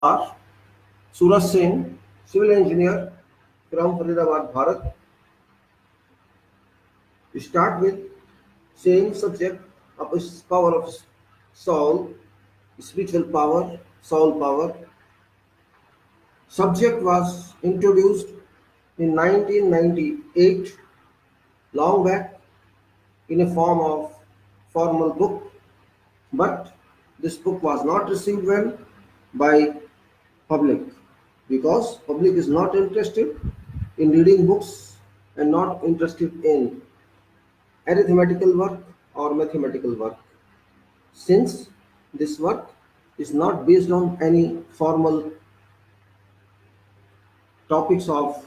are Suraj Singh, civil engineer from Faridabad, Bharat. We start with saying subject of is power of soul, spiritual power, soul power. Subject was introduced in 1998, long back, in a form of formal book, but this book was not received well by public because public is not interested in reading books and not interested in arithmetical work or mathematical work, since this work is not based on any formal topics of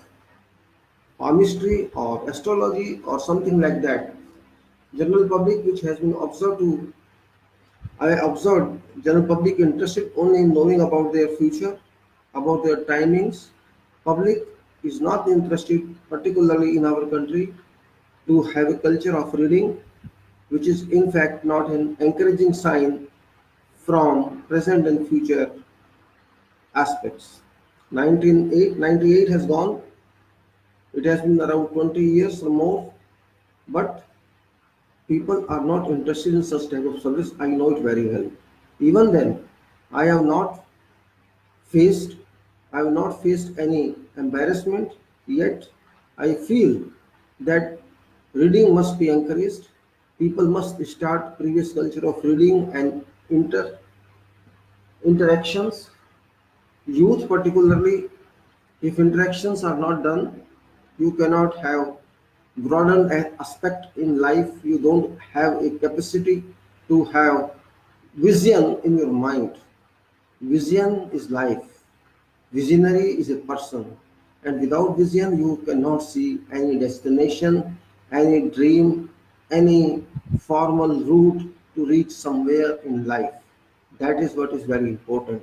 palmistry or astrology or something like that. General public, which has been observed to I observed general public interested only in knowing about their future, about their timings. Public is not interested, particularly in our country, to have a culture of reading, which is in fact not an encouraging sign from present and future aspects. 1998 has gone. It has been around 20 years or more, but people are not interested in such type of service. I know it very well. Even then, I have not faced I have not faced any embarrassment yet. I feel that reading must be encouraged. People must start previous culture of reading and interactions. Youth particularly, if interactions are not done, you cannot have broadened aspect in life. You don't have a capacity to have vision in your mind. Vision is life. Visionary is a person. And without vision, you cannot see any destination, any dream, any formal route to reach somewhere in life. That is what is very important.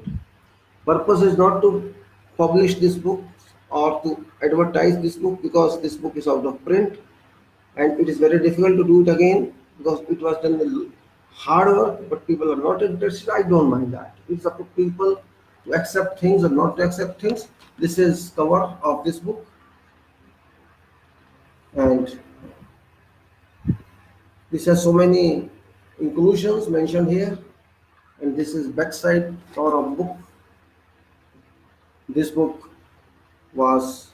Purpose is not to publish this book or to advertise this book, because this book is out of print and it is very difficult to do it again because it was done with hard work, but people are not interested. I don't mind that. It's up to people to accept things or not to accept things. This is cover of this book, and this has so many inclusions mentioned here, and this is backside cover of book. This book was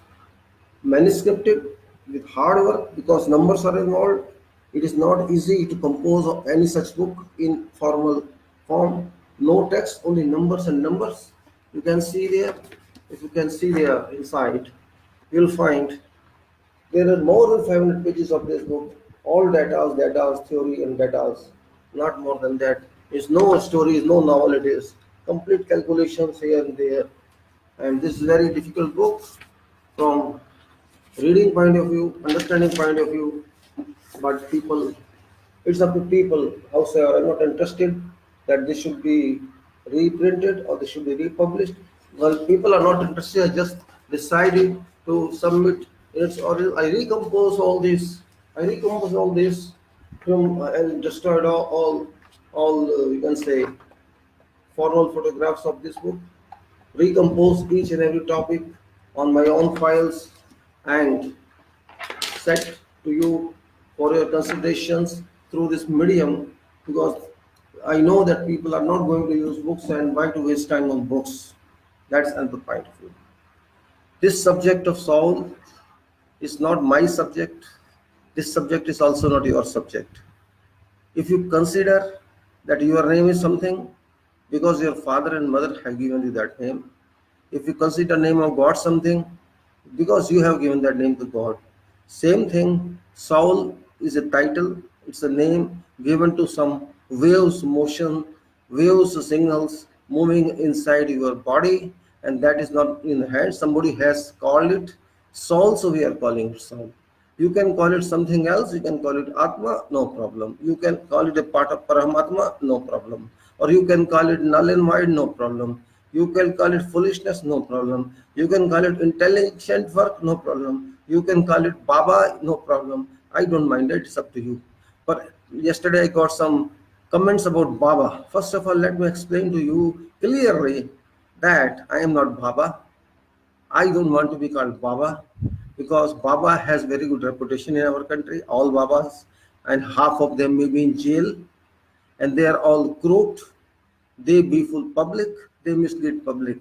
manuscripted with hard work because numbers are involved. It is not easy to compose any such book in formal form. No text, only numbers and numbers. You can see there, if you can see there inside, you'll find there are more than 500 pages of this book. All data, theory and data, not more than that. It's no stories, no novel, it is complete calculations here and there. And this is very difficult book from reading point of view, understanding point of view, but people, it's up to people. However, I'm not interested that this should be reprinted or this should be republished. Well, people are not interested. I just decided to submit its origin. I recompose all this from and destroyed all you can say formal photographs of this book, recompose each and every topic on my own files, and set to you for your considerations through this medium, because I know that people are not going to use books, and why to waste time on books? That's another point of view. This subject of soul is not my subject. This subject is also not your subject. If you consider that your name is something because your father and mother have given you that name, if you consider name of God something because you have given that name to God, same thing, soul is a title, it's a name given to some waves, motion, waves, signals moving inside your body, and that is not in the hand. Somebody has called it soul, so we are calling it soul. You can call it something else, you can call it Atma, no problem. You can call it a part of Paramatma, no problem. Or you can call it null and void, no problem. You can call it foolishness, no problem. You can call it intelligent work, no problem. You can call it Baba, no problem. I don't mind it, it's up to you. But yesterday I got some comments about Baba. First of all, let me explain to you clearly that I am not Baba. I don't want to be called Baba because Baba has very good reputation in our country, all Babas, and half of them may be in jail and they are all crooked. They befool public, they mislead public.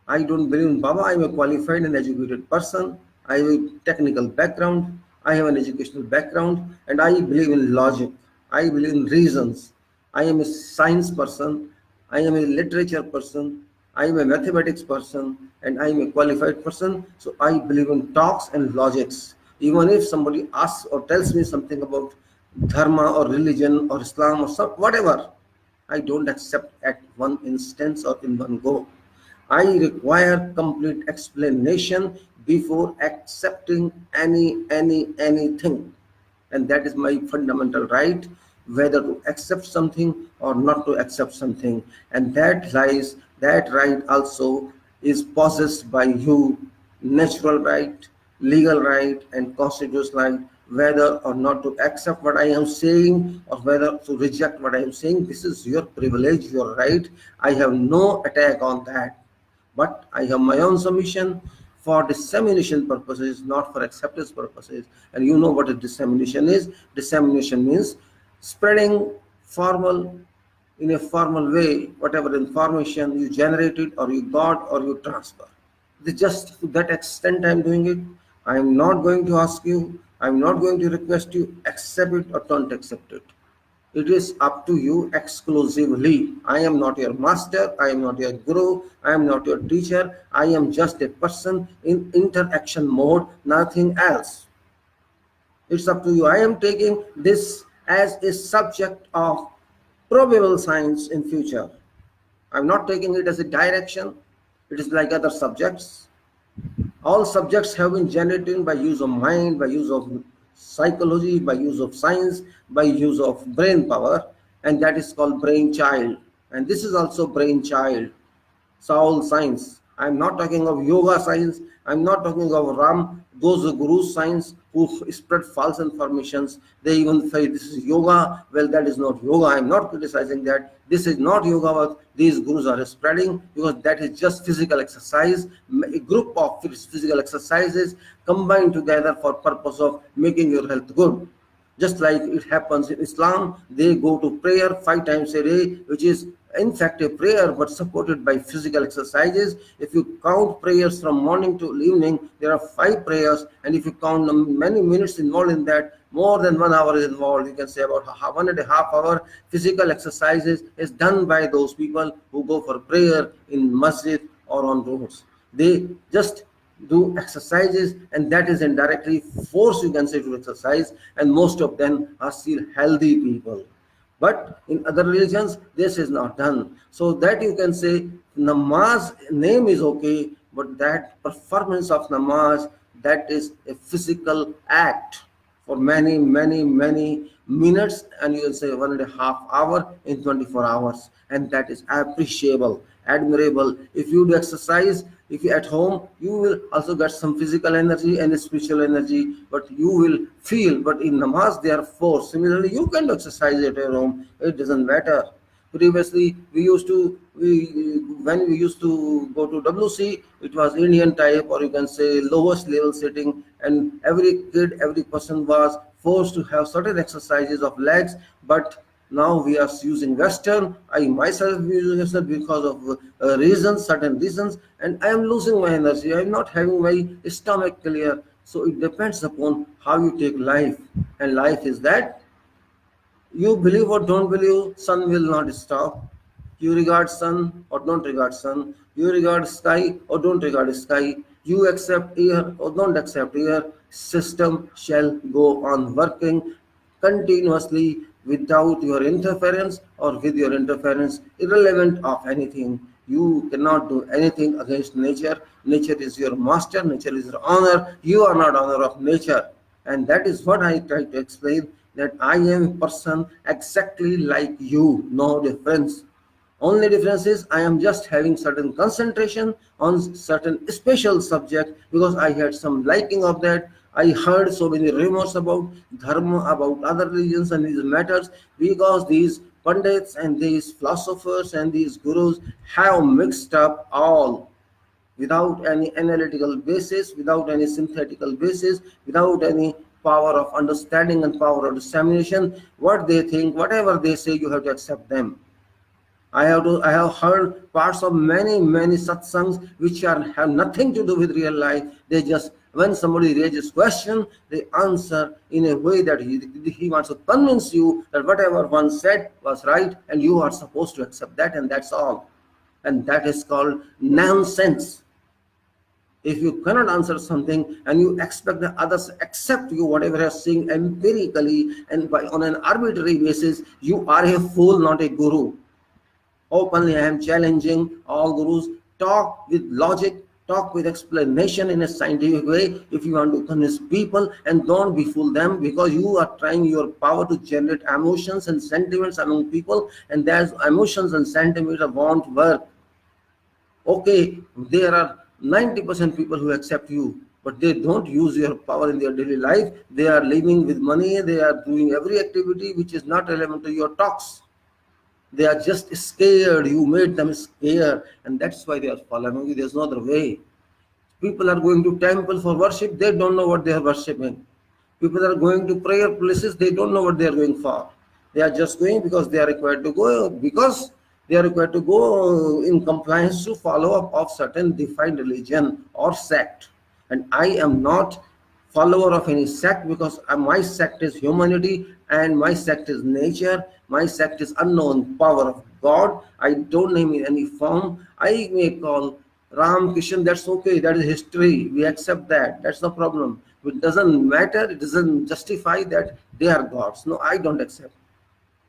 I don't believe in Baba. I am a qualified and educated person. I have a technical background. I have an educational background, and I believe in logic. I believe in reasons. I am a science person. I am a literature person. I am a mathematics person, and I am a qualified person. So I believe in talks and logics. Even if somebody asks or tells me something about dharma or religion or Islam or some, whatever, I don't accept at one instance or in one go. I require complete explanation before accepting anything. And that is my fundamental right, whether to accept something or not to accept something. And that right also is possessed by you, natural right, legal right, and constitutional right, whether or not to accept what I am saying or whether to reject what I am saying. This is your privilege, your right. I have no attack on that, but I have my own submission for dissemination purposes, not for acceptance purposes. And you know what a dissemination is. Dissemination means spreading formal in a formal way whatever information you generated or you got or you transfer. Just to that extent I'm doing it. I am not going to ask you, I'm not going to request you accept it or don't accept it. It is up to you exclusively. I am not your master, I am not your guru, I am not your teacher. I am just a person in interaction mode, nothing else. It's up to you. I am taking this as a subject of probable science in future. I'm not taking it as a direction. It is like other subjects. All subjects have been generated by use of mind, by use of psychology, by use of science, by use of brain power, and that is called brain child. And this is also brain child, soul science. I'm not talking of yoga science. I'm not talking of Ram, those guru science who spread false informations. They even say this is yoga. Well, that is not yoga. I'm not criticizing that. This is not yoga what these gurus are spreading, because that is just physical exercise, a group of physical exercises combined together for purpose of making your health good. Just like it happens in Islam, they go to prayer 5 times a day, which is in fact a prayer but supported by physical exercises. If you count prayers from morning to evening, there are 5 prayers, and if you count many minutes involved in that, more than 1 hour is involved. You can say about 1.5 hour physical exercises is done by those people who go for prayer in masjid or on roads. They just do exercises, and that is indirectly force, you can say, to exercise, and most of them are still healthy people. But in other religions this is not done. So that you can say namaz name is okay, but that performance of namaz, that is a physical act for many minutes, and you will say 1.5 hour in 24 hours, and that is appreciable, admirable. If you do exercise, if you at home, you will also get some physical energy and spiritual energy, but you will feel. But in namaz therefore similarly you can do exercise at your home, it doesn't matter. Previously when we used to go to WC, it was Indian type, or you can say lowest level setting, and every kid, every person was forced to have certain exercises of legs. But now we are using Western. I myself use Western because of reasons, certain reasons, and I am losing my energy. I am not having my stomach clear. So it depends upon how you take life, and life is that you believe or don't believe, sun will not stop. You regard sun or don't regard sun. You regard sky or don't regard sky. You accept air or don't accept air. System shall go on working continuously without your interference or with your interference, irrelevant of anything. You cannot do anything against nature. Nature is your master. Nature is your honor. You are not honor of nature. And that is what I try to explain, that I am a person exactly like you, no difference. Only difference is I am just having certain concentration on certain special subject because I had some liking of that. I heard so many rumors about dharma, about other religions and these matters, because these pundits and these philosophers and these gurus have mixed up all without any analytical basis, without any synthetical basis, without any power of understanding and power of dissemination. What they think, whatever they say, you have to accept them. I have heard parts of many satsangs which have nothing to do with real life. They just, when somebody raises question, they answer in a way that he wants to convince you that whatever one said was right and you are supposed to accept that, and that's all. And that is called nonsense. If you cannot answer something and you expect the others accept you whatever you're saying empirically and on an arbitrary basis, you are a fool, not a guru. Openly, I am challenging all gurus. Talk with logic, talk with explanation in a scientific way if you want to convince people, and don't befool them, because you are trying your power to generate emotions and sentiments among people, and those emotions and sentiments won't work. Okay, there are 90% people who accept you, but they don't use your power in their daily life. They are living with money, they are doing every activity which is not relevant to your talks. They are just scared. You made them scared, and that's why they are following you. There's no other way. People are going to temple for worship. They don't know what they are worshiping. People are going to prayer places. They don't know what they are going for. They are just going because they are required to go, because they are required to go in compliance to follow up of certain defined religion or sect. And I am not follower of any sect, because my sect is humanity and my sect is nature. My sect is unknown power of God. I don't name in any form. I may call Ram, Krishna, that's okay. That is history. We accept that. That's no problem. It doesn't matter. It doesn't justify that they are gods. No, I don't accept.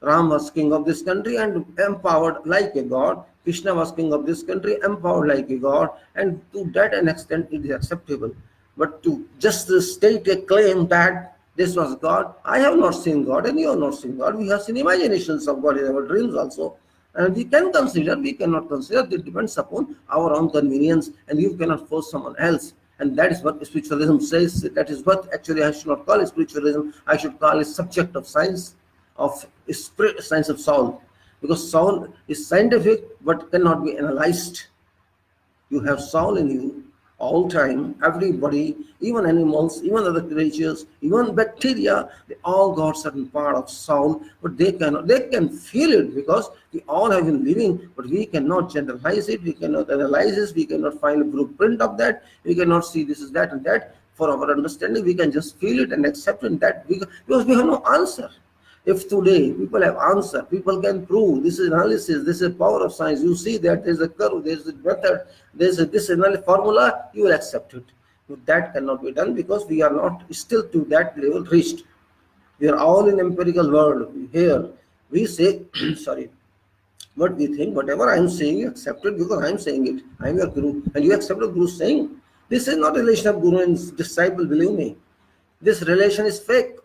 Ram was king of this country and empowered like a god. Krishna was king of this country, empowered like a god, and to that an extent it is acceptable. But to just state a claim that this was God, I have not seen God and you have not seen God. We have seen imaginations of God in our dreams also. And we can consider, we cannot consider, it depends upon our own convenience, and you cannot force someone else. And that is what spiritualism says. That is what actually I should not call it spiritualism. I should call it subject of science, of spirit, science of soul, because soul is scientific but cannot be analyzed. You have soul in you all time. Everybody, even animals, even other creatures, even bacteria, they all got certain part of soul, but they can feel it, because we all have been living, but we cannot generalize it, we cannot analyze this, we cannot find a blueprint of that, we cannot see this is that and that. For our understanding, we can just feel it and accept it, because we have no answer. If today people have answer, people can prove, this is analysis, this is power of science, you see that there's a curve, there's a method, there's this formula, you will accept it. But that cannot be done, because we are not still to that level reached. We are all in empirical world. Here we say, sorry, what we think, whatever I am saying, you accept it, because I am saying it. I am your guru, and you accept the guru saying. This is not a relation of guru and disciple, believe me. This relation is fake.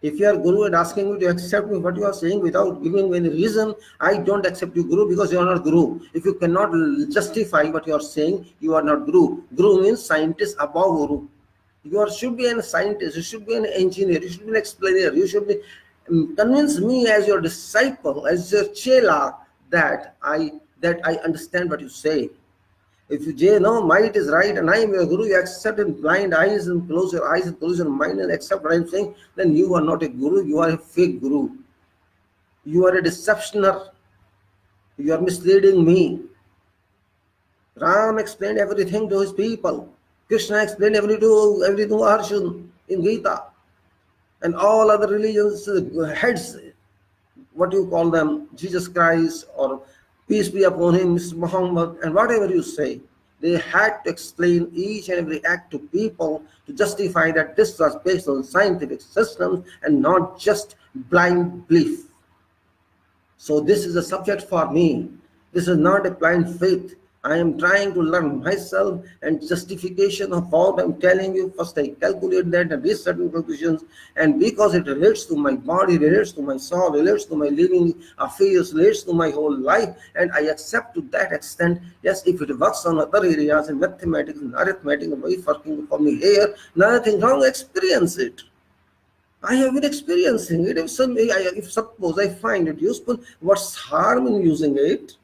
If you are guru and asking me to accept me what you are saying without giving me any reason, I don't accept you, guru, because you are not guru. If you cannot justify what you are saying, you are not guru. Guru means scientist above guru. You should be a scientist, you should be an engineer, you should be an explainer, you should be convince me as your disciple, as your chela, that I understand what you say. If you say, no, might is right and I am your guru, you accept in blind eyes and close your eyes and close your mind and accept what I am saying, then you are not a guru, you are a fake guru. You are a deceptioner. You are misleading me. Ram explained everything to his people. Krishna explained everything to Arjuna in Gita. And all other religions, heads, what you call them, Jesus Christ or peace be upon him, Mr. Muhammad, and whatever you say, they had to explain each and every act to people to justify that this was based on scientific systems and not just blind belief. So this is a subject for me. This is not a blind faith. I am trying to learn myself, and justification of what I'm telling you. First I calculate that and reach certain conclusions, and because it relates to my body, relates to my soul, relates to my living affairs, relates to my whole life, and I accept to that extent. Yes, if it works on other areas in mathematics and arithmetic, and working for me here, nothing wrong, experience it. I have been experiencing it. If suppose I find it useful, what's harm in using it?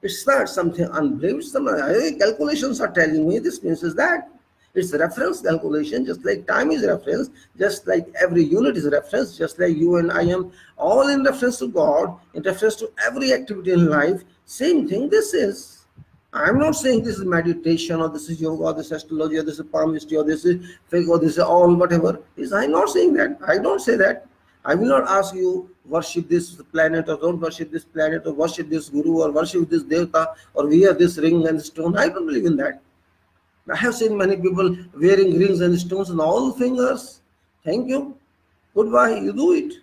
It's not something unbelievable. Calculations are telling me this means is that. It's reference calculation, just like time is reference, just like every unit is reference, just like you and I am all in reference to God, in reference to every activity in life. Same thing this is. I'm not saying this is meditation or this is yoga or this is astrology or this is palmistry or this is fake or this is all whatever. I'm not saying that. I don't say that. I will not ask you worship this planet or don't worship this planet or worship this guru or worship this devata or wear this ring and stone. I don't believe in that. I have seen many people wearing rings and stones on all fingers. Thank you. Goodbye. You do it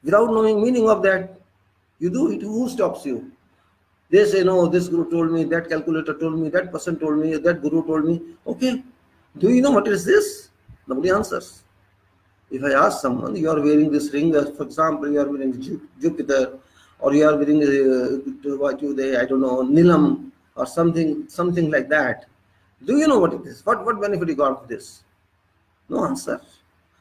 without knowing meaning of that. You do it. Who stops you? They say, no, this guru told me, that calculator told me, that person told me, that guru told me. Okay. Do you know what is this? Nobody answers. If I ask someone, you are wearing this ring, for example, you are wearing Jupiter, or you are wearing I don't know, Nilam, or something like that. Do you know what it is? What benefit you got of this? No answer.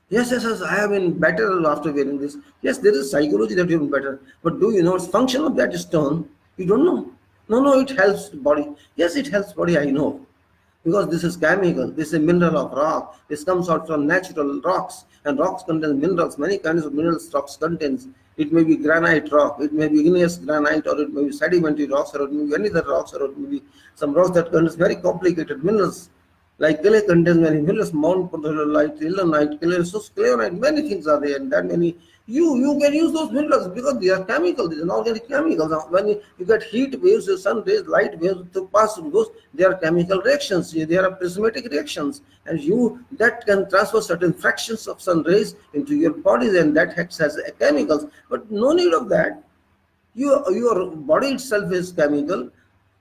Yes, I have been better after wearing this. Yes, there is psychology that you've been better. But do you know what's function of that stone? You don't know. No, it helps the body. Yes, it helps body, I know. Because this is chemical, this is a mineral of rock. This comes out from natural rocks, and rocks contain minerals, many kinds of minerals rocks contains. It may be granite rock, it may be igneous granite, or it may be sedimentary rocks, or it may be any other rocks, or it may be some rocks that contains very complicated minerals. Like clay contains many minerals, Mount Potolite, Ilmenite, cleonite, many things are there, and that many you can use those minerals because they are chemical, these are organic chemicals. When you get heat waves, the sun rays, light waves to pass through those, they are chemical reactions, they are prismatic reactions, and that can transfer certain fractions of sun rays into your bodies, and that acts as chemicals. But no need of that. Your body itself is chemical.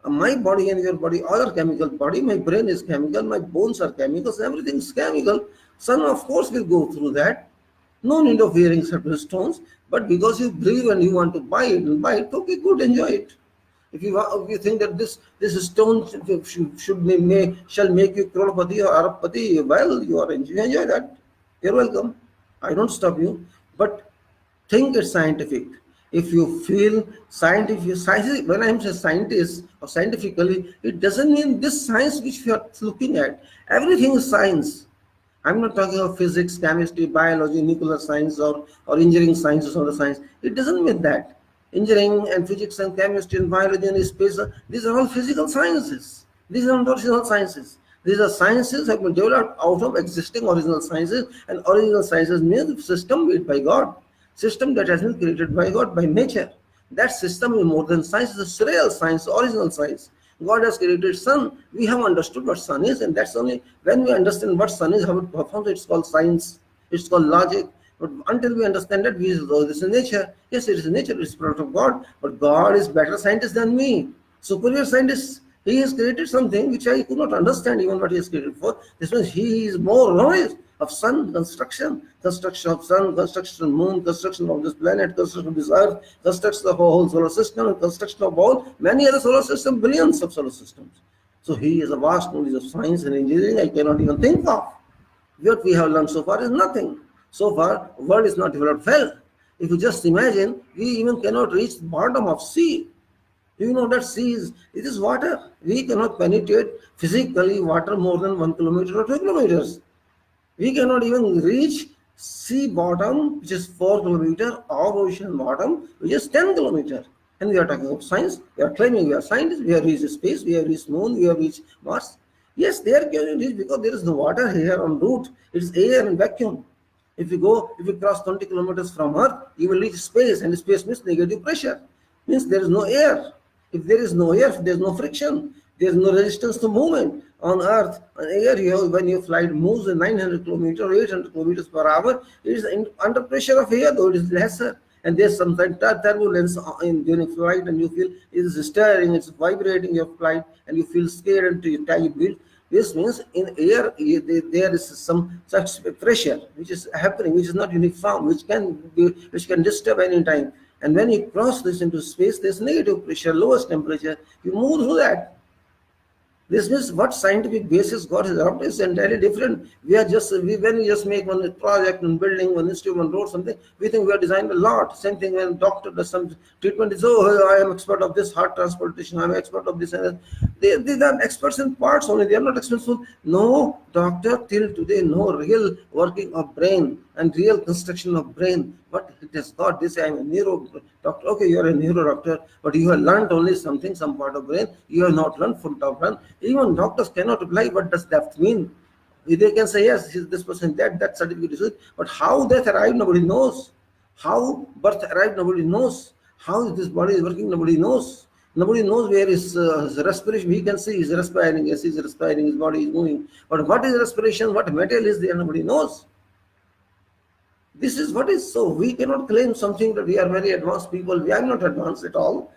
My body and your body all are chemical. Body, my brain is chemical, my bones are chemicals, everything is chemical. Sun, of course, will go through that. No need of wearing certain stones, but because you believe and you want to buy it, okay, good, enjoy it. If you think that this stone shall make you crorepati or arabpati, well, enjoy that. You're welcome. I don't stop you, but think it's scientific. If you feel science, when I'm a scientist or scientifically, it doesn't mean this science which we are looking at. Everything is science. I'm not talking of physics, chemistry, biology, nuclear science, or engineering sciences or the science. It doesn't mean that. Engineering and physics and chemistry and biology and space, these are all physical sciences. These are not original sciences. These are sciences that have been developed out of existing original sciences, and original sciences means the system made by God. System that has been created by God, by nature. That system is more than science, it's a real science, original science. God has created sun. We have understood what sun is, and that's only when we understand what sun is, how it performs, it's called science, it's called logic. But until we understand that, this is nature. Yes, it is nature, it's product of God, but God is better scientist than me. Superior scientist. He has created something which I could not understand even what he has created for. This means he is more knowledge of sun, construction of sun, construction of moon, construction of this planet, construction of this earth, construction of a whole solar system, and construction of all many other solar systems, billions of solar systems. So he is a vast knowledge of science and engineering I cannot even think of. What we have learned so far is nothing. So far, world is not developed well. If you just imagine, we even cannot reach the bottom of sea. Do you know that it is water? We cannot penetrate physically water more than 1 kilometer or 2 kilometers. We cannot even reach sea bottom, which is 4 kilometers, or ocean bottom, which is 10 kilometers. And we are talking about science. We are claiming we are scientists. We have reached space. We have reached moon. We have reached Mars. Yes, they are going to reach because there is no water here en route. It is air and vacuum. If you cross 20 kilometers from Earth, you will reach space, and space means negative pressure. Means there is no air. If there is no air, there is no friction. There is no resistance to movement. On Earth, on air, when your flight moves at 900 kilometers or 800 kilometers per hour, it is under pressure of air, though it is lesser. And there's sometimes turbulence during flight, and you feel it is stirring, it's vibrating your flight, and you feel scared until you tie your belt. This means in air there is some such pressure which is happening, which is not uniform, which can disturb any time. And when you cross this into space, there's negative pressure, lowest temperature. You move through that. This means what scientific basis God has adopted is entirely different. When we just make one project, one building, one institute, one road, something, we think we are designed a lot. Same thing when doctor does some treatment, is I am expert of this heart transplantation, I am expert of this and that. They are experts in parts only. They are not experts. No doctor till today, no real working of brain and real construction of brain. But it has got this. I am a neuro doctor. Okay, you are a neuro doctor, but you have learned only something, some part of brain. You have not learned full of brain. Even doctors cannot reply. What does that mean? They can say yes, this person that certificate is good, but how death arrived, nobody knows. How birth arrived, nobody knows. How this body is working, nobody knows. Nobody knows where his respiration. We can see he's respiring. Yes, he's respiring. His body is moving. But what is respiration? What material is there? Nobody knows. This is what is so. We cannot claim something that we are very advanced people. We are not advanced at all.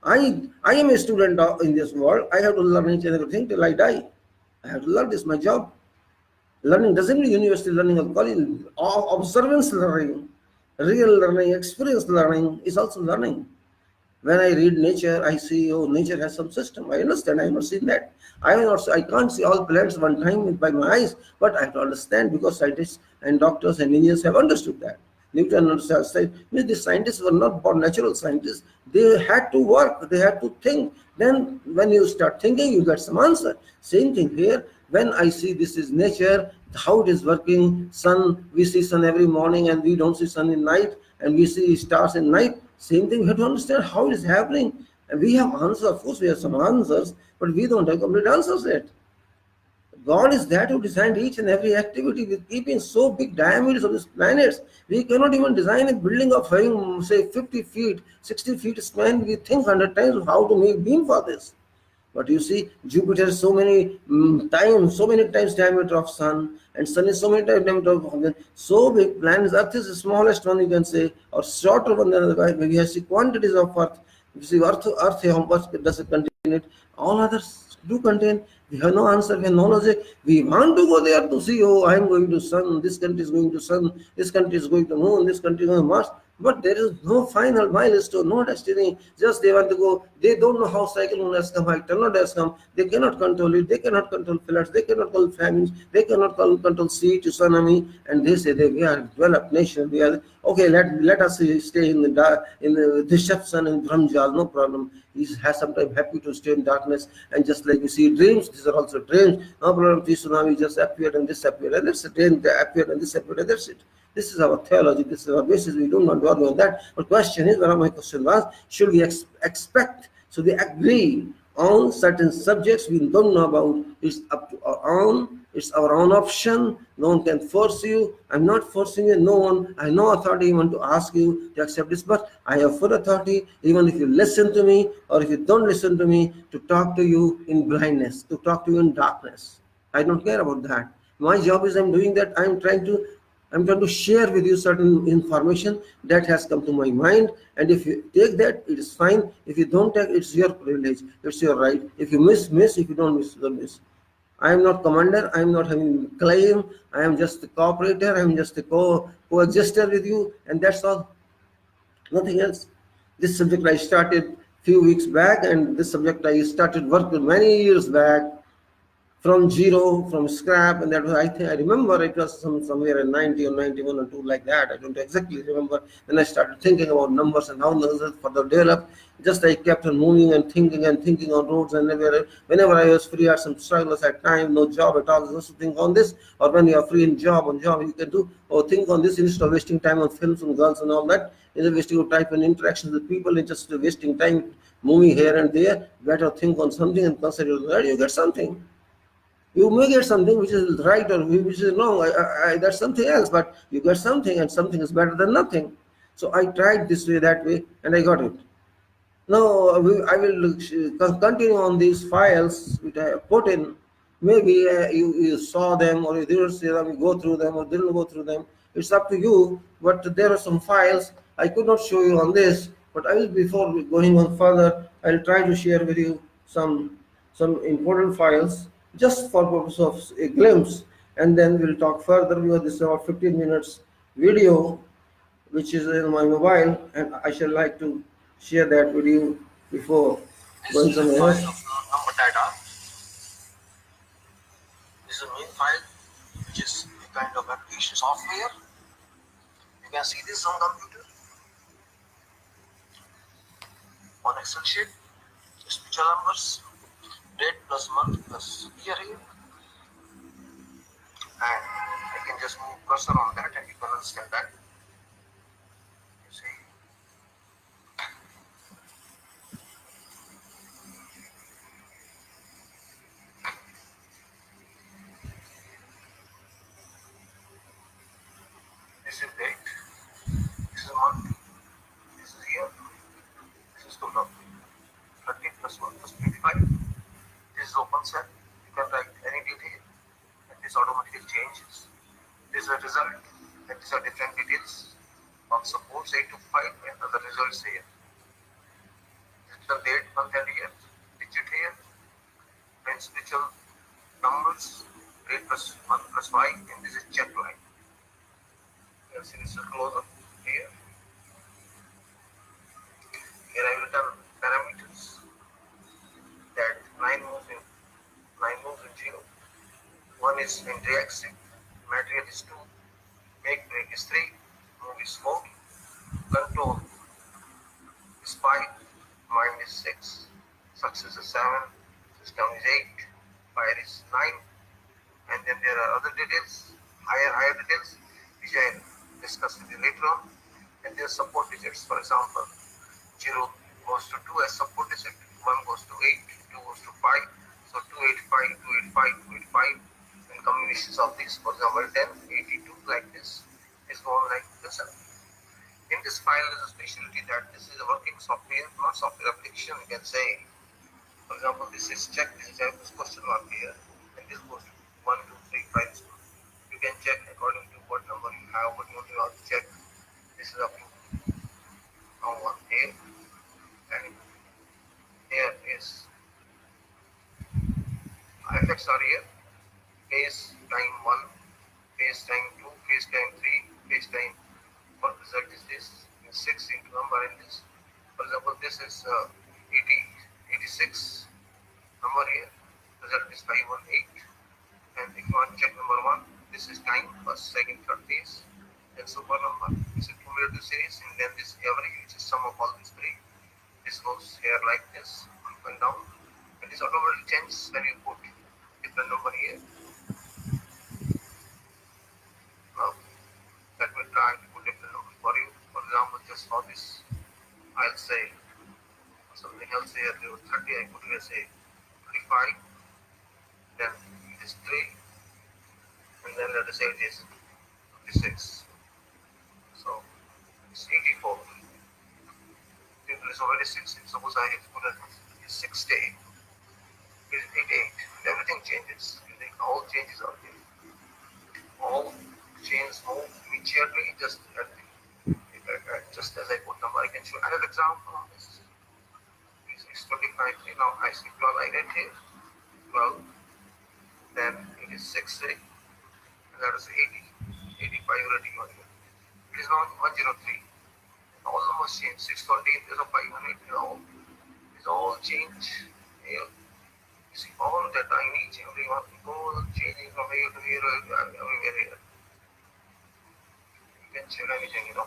I am a student in this world. I have to learn each and everything till I die. I have to learn. This is my job. Learning doesn't mean university learning or college. Observance learning, real learning, experience learning is also learning. When I read nature, I see, oh, nature has some system. I understand. I have not seen that. I can't see all plants one time by my eyes, but I have to understand because scientists and doctors and engineers have understood that. Newton understood. The scientists were not born natural scientists. They had to work. They had to think. Then, when you start thinking, you get some answer. Same thing here. When I see this is nature, how it is working. Sun, we see sun every morning, and we don't see sun in night, and we see stars in night. Same thing, we have to understand how it is happening. And we have answers, of course, we have some answers, but we don't have complete answers yet. God is that who designed each and every activity with keeping so big diameters of these planets. We cannot even design a building of having, say, 50 feet, 60 feet span. We think 100 times of how to make beam for this. But you see, Jupiter is so many so many times diameter of Sun, and Sun is so many times diameter of so big. Planets, Earth is the smallest one, you can say, or shorter one than the other. Maybe has quantities of Earth. You see, Earth, how much does it contain it? All others do contain. We have no answer. We have no knowledge. We want to go there to see. Oh, I am going to Sun. This country is going to Sun. This country is going to Moon. This country is going to Mars. But there is no final milestone, no destiny. Just they want to go. They don't know how cyclone has come, how tornado has come. They cannot control it. They cannot control floods. They cannot control famines. They cannot control sea, tsunami. And they say that we are a developed nation. We are okay. Let us stay in the deception and Brahmjal. No problem. He has sometimes happy to stay in darkness. And just like you see dreams, these are also dreams. No problem. Tsunami just appeared and disappeared, and that's it. Then they appeared and disappeared, and that's it. This is our theology, this is our basis. We do not worry on that. But question is, one of my question was, should we expect? So they agree on certain subjects we don't know about. It's up to our own. It's our own option. No one can force you. I'm not forcing you. No one. I have no authority even to ask you to accept this. But I have full authority, even if you listen to me or if you don't listen to me, to talk to you in blindness, to talk to you in darkness. I don't care about that. My job is I'm doing that. I'm trying to share with you certain information that has come to my mind, and if you take that, it is fine. If you don't take, it's your privilege, it's your right. If you miss. If you don't miss, don't miss. I am not commander. I am not having claim. I am just a cooperator. I am just a coexister with you, and that's all. Nothing else. This subject I started few weeks back, and this subject I started working many years back, from zero, from scrap, and that was, I think I remember it was somewhere in 90 or 91 or 2 like that. I don't exactly remember when I started thinking about numbers and how numbers further developed. Just I kept on moving and thinking on roads, and whenever I was free, I had some struggles at time, no job at all, just to think on this. Or when you are free on job, you can do or think on this instead of wasting time on films and girls and all that. Instead of wasting your time on interactions with people, and just wasting time moving here and there. Better think on something and consider that you get something. You may get something which is right or which is wrong. That's something else, but you get something, and something is better than nothing. So I tried this way, that way, and I got it. Now I will continue on these files which I have put in. Maybe you saw them, or you didn't see them, you go through them or didn't go through them. It's up to you. But there are some files I could not show you on this. But I will, before going on further, I'll try to share with you some important files just for purpose of a glimpse, and then we'll talk further, because this is about 15 minutes video which is in my mobile, and I shall like to share that with you before going somewhere else. Number data. This is a main file, which is a kind of application software. You can see this on computer on Excel sheet. Special numbers, date plus month plus year here, and I can just move cursor on that, and you can understand that. You see, this is date, this is month, this is year, this is total. 30 plus 1 plus 25. This is open cell. You can write any detail, and this automatically changes. This is a result, and these are different details of supports 8 to 5 and other results here. This is the date, month, and year, digit here, and spiritual numbers, date plus month plus 5, and this is check line. You can see this is closer here. Here I will written parameters that 9 moves in 0. 1 is in reaction, material is 2, make break is 3, move is 4, control is 5, mind is 6, success is 7, system is 8, fire is 9, and then there are other details, higher details, which I discuss with you later on, and there are support digits. For example, 0 goes to 2 as support digit, 1 goes to 8, 2 goes to 5, so 285, 285, 285, and combinations of these, for example, 10, 82, like this, is going like this. In this file is a specialty that this is a working software, not software application, you can say. For example, this is check, this is this question mark here, and this goes to 1, 2, 3, 5. You can check according to what number you have, what you want to check. This is up to one here, and here is effects are here. Phase time 1, phase time 2, phase time 3, phase time. What result is this? 6 into number in this. For example, this is 86 number here. Result is 518. And if you want to check number 1, this is time, first, second, third phase. Then super number. This is cumulative series, and then this average, which is sum of all these three. This goes here like this, up and down. And this automatically changes when you put different number here. Now, let me try to put different numbers for you. For example, just for this, I'll say something else here. There was 30, I put here, say 35. Then it is 3. And then let us say it is 56. So it's 84. People is already 60. Suppose I put it 60. It is 88. Everything changes. All changes are there. All changes move immediately just as I put number. I can show another example on this. This is 25. Now I see 12. I read here 12. Then it is 60. And that is 80. 85 already on here. It is now 103. All numbers change. 620 is a 500. It's all change here. You see all the tiny every one all changing from here to here, everywhere here. You can check anything, It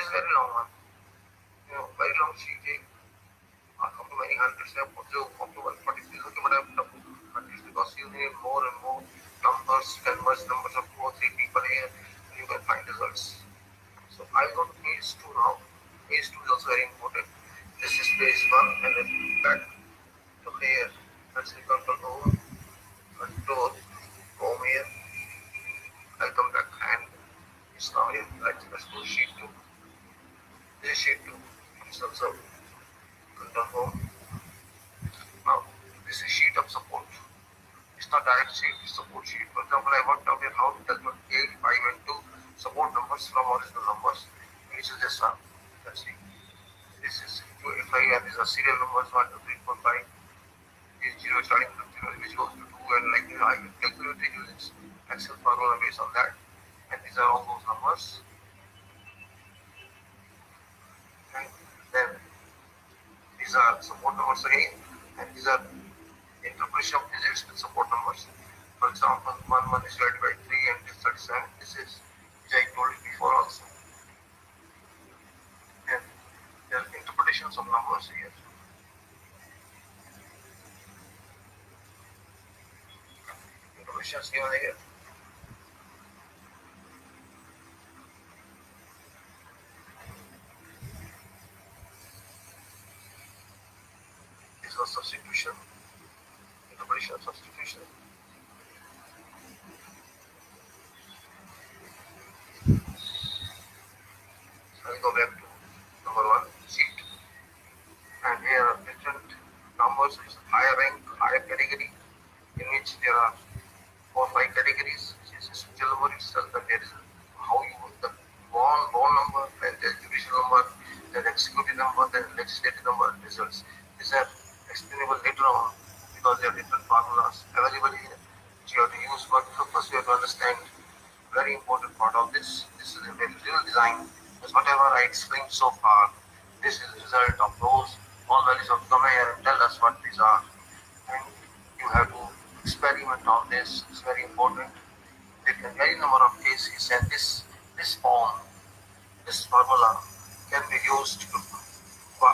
is very long one. Very long sheet. Up to many hundreds. I put up to 140. Okay, but I put up to hundreds because you need more and more numbers, numbers of 2 or 3 people here, and you can find results. So I go to phase 2 now. Phase 2 is also very important. This is phase 1, and then back to here. Let's say control home here. I'll come back, and it's now here. Let's go sheet 2. This is sheet 2. It's also control home. Now this is sheet of support. It's not direct sheet, it's support sheet. For example, I worked out here how to calculate 8, 5, and 2 support numbers from original numbers, which is this one. Let's see. This is if I have these are serial numbers 1, 2, 3, 4, 5. This 0 starting from 0, which goes to 2, and like I can calculate it using Excel formula based on that. And these are all those numbers. And then these are support numbers again. And these are interpretation of digits with support numbers. For example, 1 is divided by 3 and this 37. This is, which I told you before also. And there are interpretations of numbers here. Interpretations given here. This was substitution. Interpretation of substitution. I will go back to number 1 sheet. And here are different numbers with higher rank, higher category, in which there are 4 or 5 categories. This is still number itself, and there is how you the born number, then the judicial number, then executive number, then legislative number results. These are explainable later on because there are different formulas available here which you have to use, but first you have to understand very important part of this. This is a very real design. Because whatever I explained so far, this is the result of those all values of come here and tell us what these are. And you have to experiment on this. It's very important. There can be any number of cases, and this form, this formula can be used for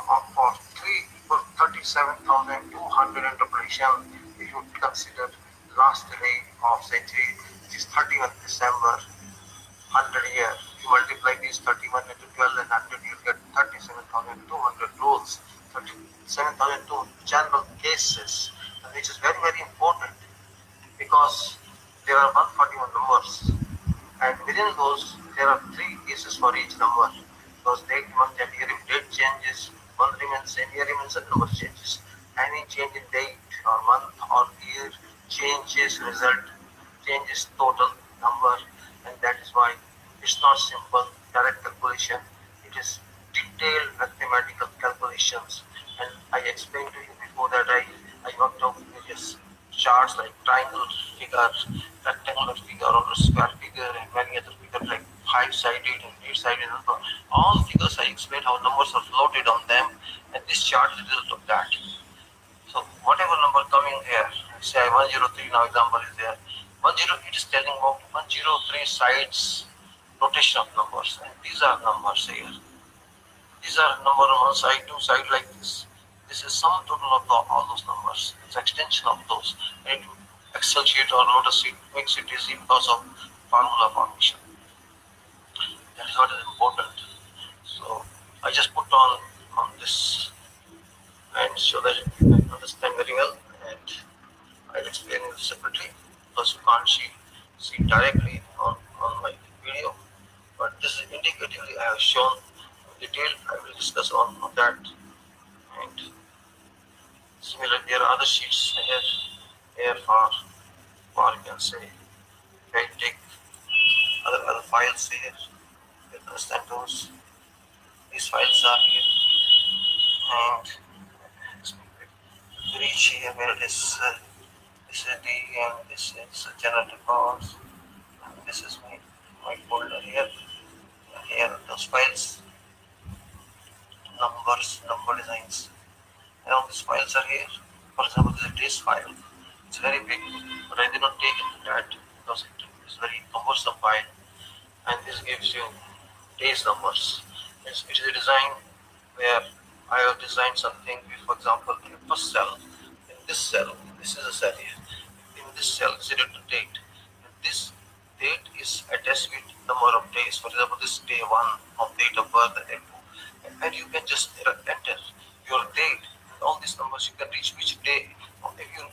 37,200 interpretation. If you consider last day of century, which is 31st December, 100 year. You multiply these 31 into 12 and 100, you get 37,200 rules, 37,200 general cases, which is very, very important because there are 141 numbers, and within those there are 3 cases for each number. Because date, month, and year, if date changes, month remains same, year remains, and number changes. Any change in date or month or year changes result, changes total number, and that is why it's not simple direct calculation. It is detailed mathematical calculations, and I explained to you before that I worked out various charts like triangle figure, rectangular figure, or square figure, and many other figures like 5-sided and 8-sided. All figures I explained how numbers are floated on them, and this chart is the result of that. So whatever number coming here, say 103 now example is there. 10, it is telling about 103 sides rotation of numbers, and these are numbers here. These are number on one side, 2 side like this. This is sum total of all those numbers. It's extension of those. And Excel sheet or Lotus sheet makes it easy because of formula formation. That is what is important. So I just put on this and so that you can understand very well, and I'll explain it separately because you can't see directly on my video. But this is indicatively I have shown detail. I will discuss on that. And similarly, there are other sheets here for you can say, if I take other files here, you can understand those. These files are here, and reach here where it is. This is D, and this is general records. This is my folder here. Here are those files, numbers, number designs. And all these files are here. For example, this is this file. It's very big, but I did not take it to that because it is very cumbersome file. And this gives you days numbers. It is a design where I have designed something. For example, in the first cell, in this cell, this is a cell here. In this cell, 0 to date. And this date is attached with number of days. For example, this day 1 of date of birth and day 2. And you can just enter your date. And all these numbers, you can reach which day. If you,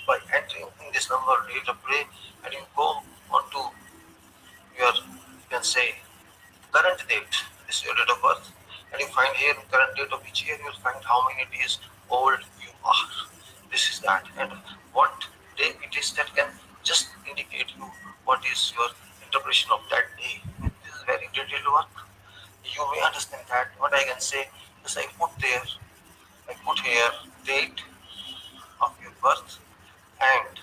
by entering in this number, date of day, and you go on to your, you can say, current date. This is your date of birth. And you find here in current date of each year, you will find how many days old you are. This is that. And what day it is that can just indicate you what is your interpretation of that day. This is very detailed work. You may understand that. What I can say is I put here date of your birth, and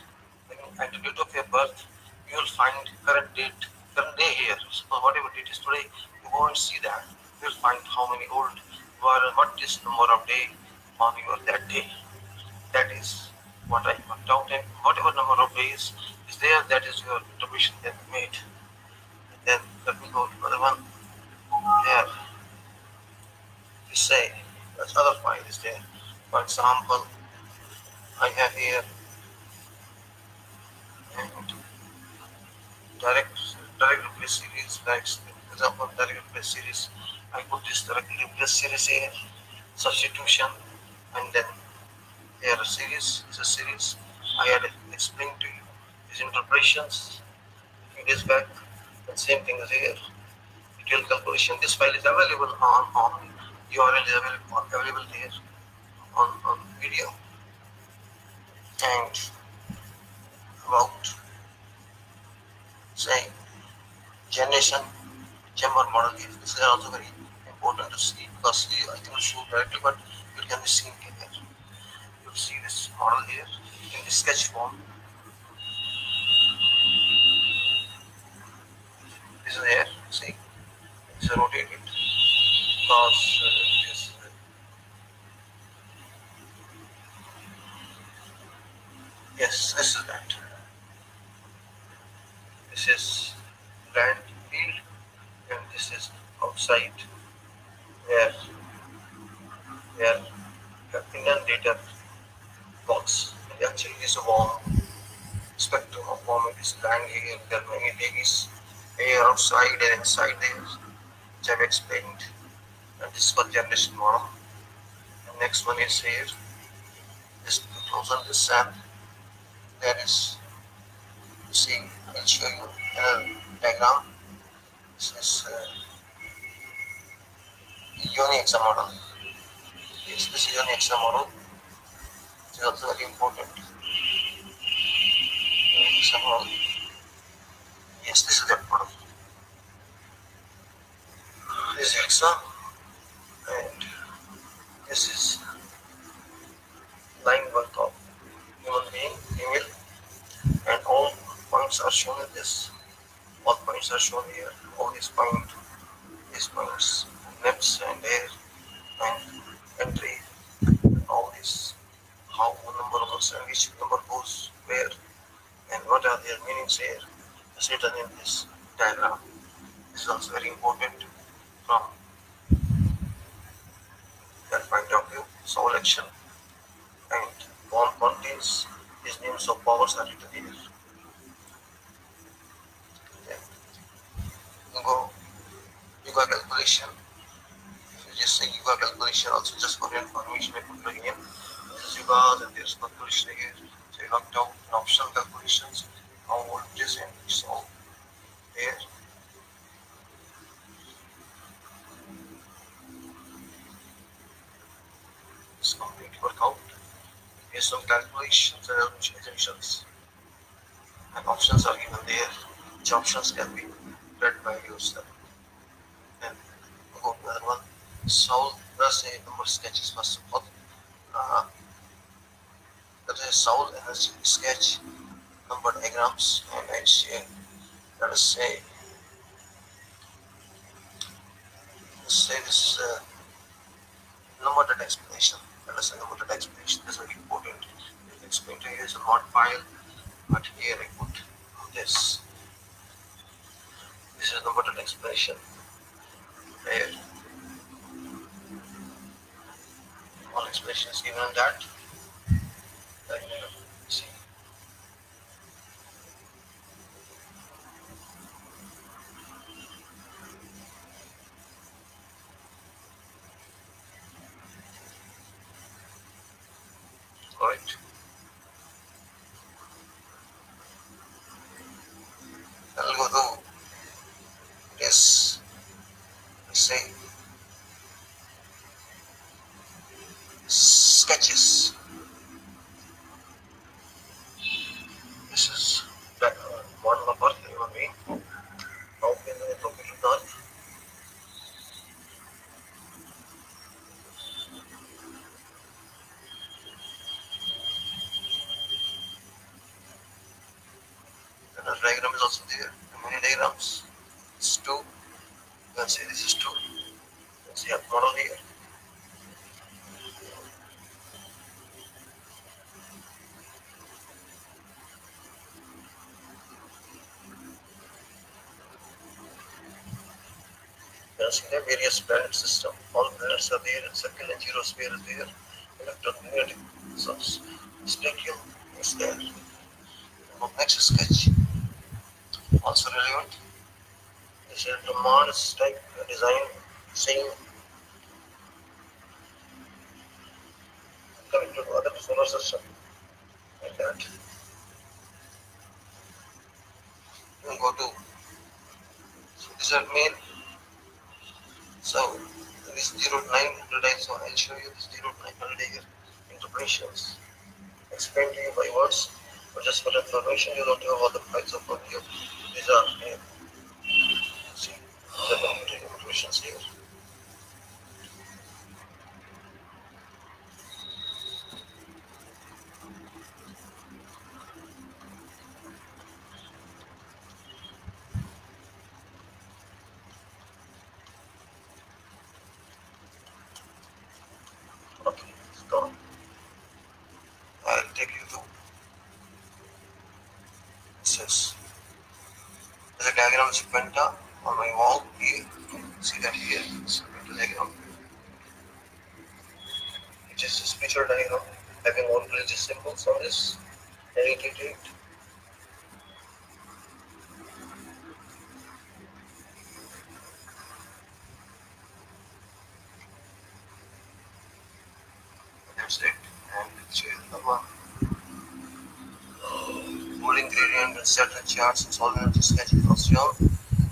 at the date of your birth, you will find current day here. So whatever date is today, you go and see that. You will find how many old you are and what is number of day on your that day. That what I worked out, and whatever number of days is there, that is your interpretation that you made. And then let me go to another one. Here, you say, there's other file is there. For example, I have here and direct direct replace series, like example direct replace series. I put this direct replace series here, substitution, and then here a series is a series. I had explained to you these interpretations a few days back. And same thing is here. Detailed calculation. This file is available on URL is available here on video. And about say generation chamber model here. This is also very important to see because I cannot show directly, but it can be seen here. You see this model here in the sketch form. This is here. See, it's rotated because it is yes, this is that. This is land field, and this is outside where where the inundator box. Actually, this is a warm spectrum of warming is land here. There are many degrees air outside and inside there, which I've explained. And this is for generation model. The next one is here. This 2000 the sun. There is, you see, I'll show you a diagram. This is Uni X model. Yes, this is Uni X model. It is also very important. Uni X model. Yes, this is that model. This is X, and this is line work of human being, female, and all points are shown in this. All points are shown here. All these points, nets and air and entry, and all this. How the number works and which number goes where, and what are their meanings here, is written in this diagram. This is also very important from that point of view. Soul action and bond contains these names of powers are written here. Then you go Yuga calculation. If you just say Yuga calculation, also just for your information, I put again. This is Yuga, and there's calculation here. So you worked out an optional calculations, how old it is, and it's all there. It's complete workout based on calculations and assumptions. And options are given there, which options can be read by yourself. And go to another one. Solve the number sketches first of all. Uh, that is solve energy sketch number diagrams, and I share. Let us say this number data explanation. Let us say number data explanation. This is very important. It explain to you as a mod file, but here I put this. This is number data explanation. Where all explanation is given on that. See. Alright. I'll go to this. Say sketches. This is that model of Earth, human being. How can I locate the Earth? And the diagram is also there. How many diagrams? It's two. You can say this is two. You can see a model here. You can see the various planet system. All planets are there, and circle and zero sphere is there. Electromagnetic source. Spectrum is there. Next sketch, also relevant. This is the Mars type design, same connected to other solar system, like that. You go to, so these are main. So this 0900, so I'll show you this 0900 here interpretations. Explain to you by words, but just for information, you don't have all the files of you. These are here. See the computer informations here. Okay, it's gone. I'll take you to this. There's a diagram of penta on my wall here. See that here. It's a diagram. Which is a spiritual diagram having all religious symbols on this. Related to it. That's it. And it's the one. Coding gradient and certain charts and solid energy sketching from Young.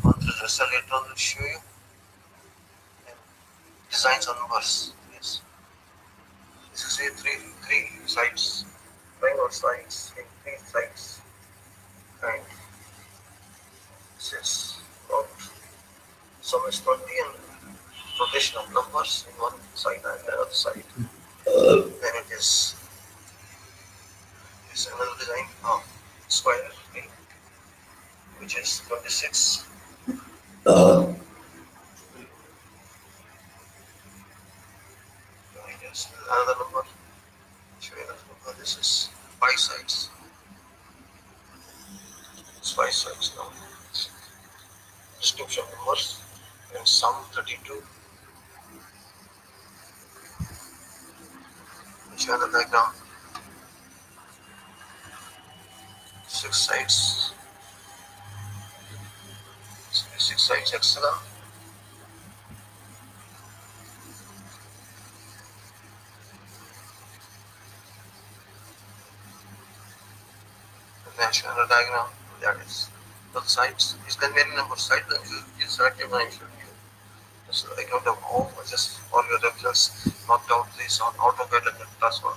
On the result later on will show you. And designs on numbers. Yes. This is a three sides. Triangle sides in three sides. And this is about some is 20 and rotation of numbers in one side and the other side. Then it is another design of square thing, which is 26. Yes, another number. Show you that number. This is 5 sides. It's 5 sides now. Description numbers and sum 32. Show the diagram. 6 sides. 6 sides hexagon. And then show the diagram. That is both sides. This can be any number of sides. Then you select your line. So I don't have home, just all your reference knocked out this on AutoCAD and then transfer.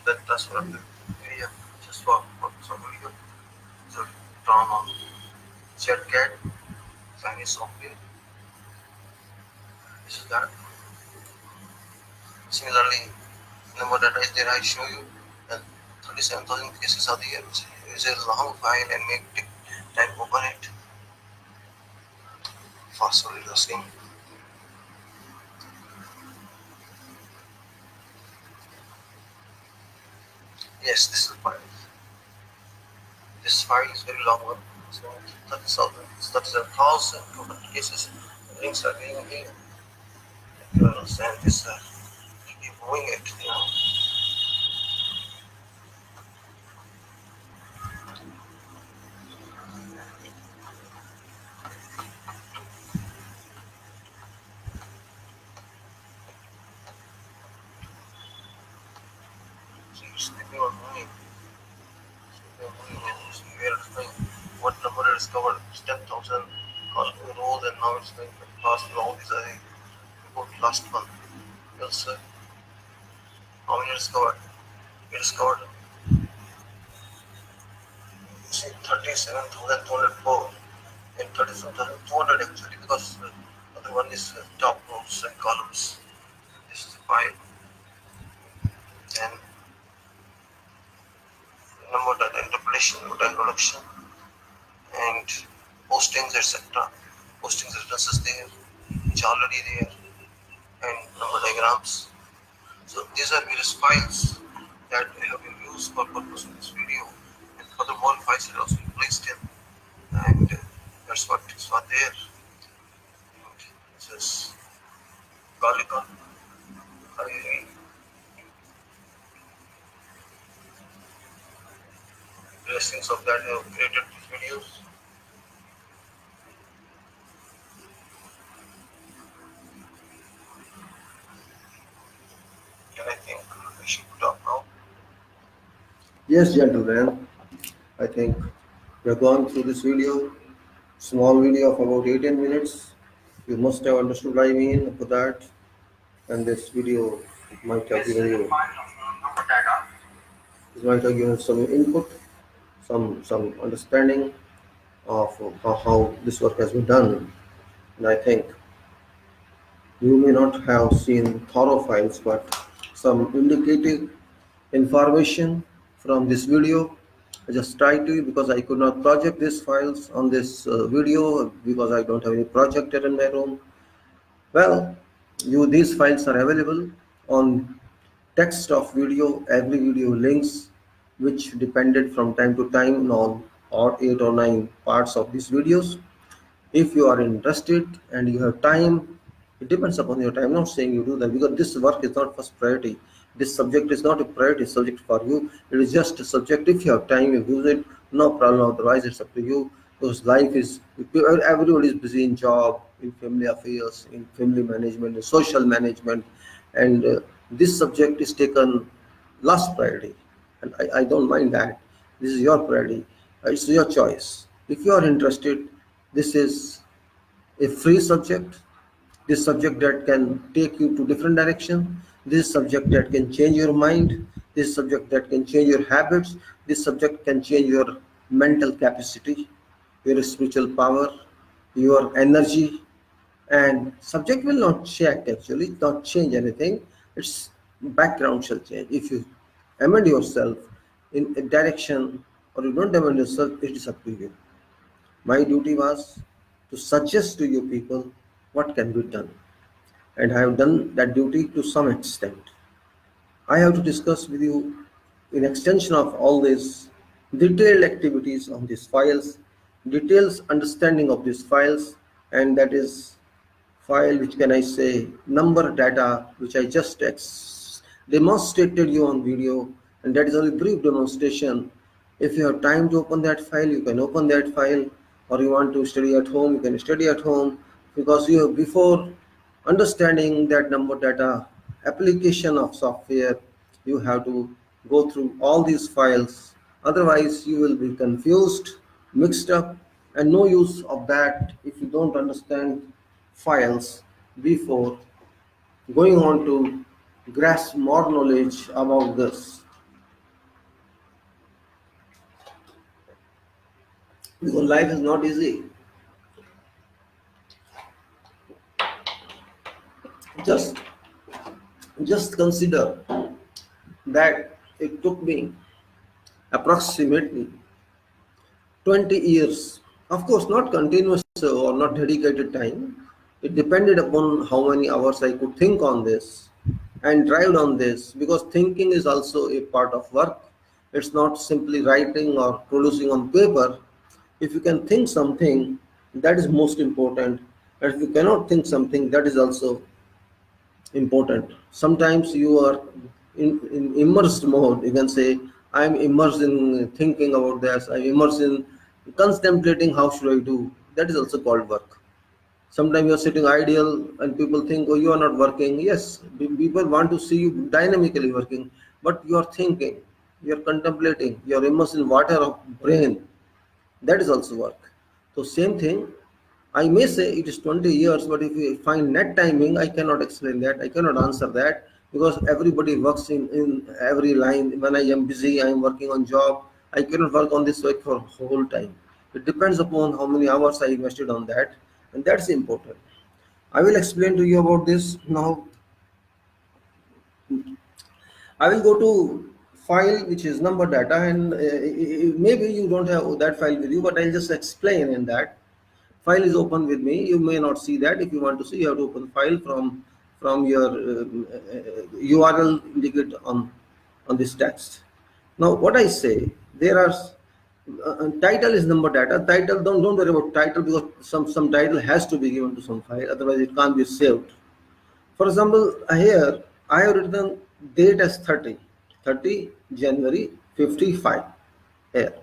Then transfer the area just for some video. So drawn on ZCAD, Chinese software. This is that. Similarly, number that is there I show you, and 37,000 cases are there. Use a long file and make time open it. Fast asking. Yes, this is the file. This file is very long one. So 37,000 total cases. Links are being here. You understand this? Keep moving it. You know. So you sleeping on moving. What number is covered? It's 10,000 rows, and now it's going to pass through all these. I report last one. Yes, sir. How many is covered? It is covered. See, 37,204 and 37,200 actually, because the other one is top rows and columns. This is the file. Then number data interpolation, data introduction, and postings, etc. Postings references there, which are already there, and number diagrams. So these are various files that I have used for purpose of this video, and furthermore files are also placed in, and that's what is there. And this polygon. Are you reading? Blessings of that have created these videos. And I think I should stop now. Yes, gentlemen, I think we have gone through this video, small video of about 18 minutes. You must have understood what I mean for that, and this video might have given you, this might have given some input, some understanding of how this work has been done. And I think you may not have seen thorough files, but some indicative information from this video. I just tried to because I could not project these files on this video because I don't have any projector in my room. Well, these files are available on text of video, every video links, which depended from time to time on or 8 or 9 parts of these videos. If you are interested and you have time, it depends upon your time. I'm not saying you do that because this work is not first priority. This subject is not a priority subject for you. It is just a subject. If you have time, you use it, no problem. Otherwise, it's up to you. Because life is, everybody is busy in job, in family affairs, in family management, in social management, and this subject is taken last priority. And I don't mind that. This is your priority. It's your choice. If you are interested, this is a free subject. This subject that can take you to different direction. This subject that can change your mind. This subject that can change your habits. This subject can change your mental capacity, your spiritual power, your energy. And subject will not check actually, not change anything. Its background shall change. If you amend yourself in a direction or you don't amend yourself, it is up to you. My duty was to suggest to you people what can be done, and I have done that duty to some extent. I have to discuss with you in extension of all these detailed activities on these files, details understanding of these files, and that is file which can I say number data which I just demonstrated you on video, and that is only brief demonstration. If you have time to open that file, you can open that file, or you want to study at home, you can study at home, because you have before understanding that number data application of software, you have to go through all these files. Otherwise you will be confused, mixed up, and no use of that if you don't understand files before going on to grasp more knowledge about this. Because life is not easy. Just just consider that it took me approximately 20 years. Of course, not continuous or not dedicated time. It depended upon how many hours I could think on this and drive on this, because thinking is also a part of work. It's not simply writing or producing on paper. If you can think something, that is most important. And if you cannot think something, that is also important. Sometimes you are in immersed mode. You can say, I'm immersed in thinking about this, I'm immersed in contemplating how should I do. That is also called work. Sometimes you're sitting idle and people think, oh, you are not working. Yes, people want to see you dynamically working, but you are thinking, you're contemplating, you're immersed in water of brain. That is also work. So same thing, I may say it is 20 years, but if you find net timing, I cannot explain that. I cannot answer that because everybody works in every line. When I am busy, I am working on job. I cannot work on this work for whole time. It depends upon how many hours I invested on that, and that's important. I will explain to you about this now. I will go to file which is number data, and maybe you don't have that file with you, but I'll just explain in that. File is open with me. You may not see that. If you want to see, you have to open file from your URL indicated on this text. Now what I say, there are Title is number data. Title, don't worry about title, because some title has to be given to some file, otherwise it can't be saved. For example, here I have written date as 30 January 55 here.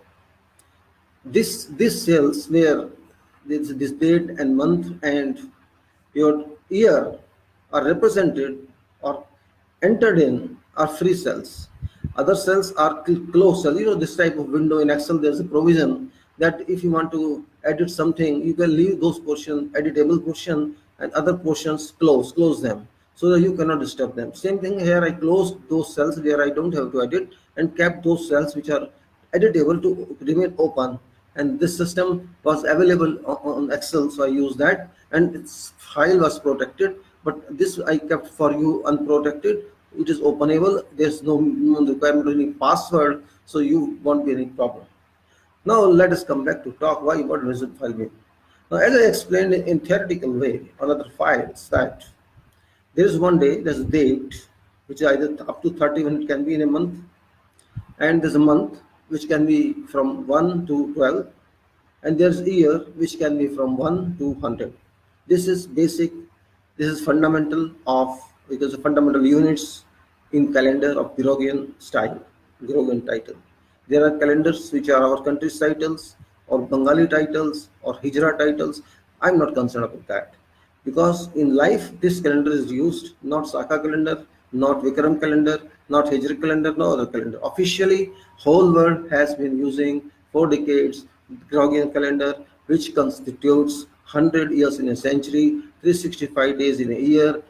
This cells where this date and month and your year are represented or entered in are free cells. Other cells are closed cells. This type of window in Excel, there's a provision that if you want to edit something, you can leave those portions, editable portion, and other portions close them, so that you cannot disturb them. Same thing here, I closed those cells where I don't have to edit and kept those cells which are editable to remain open. And this system was available on Excel, so I used that, and its file was protected. But this I kept for you unprotected. It is openable. There's no requirement of any password, so you won't be any problem. Now let us come back to talk why what result file mean. Now, as I explained in theoretical way on other files, that there is one day, there's a date, which is either up to 30 when it can be in a month, and there's a month which can be from 1 to 12, and there's a year which can be from 1 to 100. This is basic, this is fundamental of, because the fundamental units in calendar of Gregorian style, Gregorian title. There are calendars which are our country's titles, or Bengali titles, or Hijra titles. I'm not concerned about that, because in life this calendar is used, not Saka calendar, not Vikram calendar, not Hijri calendar, no other calendar. Officially, whole world has been using 4 decades Gregorian calendar, which constitutes 100 years in a century, 365 days in a year,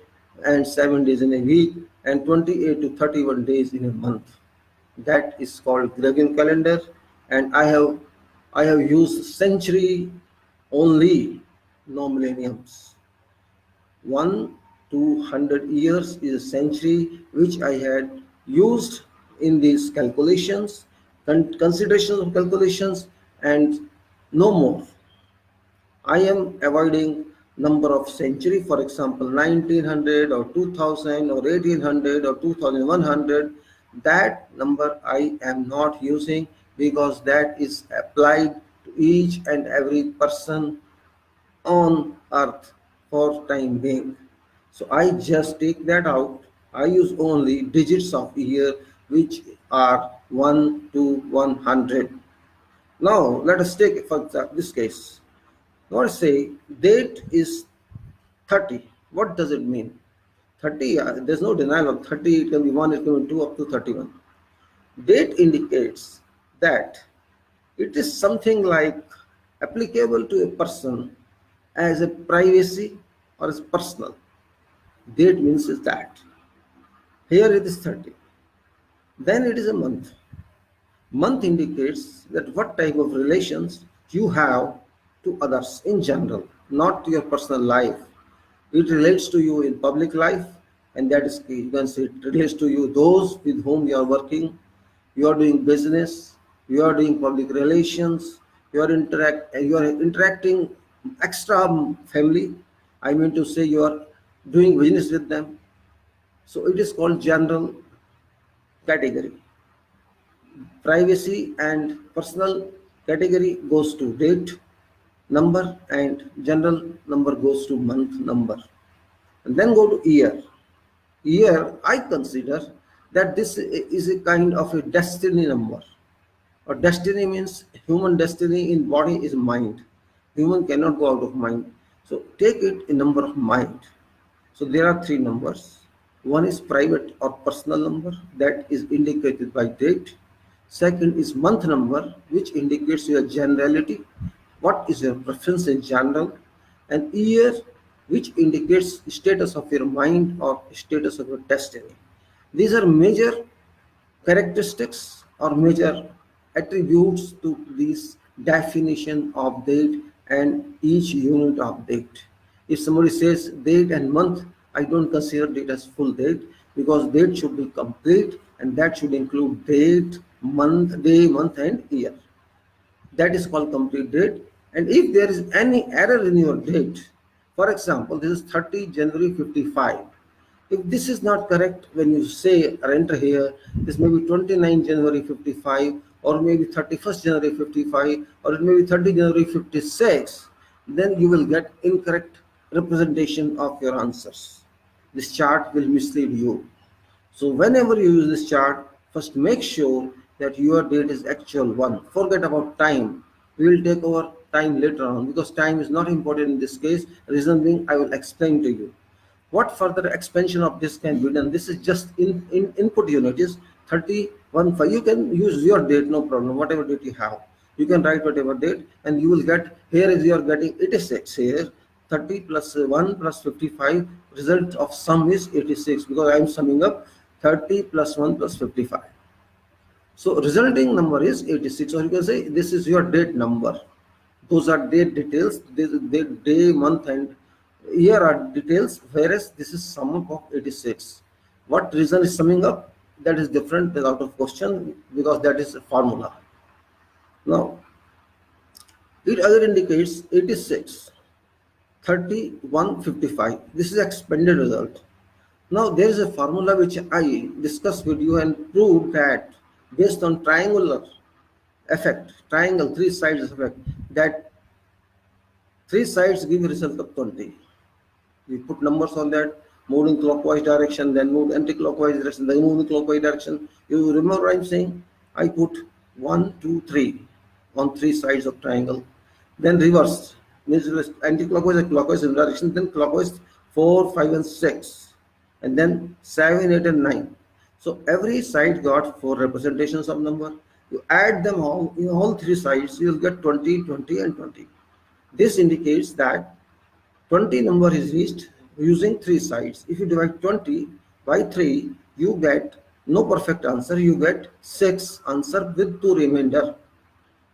and 7 days in a week, and 28 to 31 days in a month. That is called Gregorian calendar, and I have used century only, no millenniums. 1 to 100 years is a century, which I had used in these calculations, considerations of calculations, and no more. I am avoiding number of century, for example 1900 or 2000 or 1800 or 2100. That number I am not using, because that is applied to each and every person on earth for time being. So I just take that out. I use only digits of year, which are 1 to 100. Now let us take for this case. Now let's say date is 30. What does it mean? 30, there's no denial of 30. It can be 1, it can be 2, up to 31. Date indicates that it is something like applicable to a person as a privacy or as personal. Date means is that. Here it is 30. Then it is a month. Month indicates that what type of relations you have to others in general, not to your personal life. It relates to you in public life, and that is, you can say, it relates to you, those with whom you are working, you are doing business, you are doing public relations, you are interacting extra family. I mean to say, you are doing business with them. So it is called general category. Privacy and personal category goes to date number, and general number goes to month number. And then go to year. Year, I consider that this is a kind of a destiny number. Or destiny means human destiny in body is mind. Human cannot go out of mind. So take it a number of mind. So there are 3 numbers. One is private or personal number, that is indicated by date. Second is month number, which indicates your generality. What is your preference in general? And year, which indicates status of your mind or status of your destiny. These are major characteristics or major attributes to this definition of date and each unit of date. If somebody says date and month, I don't consider date as full date, because date should be complete, and that should include date, month, day, month, and year. That is called complete date. And if there is any error in your date, for example, this is 30 January 55. If this is not correct, when you say or enter here, this may be 29 January 55 or maybe 31st January 55, or it may be 30 January 56, then you will get incorrect representation of your answers. This chart will mislead you. So whenever you use this chart, first make sure that your date is actual one. Forget about time. We will take over time later on because time is not important in this case. Reason being, I will explain to you. What further expansion of this can be done? This is just in input unit is 31.5. You can use your date, no problem, whatever date you have. You can write whatever date and you will get, here is you are getting 86 here. 30 plus 1 plus 55, result of sum is 86 because I am summing up 30 plus 1 plus 55. So resulting number is 86, or you can say this is your date number. Those are date details, the day, month and year are details, whereas this is sum up of 86. What reason is summing up? That is different, that is out of question because that is a formula. Now, it other indicates 86, 31, 55. This is expanded result. Now there is a formula which I discussed with you and proved that based on triangular effect, triangle three sides effect, that three sides give a result of 20. We put numbers on that, moved in clockwise direction, then moved anti-clockwise direction, then moved in clockwise direction. You remember I'm saying? I put 1, 2, 3 on three sides of triangle, then reverse, means anti-clockwise and clockwise in direction, then clockwise 4, 5 and 6, and then 7, 8 and 9. So every side got 4 representations of number. You add them all in all three sides, you will get 20, 20 and 20. This indicates that 20 number is reached using three sides. If you divide 20 by 3, you get no perfect answer, you get 6 answer with 2 remainder.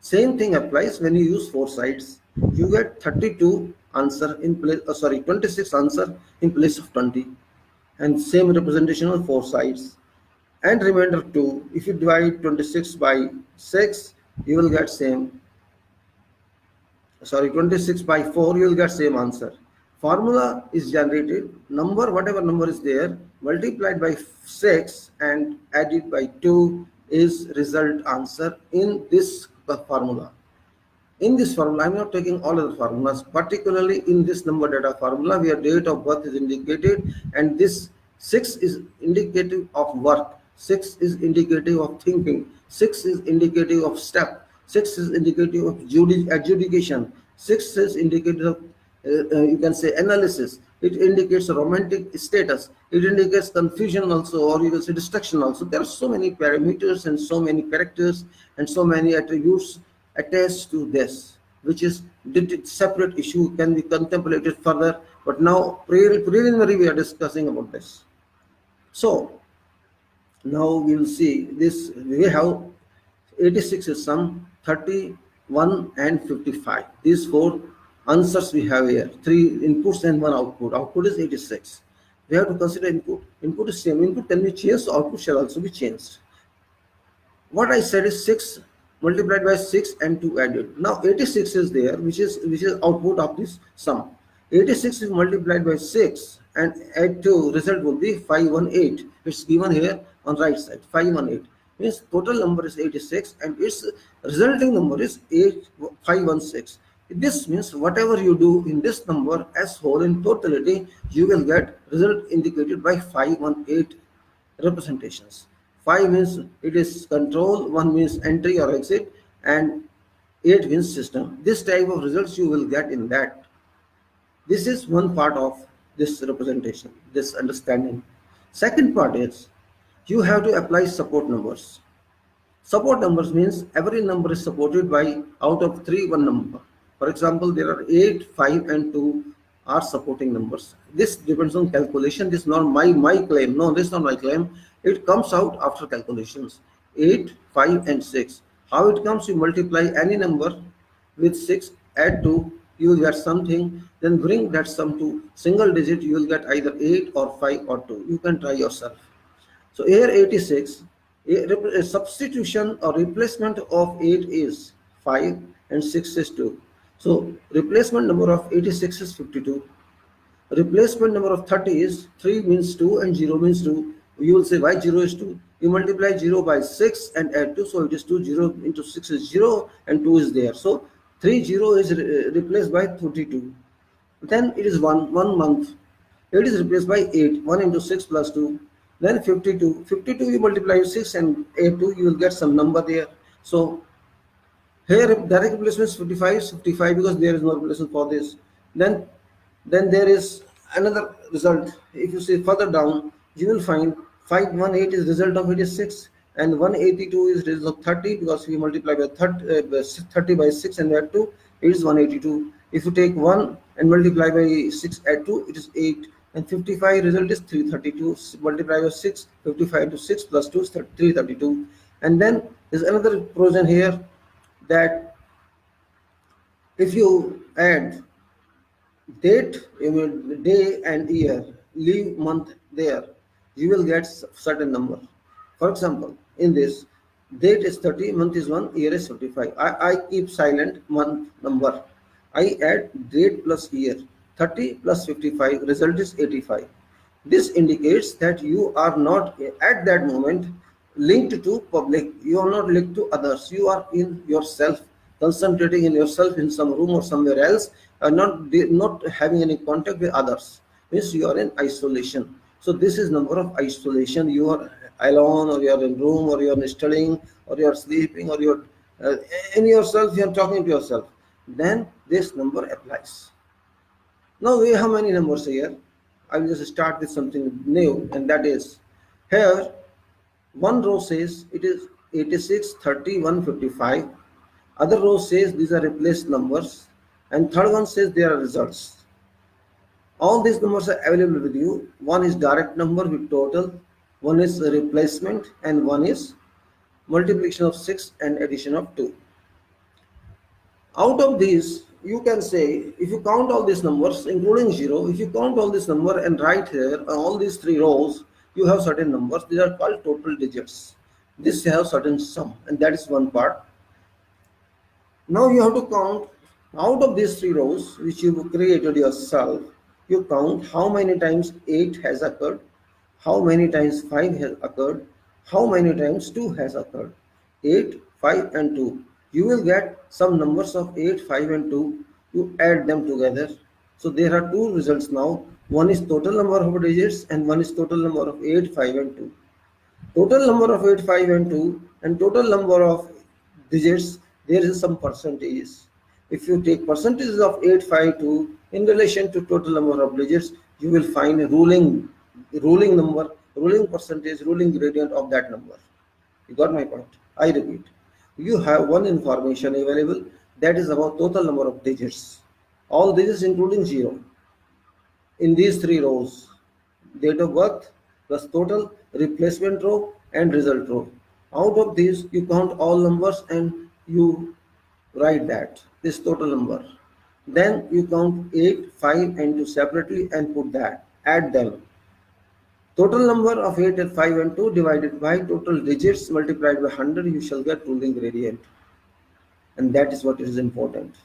Same thing applies when you use 4 sides. You get 32 answer in place, 26 answer in place of 20. And same representation on 4 sides. And remainder 2, if you divide 26 by 6, you will get 26 by 4, you will get same answer. Formula is generated, number, whatever number is there, multiplied by 6 and added by 2 is result answer in this formula. In this formula, I am not taking all other formulas, particularly in this number data formula where date of birth is indicated, and this 6 is indicative of work, 6 is indicative of thinking, 6 is indicative of step, 6 is indicative of adjudication, 6 is indicative of you can say analysis, it indicates a romantic status, it indicates confusion also, or you can say destruction also. There are so many parameters and so many characters and so many attributes attached to this, which is separate issue, can be contemplated further, but now preliminary we are discussing about this. So now we will see this, we have 86 is sum, 31 and 55. These 4 answers we have here, 3 inputs and 1 output. Output is 86. We have to consider input. Input is same. Input can be changed, so output shall also be changed. What I said is 6 multiplied by 6 and 2 added. Now 86 is there, which is output of this sum. 86 is multiplied by 6 and add 2, result will be 518. It's given here on right side, 518. Means total number is 86 and its resulting number is 516. This means whatever you do in this number as whole in totality, you will get result indicated by 518 representations. 5 means it is control, 1 means entry or exit, and 8 means system. This type of results you will get in that. This is one part of this representation, this understanding. Second part is you have to apply support numbers. Support numbers means every number is supported by out of 3 one number. For example, there are 8, 5 and 2 are supporting numbers. This depends on calculation. This is not my claim. No, this is not my claim. It comes out after calculations. 8, 5 and 6. How it comes? You multiply any number with 6, add 2, you will get something, then bring that sum to single digit, you will get either 8 or 5 or 2. You can try yourself. So here 86, a substitution or replacement of 8 is 5 and 6 is 2. So replacement number of 86 is 52. Replacement number of 30 is 3 means 2 and 0 means 2. You will say why 0 is 2? You multiply 0 by 6 and add 2, so it is 2, 0 into 6 is 0 and 2 is there. So 3 0 is replaced by 32. Then it is 1 month. It is replaced by 8, 1 into 6 plus 2. Then 52. 52 you multiply with 6 and add 2, you will get some number there. So here direct replacement is 55, 55 because there is no replacement for this. Then there is another result. If you see further down, you will find 518 is result of 86 and 182 is result of 30 because we multiply by 30 by 6 and add 2, it is 182. If you take 1 and multiply by 6 add 2, it is 8 and 55 result is 332. Multiply by 6, 55 to 6 plus 2 is 332. And then there is another provision here that if you add date, you mean day and year, leave month there, you will get certain number. For example, in this, date is 30, month is 1, year is 55. I keep silent month number. I add date plus year, 30 plus 55, result is 85. This indicates that you are not at that moment linked to public. You are not linked to others. You are in yourself, concentrating in yourself in some room or somewhere else, not having any contact with others. Means you are in isolation. So this is number of isolation. You are alone, or you are in room, or you are studying, or you are sleeping, or you are in yourself. You are talking to yourself. Then this number applies. Now we have many numbers here. I will just start with something new, and that is here one row says it is 86, 30, 155. Other row says these are replaced numbers, and third one says they are results. All these numbers are available with you. One is direct number with total, one is a replacement, and one is multiplication of 6 and addition of 2. Out of these, you can say, if you count all these numbers, including 0, if you count all this number and write here all these 3 rows, you have certain numbers. These are called total digits. This have certain sum, and that is one part. Now you have to count out of these 3 rows which you created yourself. You count how many times 8 has occurred, how many times 5 has occurred, how many times 2 has occurred. 8, 5 and 2. You will get some numbers of 8, 5 and 2. You add them together. So there are 2 results now. One is total number of digits and one is total number of 8, 5 and 2. Total number of 8, 5 and 2 and total number of digits, there is some percentages. If you take percentages of 8, 5, 2 in relation to total number of digits, you will find a ruling number, ruling percentage, ruling gradient of that number. You got my point? I repeat. You have one information available, that is about total number of digits. All digits including 0. In these 3 rows, date of birth plus total, replacement row and result row. Out of these, you count all numbers and you write that, this total number. Then you count 8, 5 and 2 separately and put that, add them. Total number of 8 and 5 and 2 divided by total digits multiplied by 100, you shall get ruling gradient. And that is what is important.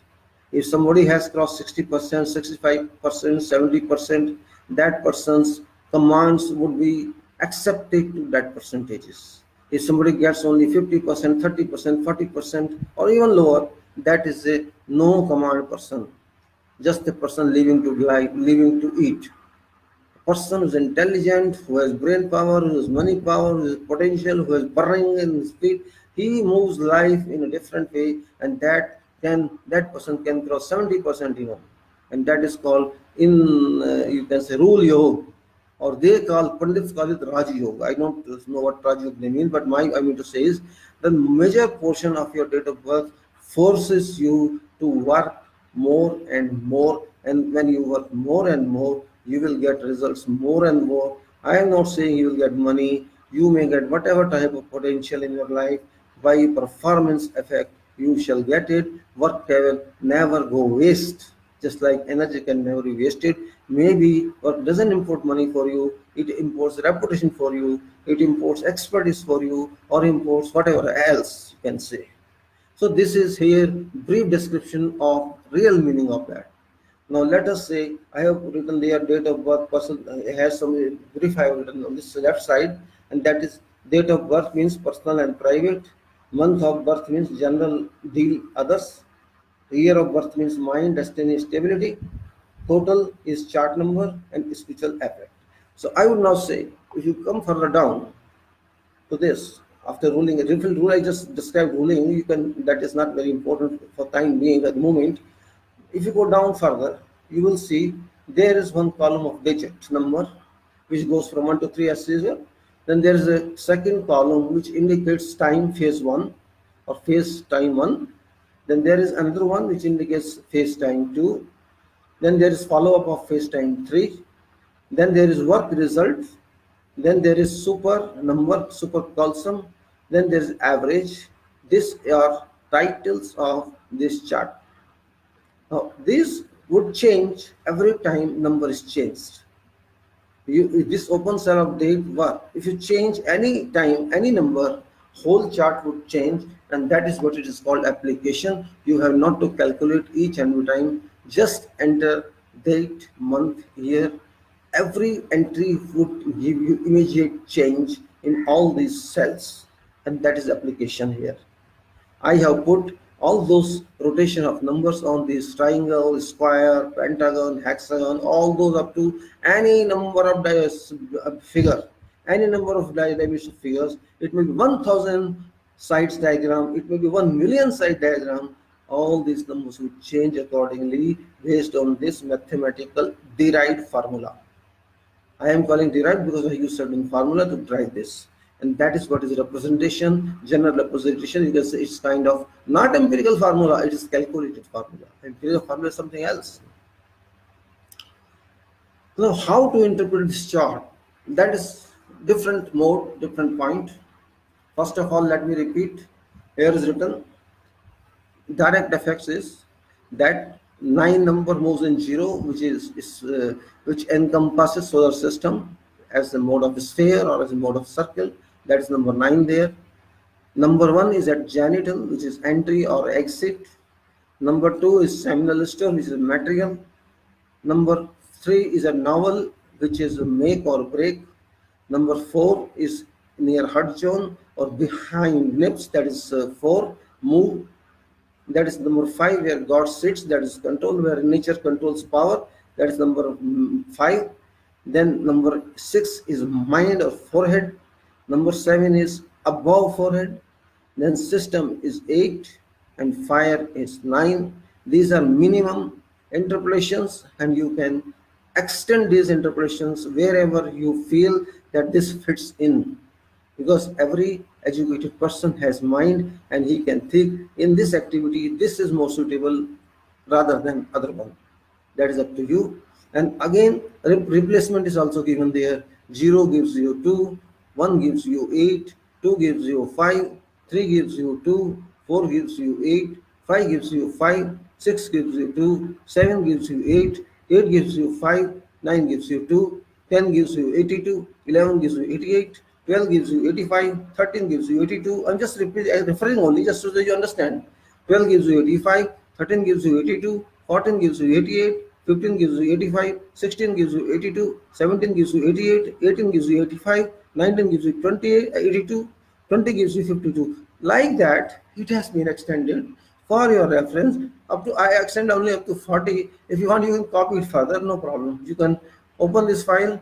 If somebody has crossed 60%, 65%, 70%, that person's commands would be accepted to that percentages. If somebody gets only 50%, 30%, 40%, or even lower, that is a no command person. Just a person living to live, living to eat. A person who is intelligent, who has brain power, who has money power, who has potential, who has burning in speed, he moves life in a different way, and that person can cross 70% even, and that is called in you can say rule yoga, or they call Pandits call it Raj Yoga. I don't know what Raj Yoga they mean, but I mean to say is the major portion of your date of birth forces you to work more and more, and when you work more and more, you will get results more and more. I am not saying you will get money. You may get whatever type of potential in your life by performance effect. You shall get it. Work will never go waste. Just like energy can never be wasted. Maybe work doesn't import money for you. It imports reputation for you. It imports expertise for you, or imports whatever else you can say. So this is here brief description of real meaning of that. Now let us say I have written their date of birth, person has some brief I have written on this left side, and that is Date of birth means personal and private. Month of birth means general deal others. Year of birth means mind, destiny, stability. Total is chart number and spiritual effect. So I would now say, if you come further down to this, after ruling, a refill rule I just described ruling, you can, that is not very important for time being at the moment. If you go down further, you will see there is one column of digit number which goes from 1 to 3 as usual. Then there is a second column which indicates time phase 1 or phase time 1. Then there is another one which indicates phase time 2. Then there is follow up of phase time 3. Then there is work result. Then there is super number, super column. Then there is average. These are titles of this chart. Now, this would change every time number is changed. This open cell of date work. If you change any time, any number, whole chart would change, and that is what it is called application. You have not to calculate each and every time. Just enter date, month, year. Every entry would give you immediate change in all these cells, and that is application here. I have put all those rotation of numbers on this triangle, square, pentagon, hexagon, all those up to any number of figure, any number of dimension figures. It may be 1,000 sides diagram, it may be 1 million side diagram. All these numbers will change accordingly based on this mathematical derived formula. I am calling derived because I use certain formula to derive this. And that is what is representation, general representation. You can say it's kind of not empirical formula, it is calculated formula. Empirical formula is something else. Now, how to interpret this chart? That is different mode, different point. First of all, let me repeat. Here is written direct effects is that 9 number moves in zero, which encompasses solar system as a mode of sphere or as a mode of circle. That is number 9 there. Number 1 is at genital, which is entry or exit. Number 2 is seminal stone, which is material. Number 3 is a novel, which is a make or break. Number 4 is near heart zone or behind lips, that is 4, move. That is number 5, where God sits, that is control, where nature controls power, that is number 5. Then number 6 is mind or forehead. Number 7 is above forehead. Then system is 8 and fire is 9. These are minimum interpolations, and you can extend these interpolations wherever you feel that this fits in, because every educated person has mind and he can think in this activity this is more suitable rather than other one. That is up to you. And again, replacement is also given there. 0 gives you 2, 1 gives you 8, 2 gives you 5, 3 gives you 2, 4 gives you 8, 5 gives you 5, 6 gives you 2, 7 gives you 8, 8 gives you 5, 9 gives you 2, 10 gives you 82, 11 gives you 88, 12 gives you 85, 13 gives you 82. I'm just referring only just so that you understand. 12 gives you 85, 13 gives you 82, 14 gives you 88, 15 gives you 85, 16 gives you 82, 17 gives you 88, 18 gives you 85, 19 gives you 28, 82, 20 gives you 52. Like that, it has been extended for your reference up to, I extend only up to 40. If you want, you can copy it further, no problem. You can open this file,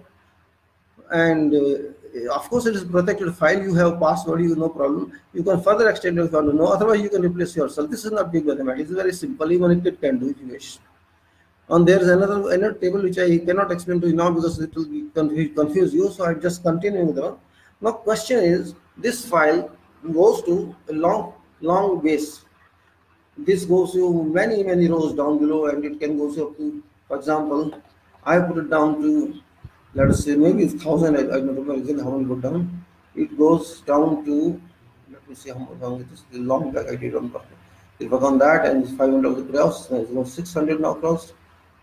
and of course it is protected file. You have password, you no problem. You can further extend if you want to know. Otherwise, you can replace yourself. This is not big mathematics. It's very simple. Even a kid can do if you wish. And there is another table which I cannot explain to you now because it will be confuse you. So I'm just continuing with one. Now, question is, this file goes to a long base. This goes to many rows down below, and it can go up to, for example, I put it down to, let us say, maybe 1,000. I don't know exactly how many go down. It goes down to, let me see how long it is. The long back I did on purpose. It work on that, and 500 of the cross. It's now 600 now crossed.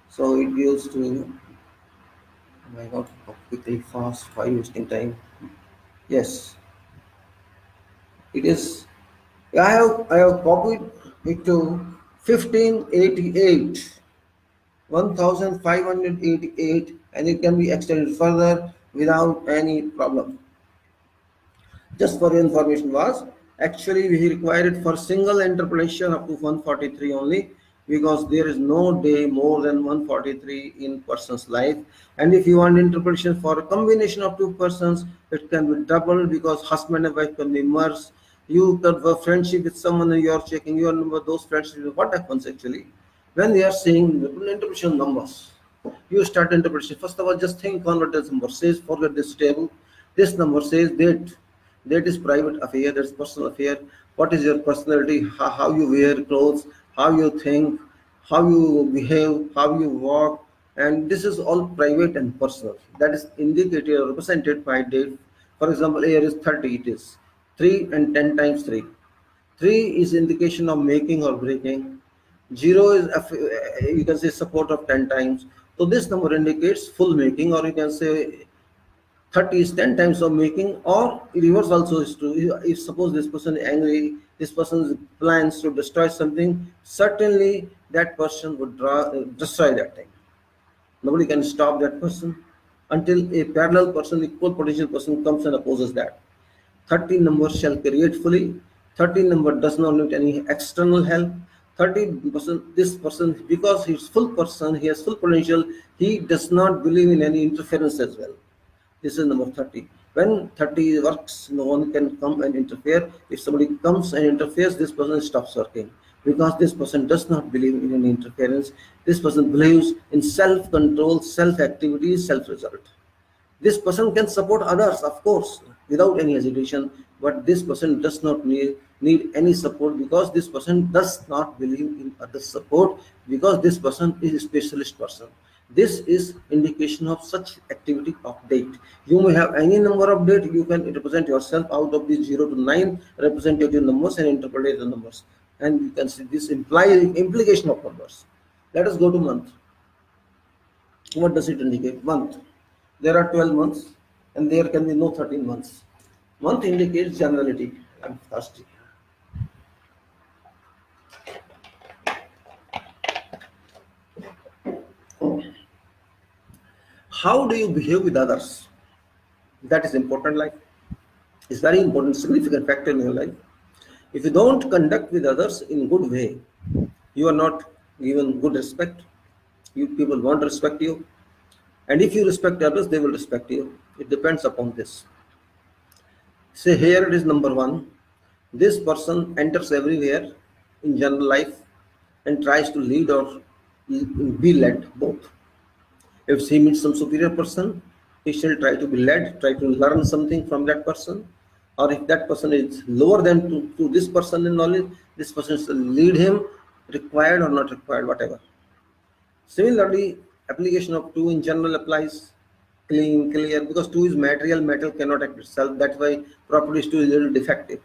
So it goes to, oh my god, quickly fast, why wasting time? Yes, it is. I have copied it to 1588. 1588, and it can be extended further without any problem. Just for your information, was actually we require it for single interpolation up to 143 only, because there is no day more than 143 in person's life. And if you want interpretation for a combination of two persons, it can be double, because husband and wife can be merged. You can have a friendship with someone and you are checking your number, those friendships. What happens actually when we are seeing interpretation numbers? You start interpretation. First of all, just think on what this number says. Forget this table. This number says date. Date is private affair. That's personal affair. What is your personality? How you wear clothes? How you think? How you behave? How you walk? And this is all private and personal. That is indicated or represented by date. For example, here is 30. It is 3 and 10 times 3. 3 is indication of making or breaking. 0 is you can say support of 10 times. So this number indicates full making, or you can say 30 is 10 times of making, or reverse also is true. If suppose this person is angry, this person plans to destroy something, certainly that person would destroy that thing. Nobody can stop that person until a parallel person, equal potential person comes and opposes that. 30 number shall create fully. 30 number does not need any external help. 30%, this person, because he's full person, he has full potential, he does not believe in any interference as well. This is number 30. When 30 works, no one can come and interfere. If somebody comes and interferes, this person stops working, because this person does not believe in any interference. This person believes in self-control, self-activity, self-result. This person can support others, of course, without any hesitation, but this person does not need any support, because this person does not believe in other support, because this person is a specialist person. This is indication of such activity of date. You may have any number of date, you can represent yourself out of these 0 to 9 representative numbers and interpolate the numbers. And you can see this implication of numbers. Let us go to month. What does it indicate? Month. There are 12 months and there can be no 13 months. Month indicates generality. I'm thirsty. How do you behave with others? That is important life. It's very important, significant factor in your life. If you don't conduct with others in good way, you are not given good respect. People won't respect you. And if you respect others, they will respect you. It depends upon this. Say here it is number 1. This person enters everywhere in general life and tries to lead or be led, both. If he meets some superior person, he shall try to be led, try to learn something from that person. Or if that person is lower than to this person in knowledge, this person shall lead him, required or not required, whatever. Similarly, application of 2 in general applies. Clean, clear, because 2 is material, metal cannot act itself. That's why properties 2 is a little defective.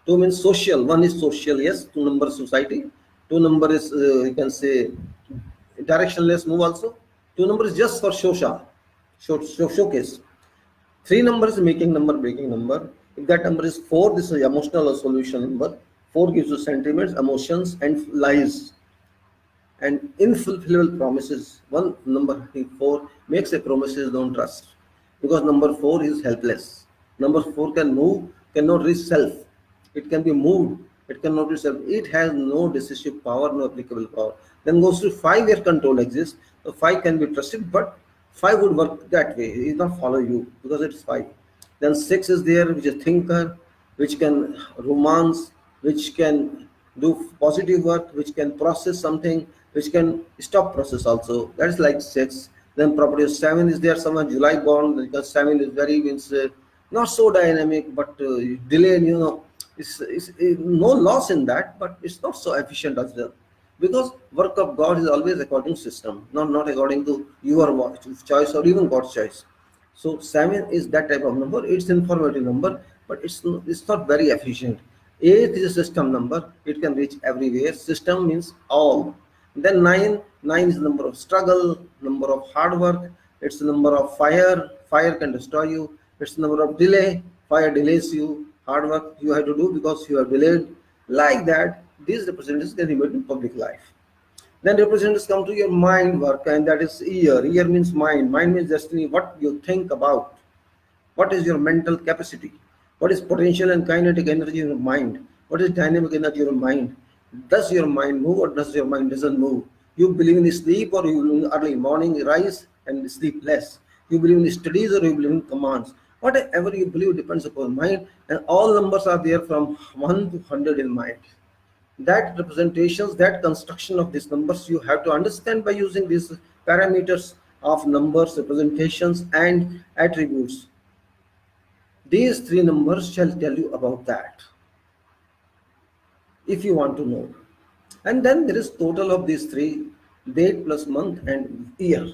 2 means social. 1 is social, yes. 2 number society. 2 number is you can say directionless move also. 2 number is just for showcase. 3 number is making number, breaking number. If that number is 4, this is emotional or solution number. 4 gives you sentiments, emotions, and lies and infulfillable promises. One number 4 makes a promises don't trust, because number 4 is helpless. Number 4 can move, cannot reach self. It can be moved, it cannot reach self. It has no decisive power, no applicable power. Then goes to 5 where control exists. So 5 can be trusted, but 5 would work that way. It will not follow you because it's 5. Then 6 is there, which is thinker, which can romance, which can do positive work, which can process something, which can stop process also. That is like 6. Then property of 7 is there, someone July born, because 7 is very means not so dynamic, but delayed, it's no loss in that, but it's not so efficient as well. Because work of God is always according to system, not according to your choice or even God's choice. So 7 is that type of number. It's informative number, but it's not very efficient. 8 is a system number. It can reach everywhere. System means all. Then 9 is the number of struggle, number of hard work. It's the number of fire. Fire can destroy you. It's the number of delay. Fire delays you. Hard work you have to do because you are delayed. Like that, these representatives can be made in public life. Then representatives come to your mind work, and that is ear. Ear means mind. Mind means destiny. What you think about. What is your mental capacity? What is potential and kinetic energy in your mind? What is dynamic energy in your mind? Does your mind move or does your mind doesn't move? You believe in sleep or you believe in early morning rise and sleep less? You believe in studies or you believe in commands? Whatever you believe depends upon mind, and all numbers are there from 1 to 100 in mind. That representations, that construction of these numbers you have to understand by using these parameters of numbers, representations, and attributes. These three numbers shall tell you about that if you want to know. And then there is total of these three, date plus month and year.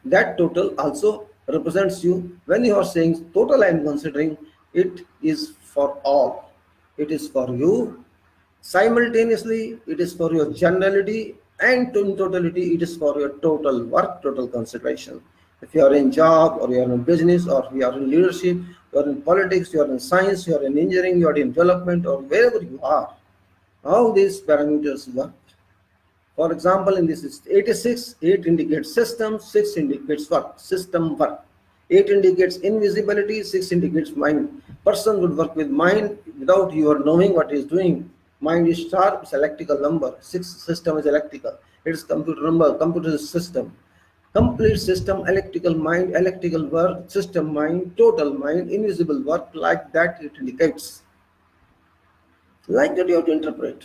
That total also represents you. When you are saying total, I am considering it is for all. It is for you simultaneously, it is for your generality, and in totality, it is for your total work, total consideration. If you are in job or you are in business or you are in leadership, you are in politics, you are in science, you are in engineering, you are in development, or wherever you are, how these parameters work. For example, in this is 86, 8 indicates system, 6 indicates work, system work. 8 indicates invisibility, 6 indicates mind. Person would work with mind without your knowing what he is doing. Mind is sharp, it's electrical number. 6 system is electrical. It is computer number, computer is system. Complete system, electrical mind, electrical work, system mind, total mind, invisible work, like that it indicates. Like that you have to interpret.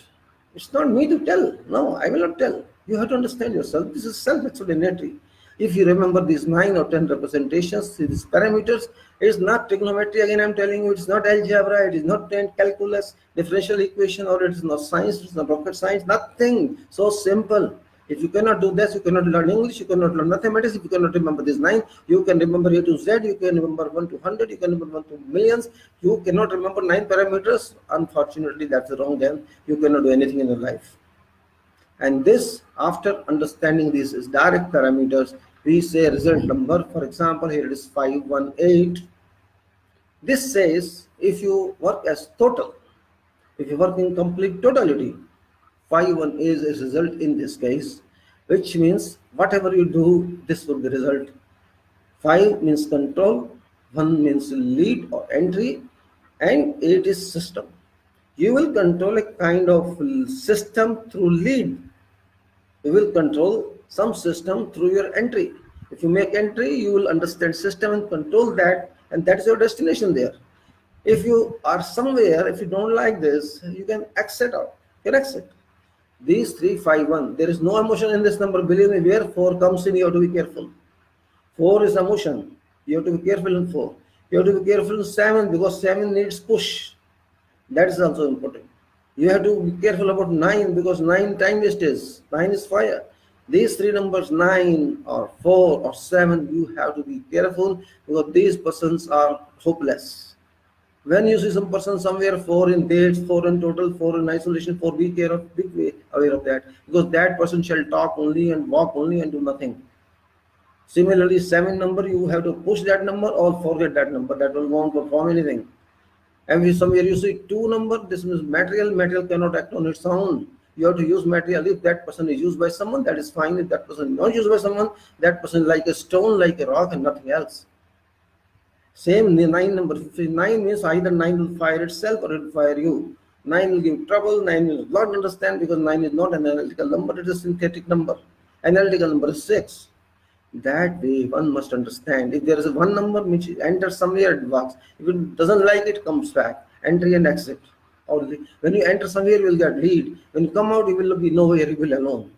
It's not me to tell. No, I will not tell. You have to understand yourself. This is self-explanatory. If you remember these 9 or 10 representations, these parameters, it is not trigonometry. Again, I'm telling you, it's not algebra, it is not calculus, differential equation, or it is not science, it's not rocket science, nothing. So simple. If you cannot do this, you cannot learn English, you cannot learn mathematics. If you cannot remember this 9, you can remember A to Z, you can remember 1 to 100, you can remember 1 to millions. You cannot remember 9 parameters. Unfortunately, that's wrong. Then you cannot do anything in your life. And this, after understanding these direct parameters, we say result number. For example, here it is 518. This says if you work as total, if you work in complete totality, 5-1 is a result in this case, which means whatever you do, this will be result. 5 means control, 1 means lead or entry, and 8 is system. You will control a kind of system through lead. You will control some system through your entry. If you make entry, you will understand system and control that, and that is your destination there. If you are somewhere, if you don't like this, you can exit out. You can exit. These 351, there is no emotion in this number. Believe me, where 4 comes in, you have to be careful. 4 is emotion. You have to be careful in 4. You have to be careful in 7 because 7 needs push. That is also important. You have to be careful about 9 because 9 time wastage. 9 is fire. These three numbers, 9 or 4 or 7, you have to be careful because these persons are hopeless. When you see some person somewhere 4 in dates, 4 in total, 4 in isolation, 4, be aware of that, because that person shall talk only and walk only and do nothing. Similarly, 7 number, you have to push that number or forget that number. That will won't perform anything. And if somewhere you see 2 number, this means material cannot act on its own. You have to use material. If that person is used by someone, that is fine. If that person is not used by someone, that person is like a stone, like a rock, and nothing else. Same 9 number. 9 means either 9 will fire itself or it will fire you. 9 will give trouble. 9 will not understand because 9 is not an analytical number. It is a synthetic number. Analytical number is 6. That way one must understand. If there is a one number which enters somewhere, it works. If it doesn't like it, comes back. Entry and exit. Or when you enter somewhere, you will get lead. When you come out, you will be nowhere. You will alone.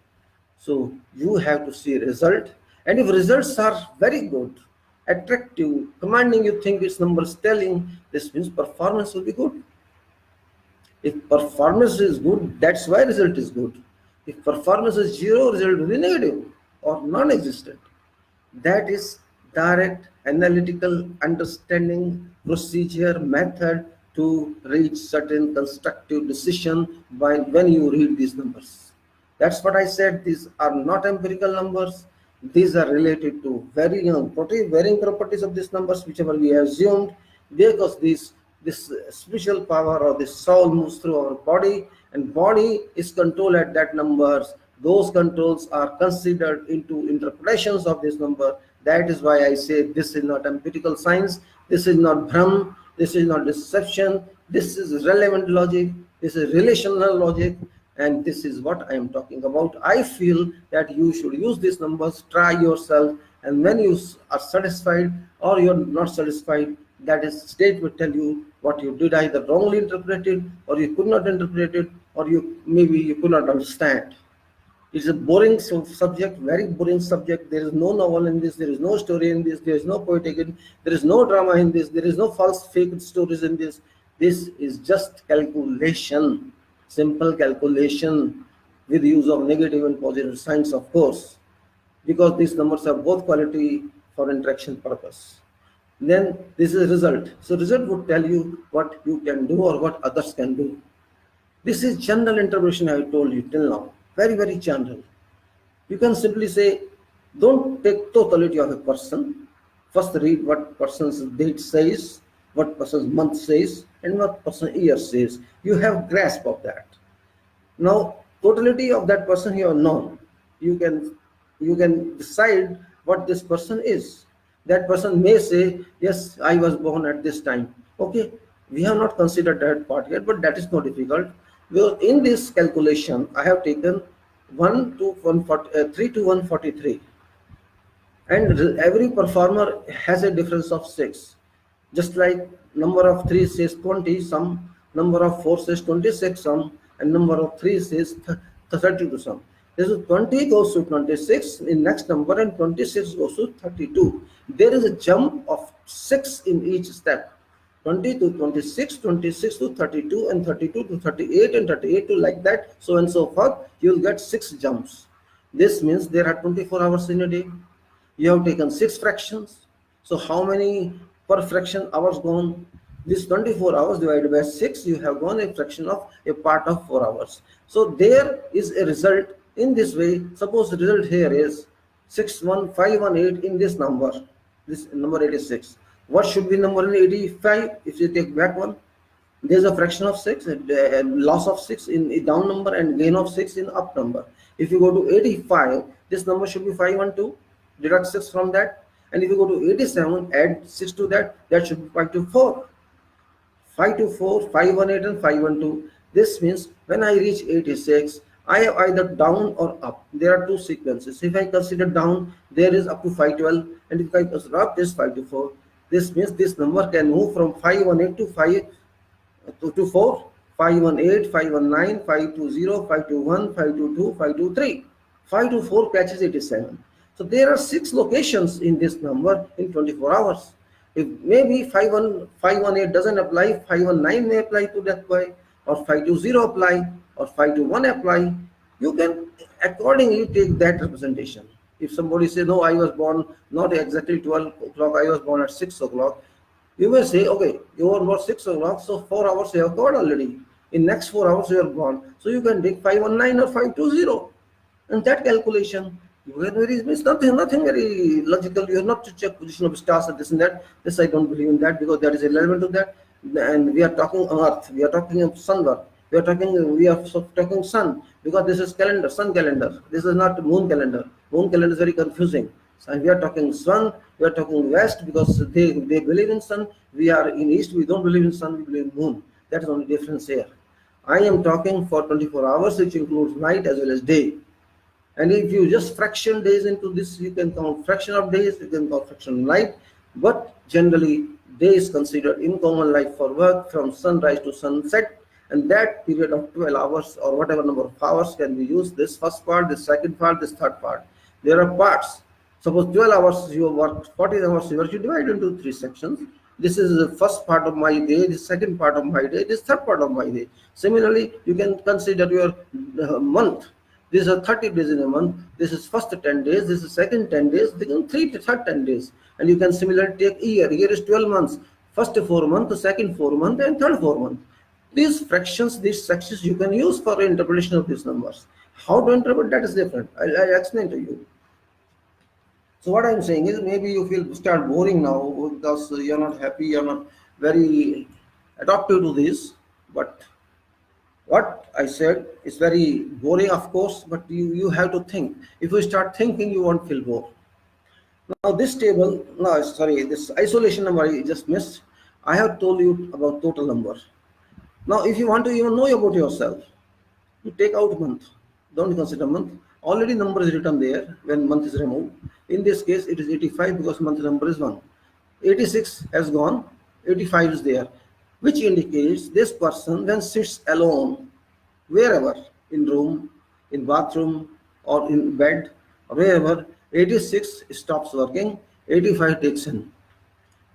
So you have to see result. And if results are very good, attractive, commanding, you think its numbers telling, this means performance will be good. If performance is good, that's why result is good. If performance is 0, result will be negative or non-existent. That is direct analytical understanding, procedure, method to reach certain constructive decision when you read these numbers. That's what I said. These are not empirical numbers. These are related to varying properties of these numbers, whichever we assumed, because this spiritual power or this soul moves through our body, and body is controlled at that numbers. Those controls are considered into interpretations of this number. That is why I say this is not empirical science. This is not Brahm. This is not deception. This is relevant logic. This is relational logic. And this is what I am talking about. I feel that you should use these numbers, try yourself, and when you are satisfied or you're not satisfied, that is state will tell you what you did either wrongly interpreted, or you could not interpret it, or you could not understand. It's a boring subject, very boring subject. There is no novel in this. There is no story in this. There is no poetic in. There is no drama in this. There is no false fake stories in this. This is just calculation, simple calculation with use of negative and positive signs, of course, because these numbers have both quality for interaction purpose. Then this is result. So result would tell you what you can do or what others can do. This is general interpretation I told you till now. Very, very general. You can simply say, don't take totality of a person. First read what person's date says, what person's month says, and what person's year says. You have grasp of that. Now, totality of that person you have known. You can decide what this person is. That person may say, yes, I was born at this time. Okay, we have not considered that part yet, but that is not difficult. Because in this calculation, I have taken 1 to 140, 3 to 143, and every performer has a difference of 6. Just like number of 3 says 20 some, number of 4 says 26 some, and number of 3 says 32 some. This is 20 goes to 26 in next number, and 26 goes to 32. There is a jump of 6 in each step. 20 to 26, 26 to 32, and 32 to 38, and 38 to like that, so and so forth. You will get 6 jumps. This means there are 24 hours in a day. You have taken 6 fractions. So how many per fraction hours gone? This 24 hours divided by 6, you have gone a fraction of a part of 4 hours. So there is a result in this way. Suppose the result here is 61518 in this number. This number 86. What should be number in 85 if you take back one? There's a fraction of 6, a loss of 6 in a down number and gain of 6 in up number. If you go to 85, this number should be 512, deduct 6 from that. And if you go to 87, add 6 to that, that should be 524. 524, 518 and 512. This means when I reach 86, I have either down or up. There are 2 sequences. If I consider down, there is up to 512, and if I consider up, this 524. This means this number can move from 518 to 4, 518, 519, 520, 521, 522, 523. 524 catches 87. So there are 6 locations in this number in 24 hours. If maybe 518 doesn't apply, 519 may apply to that boy, or 520 apply, or 521 apply. You can accordingly take that representation. If somebody says, no, I was born not exactly 12 o'clock, I was born at 6 o'clock, you may say, okay, you were born 6 o'clock, so 4 hours you have got already. In next 4 hours you are born. So you can take 519 or 520. And that calculation, it's nothing very logical. You have not to check position of stars and this and that. This I don't believe in that, because that is irrelevant to that. And we are talking Earth, we are talking of sun work. We are talking sun, because this is calendar, sun calendar. This is not moon calendar. Moon calendar is very confusing. So we are talking sun, we are talking west, because they believe in sun. We are in east, we don't believe in sun, we believe in moon. That is the only difference here. I am talking for 24 hours, which includes night as well as day. And if you just fraction days into this, you can count fraction of days, you can count fraction of night. But generally, day is considered in common life for work from sunrise to sunset. And that period of 12 hours or whatever number of hours can be used. This first part, this second part, this third part. There are parts. Suppose 12 hours you work, 14 hours you work, you divide into 3 sections. This is the first part of my day, the second part of my day, this third part of my day. Similarly, you can consider your month. These are 30 days in a month. This is first 10 days, this is second 10 days, then third 10 days. And you can similarly take year. Year is 12 months. First 4 months, second 4 months, and third 4 months. These fractions, these sections you can use for interpretation of these numbers. How to interpret that is different. I'll explain to you. So what I'm saying is, maybe you feel start boring now because you're not happy, you're not very adaptive to this. But what I said is very boring, of course, but you have to think. If you start thinking, you won't feel bored. Now this table, no, sorry, this isolation number I just missed. I have told you about total number. Now, if you want to even know about yourself, you take out month. Don't consider month. Already number is written there when month is removed. In this case, it is 85 because month number is 1. 86 has gone, 85 is there, which indicates this person then sits alone wherever, in room, in bathroom, or in bed, or wherever. 86 stops working, 85 takes in.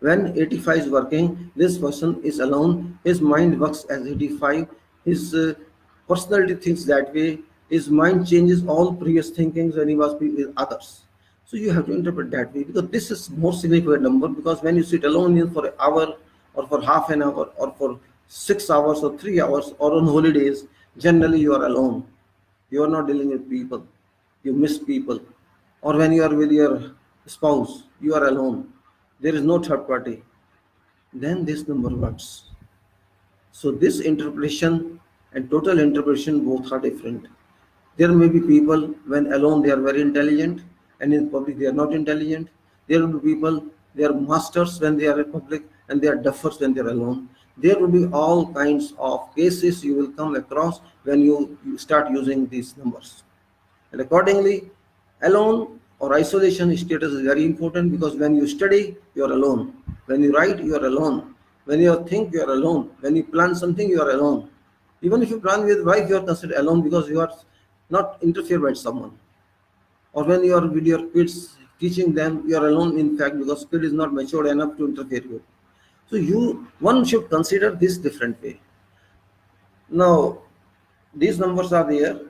When 85 is working, this person is alone. His mind works as 85. His personality thinks that way. His mind changes all previous thinkings when he was with others. So you have to interpret that way because this is more significant number because when you sit alone in for an hour or for half an hour or for 6 hours or 3 hours or on holidays, generally you are alone. You are not dealing with people. You miss people. Or when you are with your spouse, you are alone. There is no third party. Then this number works. So this interpretation and total interpretation both are different. There may be people when alone they are very intelligent and in public they are not intelligent. There will be people they are masters when they are in public and they are duffers when they are alone. There will be all kinds of cases you will come across when you start using these numbers. And accordingly, alone or isolation status is very important because when you study, you are alone. When you write, you are alone. When you think, you are alone. When you plan something, you are alone. Even if you plan with wife, you are considered alone because you are not interfered by someone. Or when you are with your kids teaching them, you are alone in fact because kid is not matured enough to interfere with. So one should consider this different way. Now, these numbers are there.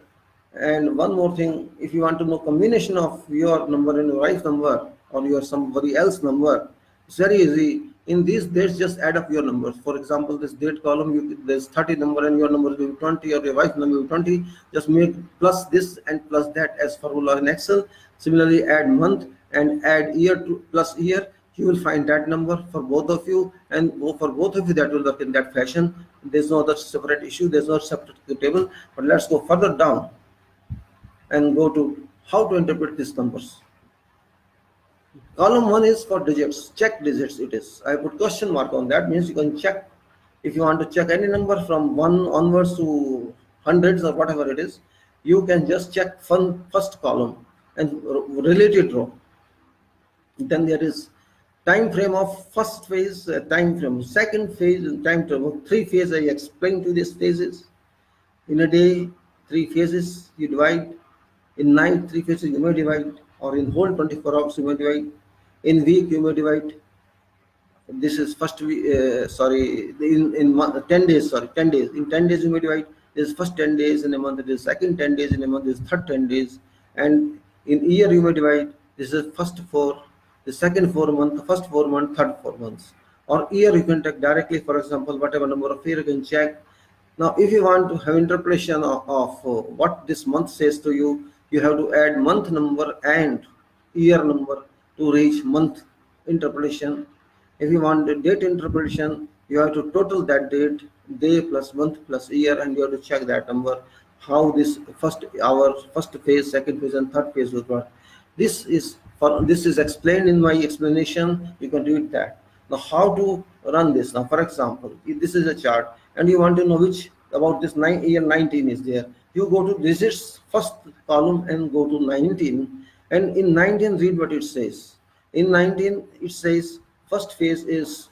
And one more thing, if you want to know combination of your number and your wife's number or your somebody else number, it's very easy. In these dates, just add up your numbers. For example, this date column, there's 30 number and your number will be 20 or your wife's number will be 20. Just make plus this and plus that as formula in Excel. Similarly, add month and add year to plus year. You will find that number for both of you, and for both of you that will work in that fashion. There's no other separate issue, there's no separate table. But let's go further down and go to how to interpret these numbers. Column 1 is for digits, check digits it is. I put question mark on that, means you can check. If you want to check any number from 1 onwards to hundreds or whatever it is, you can just check first column and related row. Then there is time frame of first phase, time frame second phase, and time frame of three phases. I explained to these phases. In a day, three phases you divide. In night, three phases you may divide, or in whole 24 hours you may divide. In week you may divide. This is first week, in 10 days, 10 days. In 10 days you may divide. This is first 10 days in a month, this is second 10 days in a month, this is third 10 days. And in year you may divide. This is first 4, the second 4 month, first 4 month, third 4 months. Or year you can take directly, for example, whatever number of year you can check. Now, if you want to have interpretation of what this month says to you, you have to add month number and year number to reach month interpretation. If you want the date interpretation, you have to total that date, day plus month plus year, and you have to check that number, how this first hour, first phase, second phase, and third phase will work. This is explained in my explanation. You can read that. Now, how to run this? Now, for example, if this is a chart, and you want to know which about this year 19 is there, you go to digits first column and go to 19, and in 19 read what it says. In 19 it says first phase is,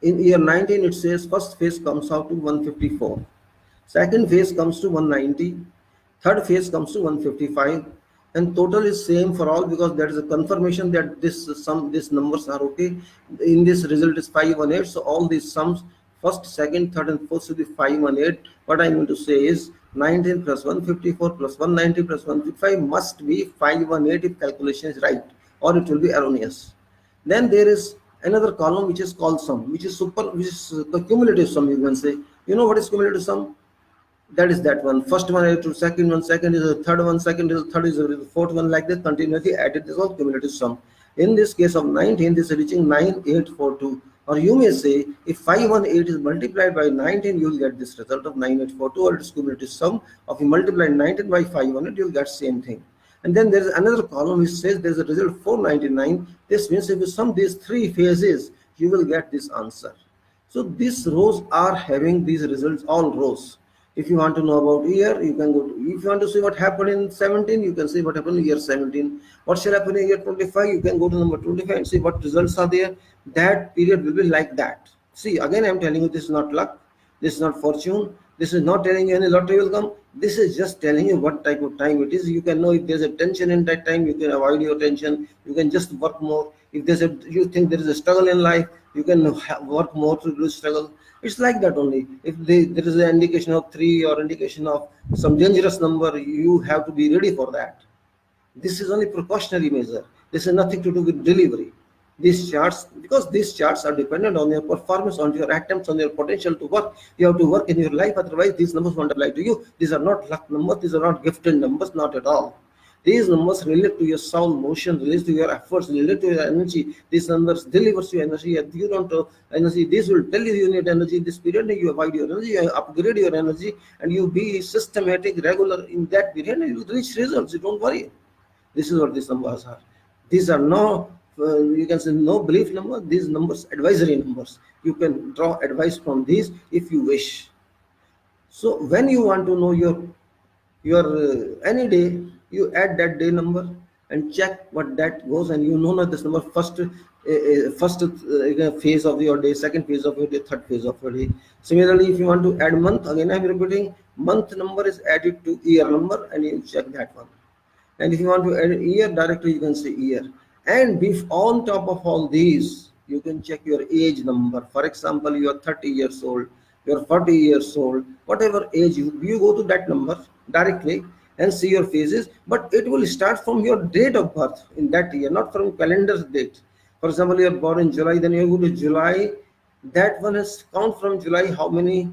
in year 19 it says first phase comes out to 154, second phase comes to 190, third phase comes to 155, and total is same for all because there is a confirmation that these numbers are okay. In this result is 518, so all these sums first, second, third, and fourth should be 518. What I mean to say is 19 plus 154 plus 190 plus 155 must be 518 if calculation is right, or it will be erroneous. Then there is another column which is called sum, which is the cumulative sum, you can say. You know what is cumulative sum? That is that one. First one is to second one, second is the third one, second is the third is the fourth one, like this continuously added. This is all cumulative sum. In this case of 19, this is reaching 9842. Or you may say if 518 is multiplied by 19, you will get this result of 9842, or its cumulative sum of you multiply 19 by 500, you will get same thing. And then there is another column which says there is a result 499. This means if you sum these three phases, you will get this answer. So these rows are having these results, all rows. If you want to know about year, you can go to, if you want to see what happened in 17, you can see what happened in year 17. What shall happen in year 25, you can go to number 25 and see what results are there. That period will be like that. See, again I am telling you, this is not luck, this is not fortune, this is not telling you any lottery will come. This is just telling you what type of time it is. You can know if there's a tension in that time, you can avoid your tension. You can just work more. If there's a, you think there is a struggle in life, you can work more to reduce struggle. It's like that only. If there is an indication of 3 or indication of some dangerous number, you have to be ready for that. This is only precautionary measure. This has nothing to do with delivery. These charts, because these charts are dependent on your performance, on your attempts, on your potential to work. You have to work in your life, otherwise these numbers won't apply to you. These are not luck numbers, these are not gifted numbers, not at all. These numbers relate to your soul motion, relate to your efforts, relate to your energy. These numbers delivers you energy. If you don't energy, this will tell you you need energy. This period you avoid your energy, you upgrade your energy, and you be systematic, regular in that period, and you reach results. You don't worry. This is what these numbers are. These are no, you can say no belief number. These numbers advisory numbers. You can draw advice from these if you wish. So when you want to know your any day, you add that day number and check what that goes, and you know this number first phase of your day, second phase of your day, third phase of your day. Similarly, if you want to add month, again I'm repeating, month number is added to year number, and you check that one. And if you want to add year, directly you can say year. And if on top of all these, you can check your age number. For example, you are 30 years old, you are 40 years old, whatever age you go to that number directly and see your phases. But it will start from your date of birth in that year, not from calendar date. For example, you are born in July, then you go to July. That one is count from July how many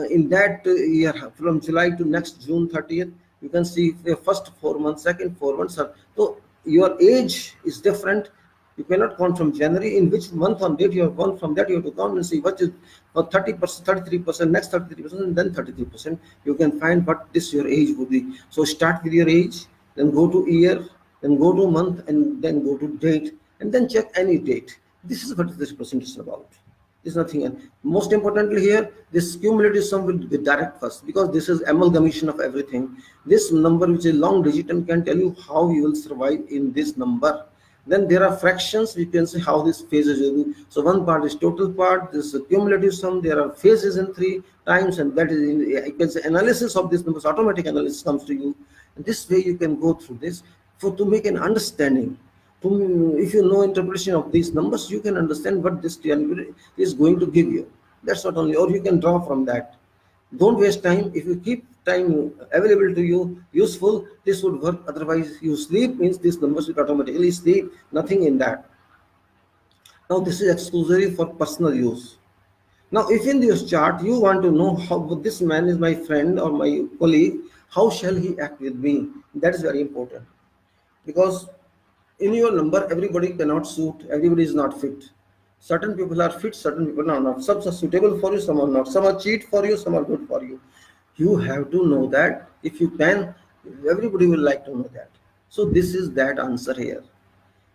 in that year, from July to next June 30th. You can see the first 4 months, second 4 months are, so your age is different. You cannot count from January, in which month on date you have gone, from that you have to count and see what is 30%, 33%, next 33%, and then 33%. You can find what this your age would be. So start with your age, then go to year, then go to month, and then go to date, and then check any date. This is what this percent is about. Is nothing else. Most importantly here, this cumulative sum will be direct first, because this is amalgamation of everything. This number, which is long digit, and can tell you how you will survive in this number. Then there are fractions. We can see how these phases will be. So one part is total part, this is cumulative sum. There are phases in 3 times, and that is you can say analysis of these numbers, automatic analysis comes to you. And this way you can go through this for to make an understanding. If you know interpretation of these numbers, you can understand what this is going to give you. That's not only, or you can draw from that. Don't waste time. If you keep time available to you useful, this would work. Otherwise, you sleep means these numbers will automatically sleep. Nothing in that. Now this is exclusively for personal use. Now, if in this chart you want to know how this man is my friend or my colleague, how shall he act with me? That is very important, because in your number everybody cannot suit, everybody is not fit. Certain people are fit, certain people are not. Some are suitable for you, some are not. Some are cheat for you, some are good for you. You have to know that. If you can, everybody will like to know that. So this is that answer here.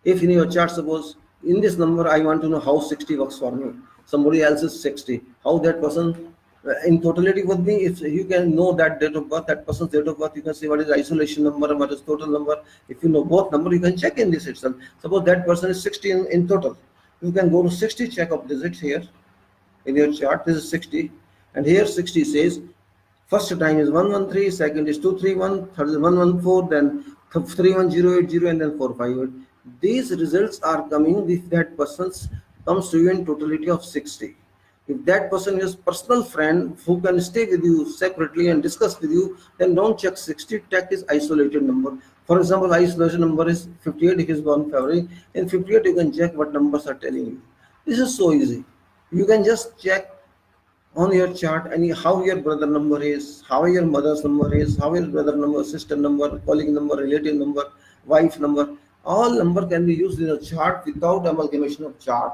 If in your chart, suppose in this number I want to know how 60 works for me, somebody else is 60, how that person in totality with me, if you can know that date of birth, that person's date of birth, you can see what is isolation number and what is total number. If you know both number, you can check in this itself. Suppose that person is 60 in total, you can go to 60, check of digits here in your chart. This is 60, and here 60 says first time is 113, second is 231, third is 114, then 31080, and then 458. These results are coming if that person comes to you in totality of 60. If that person is personal friend who can stay with you separately and discuss with you, then don't check 60, check his isolated number. For example, isolation number is 58 if he is born February. In 58 you can check what numbers are telling you. This is so easy. You can just check on your chart and how your brother number is, how your mother's number is, how your brother number, sister number, colleague number, relative number, wife number. All number can be used in a chart without amalgamation of chart.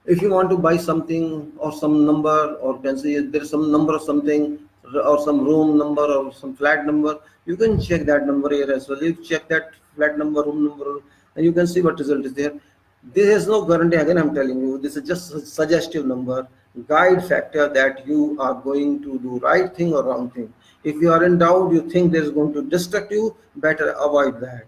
If you want to buy something or some number, or can say there is some number of something, or some room number or some flat number, you can check that number here as well. You check that flat number, room number, and you can see what result is there. This is no guarantee. Again, I'm telling you, this is just a suggestive number, guide factor that you are going to do right thing or wrong thing. If you are in doubt, you think there is going to distract you, better avoid that.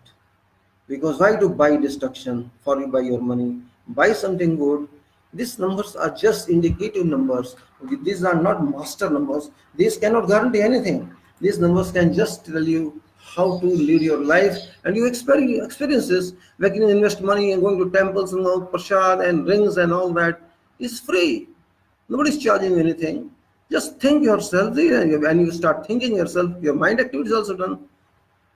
Because why to buy destruction for you by your money? Buy something good. These numbers are just indicative numbers. These are not master numbers. These cannot guarantee anything. These numbers can just tell you how to lead your life, and you experiences like you invest money and going to temples and all prasad and rings and all that is free. Nobody's charging you anything. Just think yourself, and you start thinking yourself, your mind activity is also done.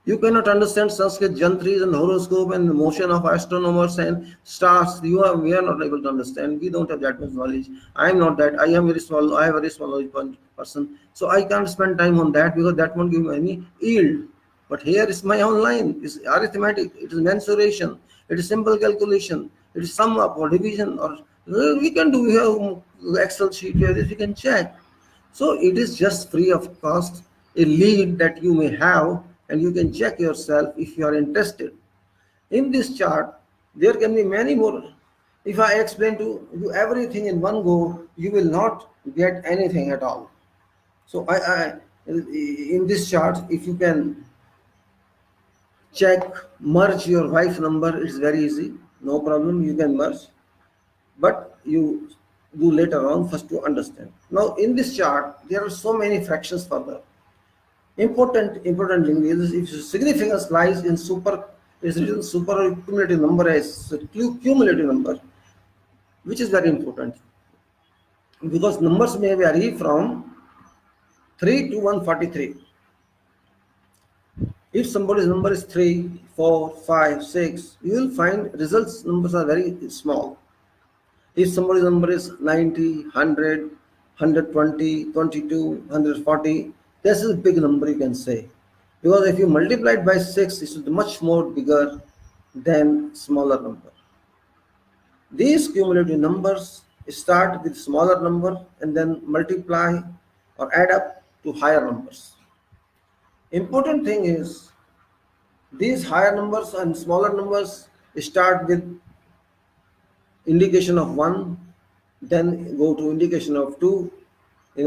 You cannot understand Sanskrit jantris and horoscope and the motion of astronomers and stars. We are not able to understand. We don't have that much knowledge. I am not that. I am very small. I am a very small knowledge person. So I can't spend time on that because that won't give me any yield. But here is my online. It's arithmetic. It is mensuration. It is simple calculation. It is sum up or division or we can do. We have Excel sheet here. This we can check. So it is just free of cost, a lead that you may have, and you can check yourself if you are interested. In this chart, there can be many more. If I explain to you everything in one go, you will not get anything at all. So in this chart, if you can check, merge your wife number, it's very easy. No problem, you can merge. But you do later on first to understand. Now in this chart, there are so many fractions further. Important thing is if significance lies in is written super cumulative number as cumulative number, which is very important because numbers may vary from 3 to 143. If somebody's number is 3, 4, 5, 6, you will find results numbers are very small. If somebody's number is 90, 100, 120, 22, 140, this is a big number you can say. Because if you multiply it by 6, it is much more bigger than smaller number. These cumulative numbers start with smaller number and then multiply or add up to higher numbers. Important thing is these higher numbers and smaller numbers start with indication of 1, then go to indication of 2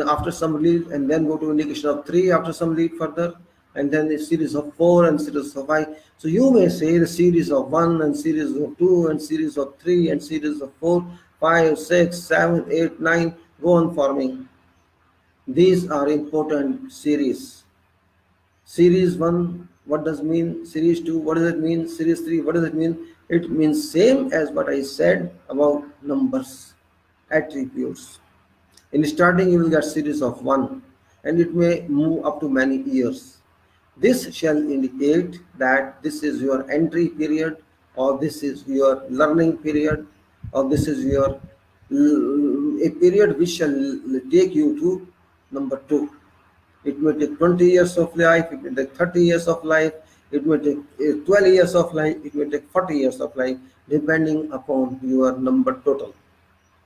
after some lead, and then go to indication of 3 after some lead further, and then a series of 4 and series of 5. So you may say the series of 1 and series of 2 and series of 3 and series of 4, 5, 6, 7, 8, 9, go on forming. These are important series. Series 1, what does it mean? Series 2, what does it mean? Series 3, what does it mean? It means same as what I said about numbers, attributes. In starting, you will get series of 1 and it may move up to many years. This shall indicate that this is your entry period, or this is your learning period, or this is your a period which shall take you to number 2. It may take 20 years of life, it may take 30 years of life, it may take 12 years of life, it may take 40 years of life, depending upon your number total,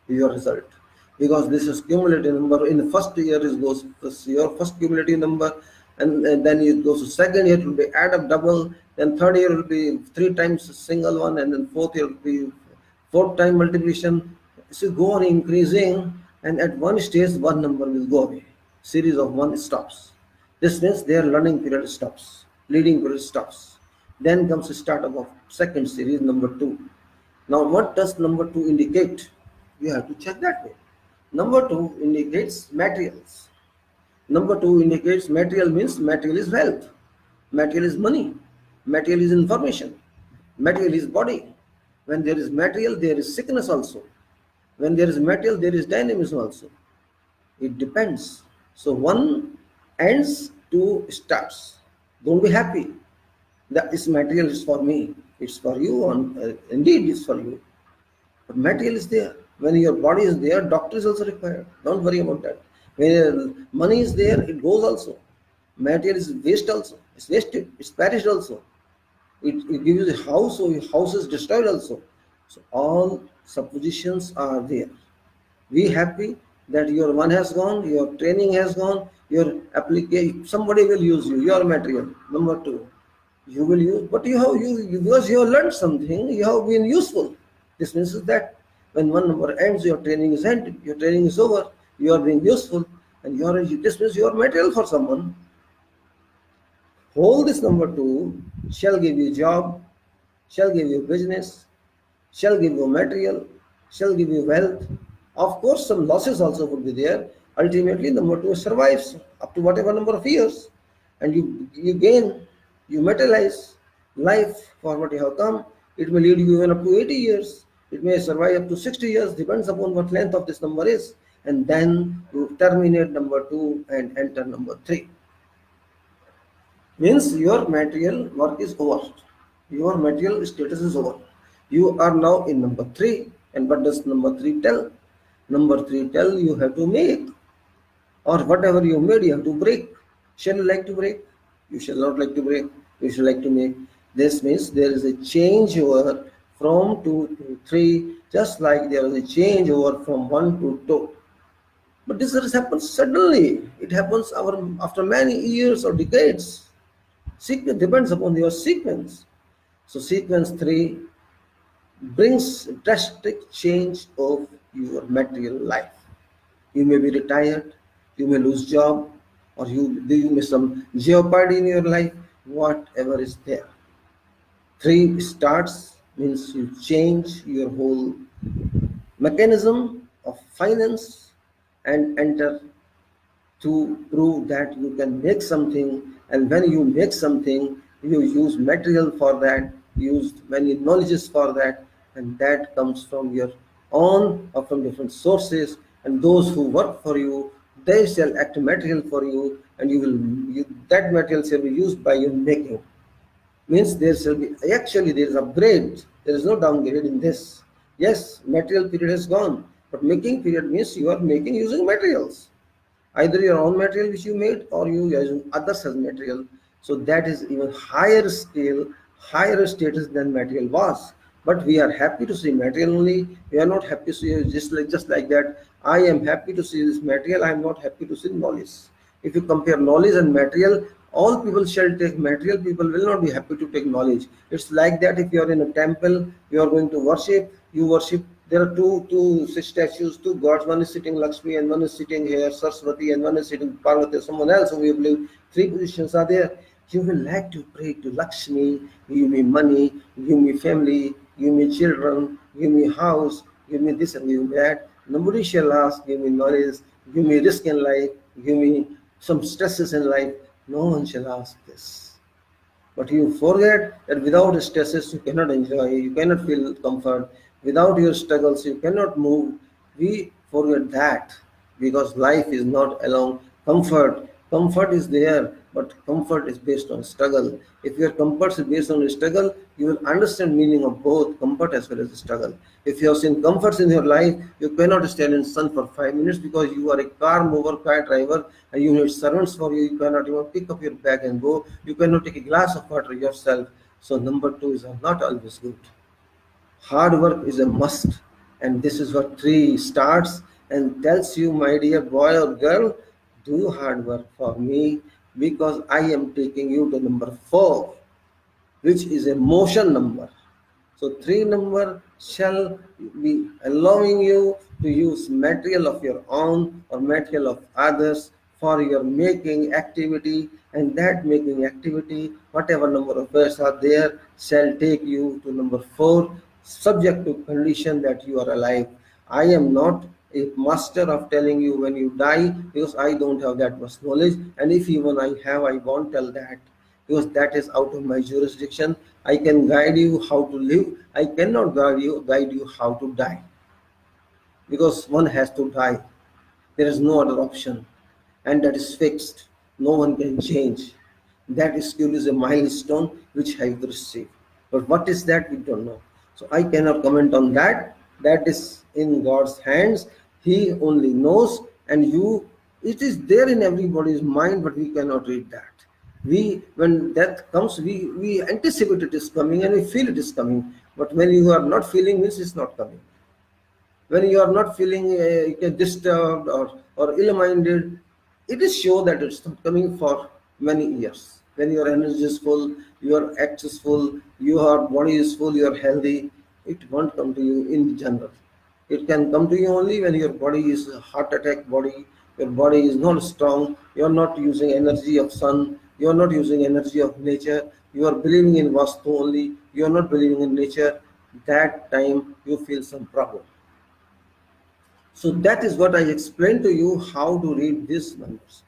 your result. Because this is cumulative number. In the first year it goes your first cumulative number, and then it goes to second year, it will be add up double, then third year will be 3 times single one, and then fourth year will be 4 time multiplication. So go on increasing, and at one stage one number will go away. Series of 1 stops. This means their learning period stops, leading period stops. Then comes the start of second series, number 2. Now what does number 2 indicate? You have to check that way. Number 2 indicates materials. Number 2 indicates material means material is wealth, material is money, material is information, material is body. When there is material, there is sickness also. When there is material, there is dynamism also. It depends. So one ends, 2 starts. Don't be happy that this material is for me. It's for you, and indeed it's for you. But material is there. When your body is there, doctor is also required. Don't worry about that. When money is there, it goes also. Material is waste also. It's wasted. It's perished also. It gives you a house, so your house is destroyed also. So all suppositions are there. Be happy that your one has gone, your training has gone, your application, somebody will use you, your material. Number 2, you will use, but you have because you have learned something, you have been useful. This means that when one number ends, your training is ended, your training is over, you are being useful, and this means you are material for someone. Hold this number two shall give you job, shall give you business, shall give you material, shall give you wealth. Of course, some losses also would be there. Ultimately, number two survives up to whatever number of years, and you gain, you materialize life for what you have come. It may lead you even up to 80 years. It may survive up to 60 years, depends upon what length of this number is. And then you terminate number two and enter number three. Means your material work is over. Your material status is over. You are now in number three. And what does number three tell? Number three tell you have to make, or whatever you made, you have to break. Shall you like to break? You shall not like to break. You shall like to make. This means there is a change over from two to three, just like there is a change over from one to two. But this happens suddenly. It happens after many years or decades. Sequence depends upon your sequence. So sequence 3 brings drastic change of your material life. You may be retired, you may lose job, or you may some jeopardy in your life, whatever is there. 3 starts means you change your whole mechanism of finance and enter to prove that you can make something, and when you make something you use material for that, use many knowledges for that, and that comes from your own or from different sources, and those who work for you, they shall act material for you, and that material shall be used by your making. Means there shall be, actually there is upgrade, there is no downgrade in this. Yes, material period has gone, but making period means you are making using materials, either your own material which you made or you using others as material. So that is even higher scale, higher status than material was. But we are happy to see material only. We are not happy to see just like that. I am happy to see this material. I am not happy to see knowledge. If you compare knowledge and material, all people shall take material. People will not be happy to take knowledge. It's like that. If you are in a temple, you are going to worship. You worship. There are two statues, two gods. One is sitting Lakshmi, and one is sitting here Saraswati, and one is sitting Parvati, someone else who you believe. Three positions are there. You will like to pray to Lakshmi, give me money, give me family, give me children, give me house, give me this and give me that. Nobody shall ask, give me knowledge, give me risk in life, give me some stresses in life. No one shall ask this. But you forget that without stresses you cannot enjoy, you cannot feel comfort. Without your struggles you cannot move. We forget that because life is not alone. Comfort is there, but comfort is based on struggle. If your comfort is based on struggle, you will understand meaning of both comfort as well as struggle. If you have seen comforts in your life, you cannot stand in sun for 5 minutes because you are a car mover, car driver, and you need servants for you. You cannot even pick up your bag and go. You cannot take a glass of water yourself. So number two is not always good. Hard work is a must, and this is what 3 starts and tells you, my dear boy or girl, do hard work for me because I am taking you to number 4, which is a motion number. So 3 number shall be allowing you to use material of your own or material of others for your making activity, and that making activity, whatever number of words are there, shall take you to number 4, subject to condition that you are alive. I am not a master of telling you when you die because I don't have that much knowledge, and if even I have, I won't tell that because that is out of my jurisdiction. I can guide you how to live. I cannot guide you how to die because one has to die. There is no other option, and that is fixed. No one can change. That skill is a milestone which I have received. But what is that? We don't know. So I cannot comment on that. That is in God's hands. He only knows, and it is there in everybody's mind, but we cannot read that. When death comes, we anticipate it is coming and we feel it is coming. But when you are not feeling, means it's not coming. When you are not feeling disturbed or ill-minded, it is sure that it's not coming for many years. When your energy is full, your act is full, your body is full, you are healthy, It won't come to you in general. It can come to you only when your body is a heart attack body, your body is not strong, you are not using energy of sun, you are not using energy of nature, you are believing in Vastu only, you are not believing in nature. That time you feel some problem. So that is what I explained to you how to read these numbers.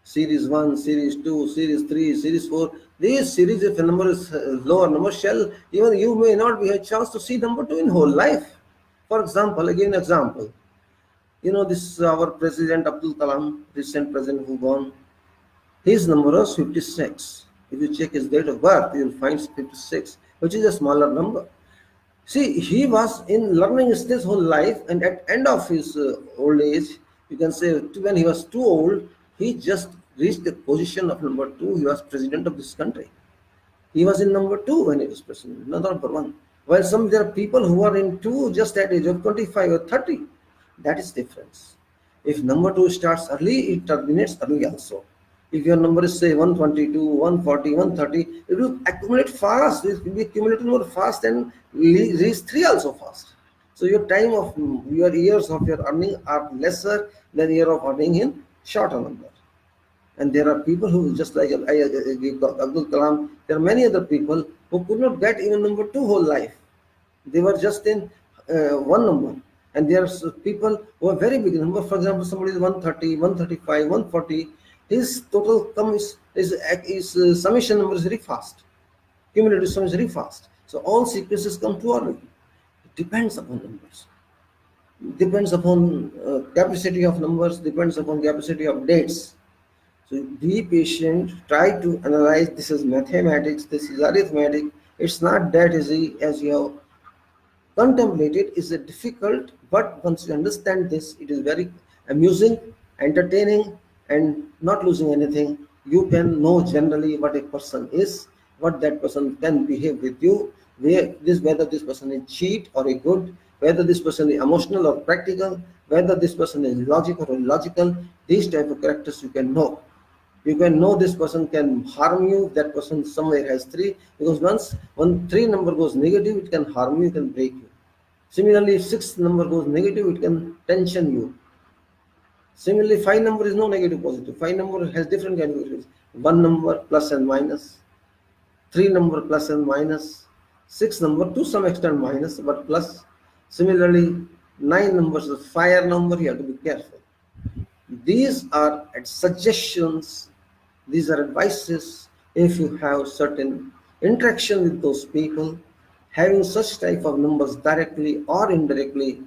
Series 1, Series 2, Series 3, Series 4. These series, if a number is lower number shell, even you may not be a chance to see number 2 in whole life. For example, again example. You know this our President Abdul Kalam, recent president who gone, his number was 56. If you check his date of birth, you will find 56, which is a smaller number. See, he was in learning his whole life, and at end of his old age, you can say when he was too old, he just reached the position of number 2. He was president of this country. He was in number 2 when he was president, not number 1. While some there are people who are in 2 just at age of 25 or 30. That is difference. If number 2 starts early, it terminates early also. If your number is say 122, 140, 130, it will accumulate fast. It will be accumulated more fast and reach 3 also fast. So your time of your years of your earning are lesser than year of earning in shorter number. And there are people who just like Abdul Kalam, there are many other people who could not get even number 2 whole life. They were just in one number. And there are people who are very big number. For example, somebody is 130, 135, 140. His total comes is summation number is very fast. Cumulative sum is very fast. So all sequences come too early. It depends upon numbers. Depends upon capacity of numbers. Depends upon capacity of dates. So be patient, try to analyze. This is mathematics, this is arithmetic. It's not that easy as you have contemplated. It's a difficult, but once you understand this, it is very amusing, entertaining, and not losing anything. You can know generally what a person is, what that person can behave with you, whether this person is cheat or a good, whether this person is emotional or practical, whether this person is logical or illogical. These type of characters you can know. You can know this person can harm you. That person somewhere has 3, because once one 3 number goes negative, it can harm you, it can break you. Similarly, if 6 number goes negative, it can tension you. Similarly, 5 number is no negative positive. 5 number has different categories. 1 number plus and minus, 3 number plus and minus, 6 number to some extent minus but plus. Similarly, 9 numbers is fire number, you have to be careful. These are suggestions, these are advices. If you have certain interaction with those people, having such type of numbers directly or indirectly,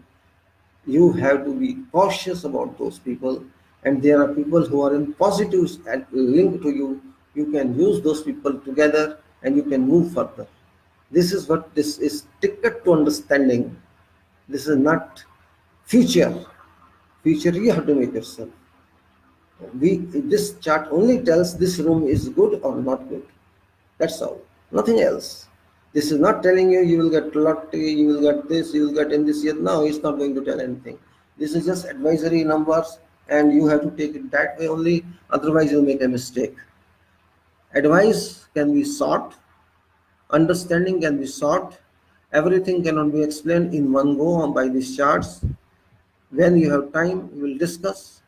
you have to be cautious about those people. And there are people who are in positive link to you. You can use those people together and you can move further. This is what this is, ticket to understanding. This is not future. Future you have to make yourself. This chart only tells this room is good or not good. That's all, nothing else. This is not telling you you will get lottery, you will get this, you will get in this year. No, it's not going to tell anything. This is just advisory numbers, and you have to take it that way only. Otherwise, you make a mistake. Advice can be sought, understanding can be sought. Everything cannot be explained in one go by these charts. When you have time, we will discuss.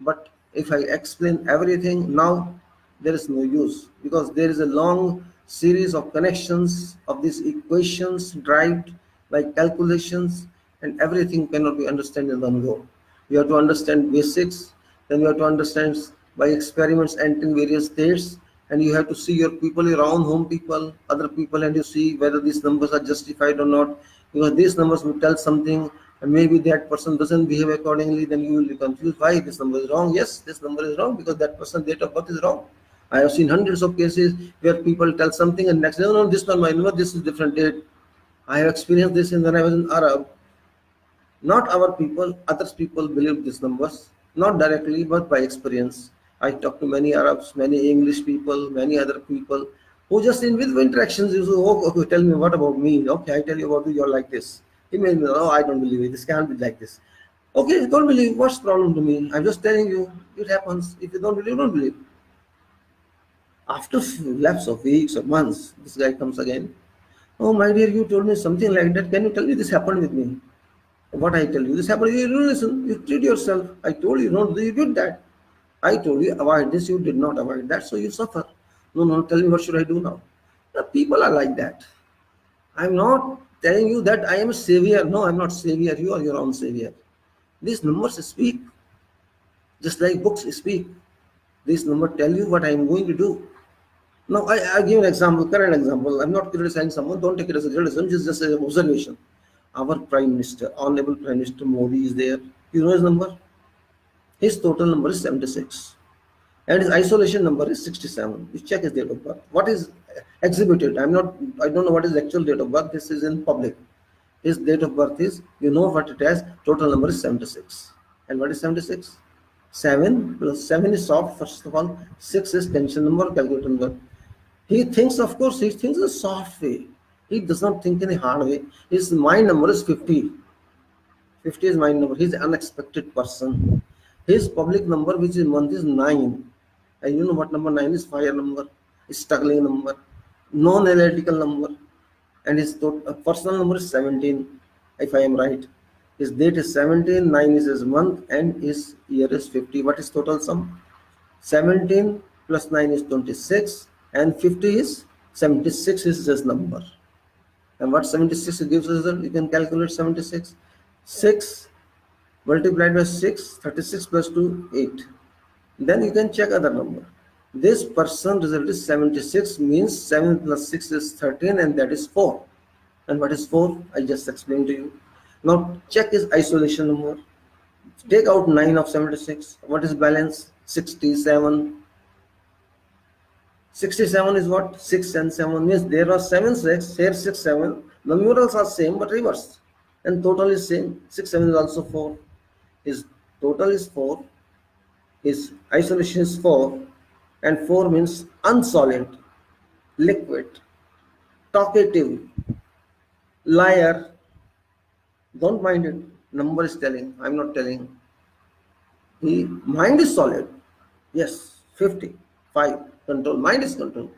But if I explain everything now, there is no use, because there is a long series of connections of these equations derived by calculations, and everything cannot be understood in one go. You have to understand basics, then you have to understand by experiments entering various states, and you have to see your people around home people, other people, and you see whether these numbers are justified or not, because these numbers will tell something, and maybe that person doesn't behave accordingly. Then you will be confused why this number is wrong. Yes, this number is wrong because that person's date of birth is wrong. I have seen hundreds of cases where people tell something and next day, no, no, this is not my number, this is different date. I have experienced this when I was in Arab. Not our people, others people believe these numbers, not directly but by experience. I talk to many Arabs, many English people, many other people who just in with interactions, you say, oh, okay, tell me what about me? Okay, I tell you about you, you're like this. He may be, oh, I don't believe it, this can't be like this. Okay, don't believe, what's the problem to me? I'm just telling you, it happens. If you don't believe, don't believe. After lapse of weeks or months, this guy comes again. Oh, my dear, you told me something like that. Can you tell me this happened with me? What I tell you, this happened. You don't listen. You treat yourself. I told you, don't do. You did that. I told you avoid this. You did not avoid that. So you suffer. No, no. Tell me what should I do now? The people are like that. I'm not telling you that I am a savior. No, I'm not savior. You are your own savior. These numbers speak just like books speak. These numbers tell you what I am going to do. Now, I give an example, current example. I'm not criticizing someone. Don't take it as a criticism. It's just an observation. Our Prime Minister, Honorable Prime Minister Modi is there. You know his number? His total number is 76. And his isolation number is 67. You check his date of birth. What is exhibited? I don't know what is actual date of birth. This is in public. His date of birth is, you know what it has, total number is 76. And what is 76? 7 plus 7 is soft, first of all. 6 is tension number, calculator number. He thinks, of course, he thinks a soft way. He does not think in a hard way. His mind number is 50. 50 is mind number. He's an unexpected person. His public number, which is month, is 9. And you know what number 9 is? Fire number, struggling number, non-analytical number. And his personal number is 17, if I am right. His date is 17, 9 is his month, and his year is 50. What is total sum? 17 plus 9 is 26, and 50 is 76 is his number. And what 76 gives us? You can calculate 76. 6 multiplied by 6, 36 plus 2, 8. Then you can check other number. This person result is 76, means 7 plus 6 is 13, and that is 4. And what is 4? I just explained to you. Now check his isolation number. Take out 9 of 76. What is balance? 67. 67 is what? 6 and 7 means there are 7 6, here 6 7. The numerals are same but reversed. And total is same. 6 7 is also 4. His total is 4. His isolation is 4. And 4 means unsolid, liquid, talkative, liar. Don't mind it. Number is telling. I'm not telling. The mind is solid. Yes, 50. 5. Control. Mind is control.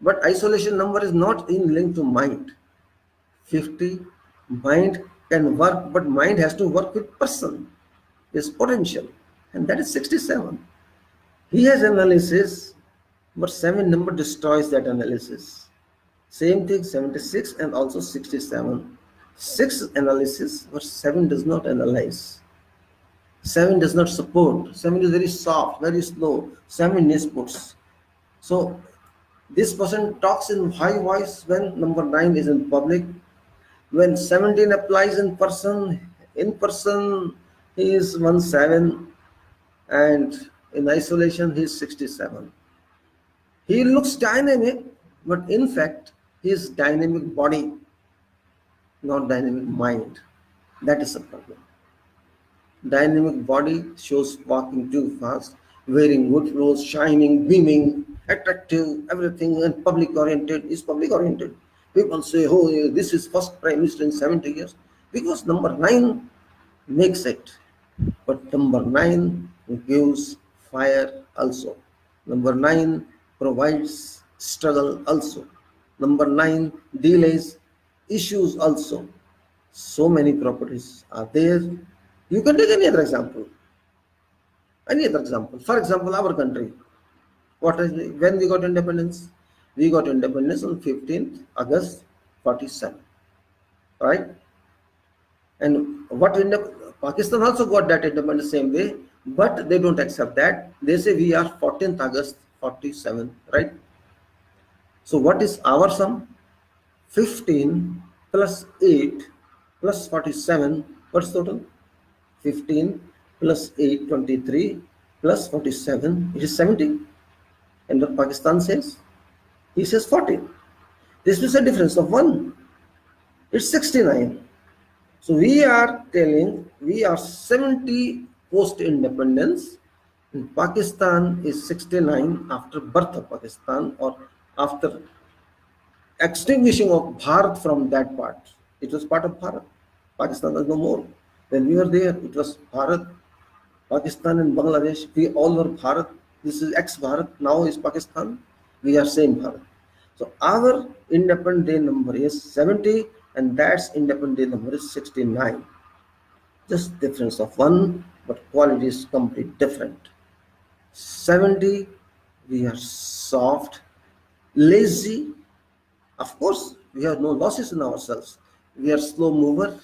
But isolation number is not in link to mind. 50. Mind can work, but mind has to work with person. His potential. And that is 67. He has analysis, but 7 number destroys that analysis. Same thing, 76 and also 67. 6 analysis, but 7 does not analyze. 7 does not support. 7 is very soft, very slow. 7 needs puts. So this person talks in high voice when number 9 is in public. When 17 applies in person he is 17, and in isolation he is 67. He looks dynamic, but in fact he is dynamic body, not dynamic mind. That is the problem. Dynamic body shows walking too fast, wearing good clothes, shining, beaming, attractive, everything, and public oriented. Is public oriented. People say, oh, this is first prime minister in 70 years, because number 9 makes it. But number 9 gives fire also. Number 9 provides struggle also. Number 9 delays issues also. So many properties are there. You can take any other example. Any other example. For example, our country. When we got independence? We got independence on 15th August 47. Right? And Pakistan also got that independence same way, but they don't accept that. They say we are 14th August 47. Right? So what is our sum? 15 plus 8 plus 47. What's total? 15 plus 8, 23 plus 47, it is 70. And what Pakistan says? He says 14. This is a difference of 1. It's 69. So we are telling we are 70 post-independence, and Pakistan is 69 after birth of Pakistan, or after extinguishing of Bharat from that part. It was part of Bharat. Pakistan was no more. When we were there, it was Bharat, Pakistan and Bangladesh. We all were Bharat. This is ex-Bharat. Now is Pakistan. We are same Bharat. So our independent day number is 70 and that's independent day number is 69. Just difference of one, but quality is completely different. 70, we are soft, lazy. Of course, we have no losses in ourselves. We are slow mover.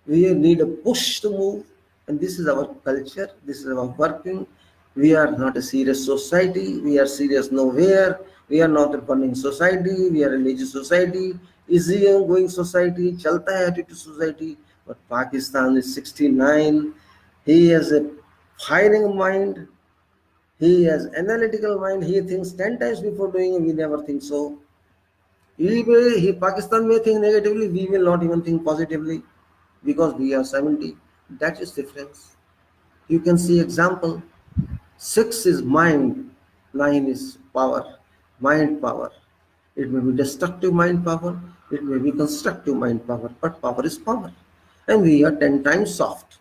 We need a push to move, and this is our culture. This is our working. We are not a serious society. We are serious nowhere. We are not a burning society. We are a lazy society. Easy going society. Chalta hai attitude society. But Pakistan is 69. He has a firing mind. He has analytical mind. He thinks 10 times before doing it. We never think so. Pakistan may think negatively. We will not even think positively because we are 70. That is difference. You can see example. 6 is mind, 9 is power, mind power. It may be destructive mind power, it may be constructive mind power, but power is power. And we are 10 times soft.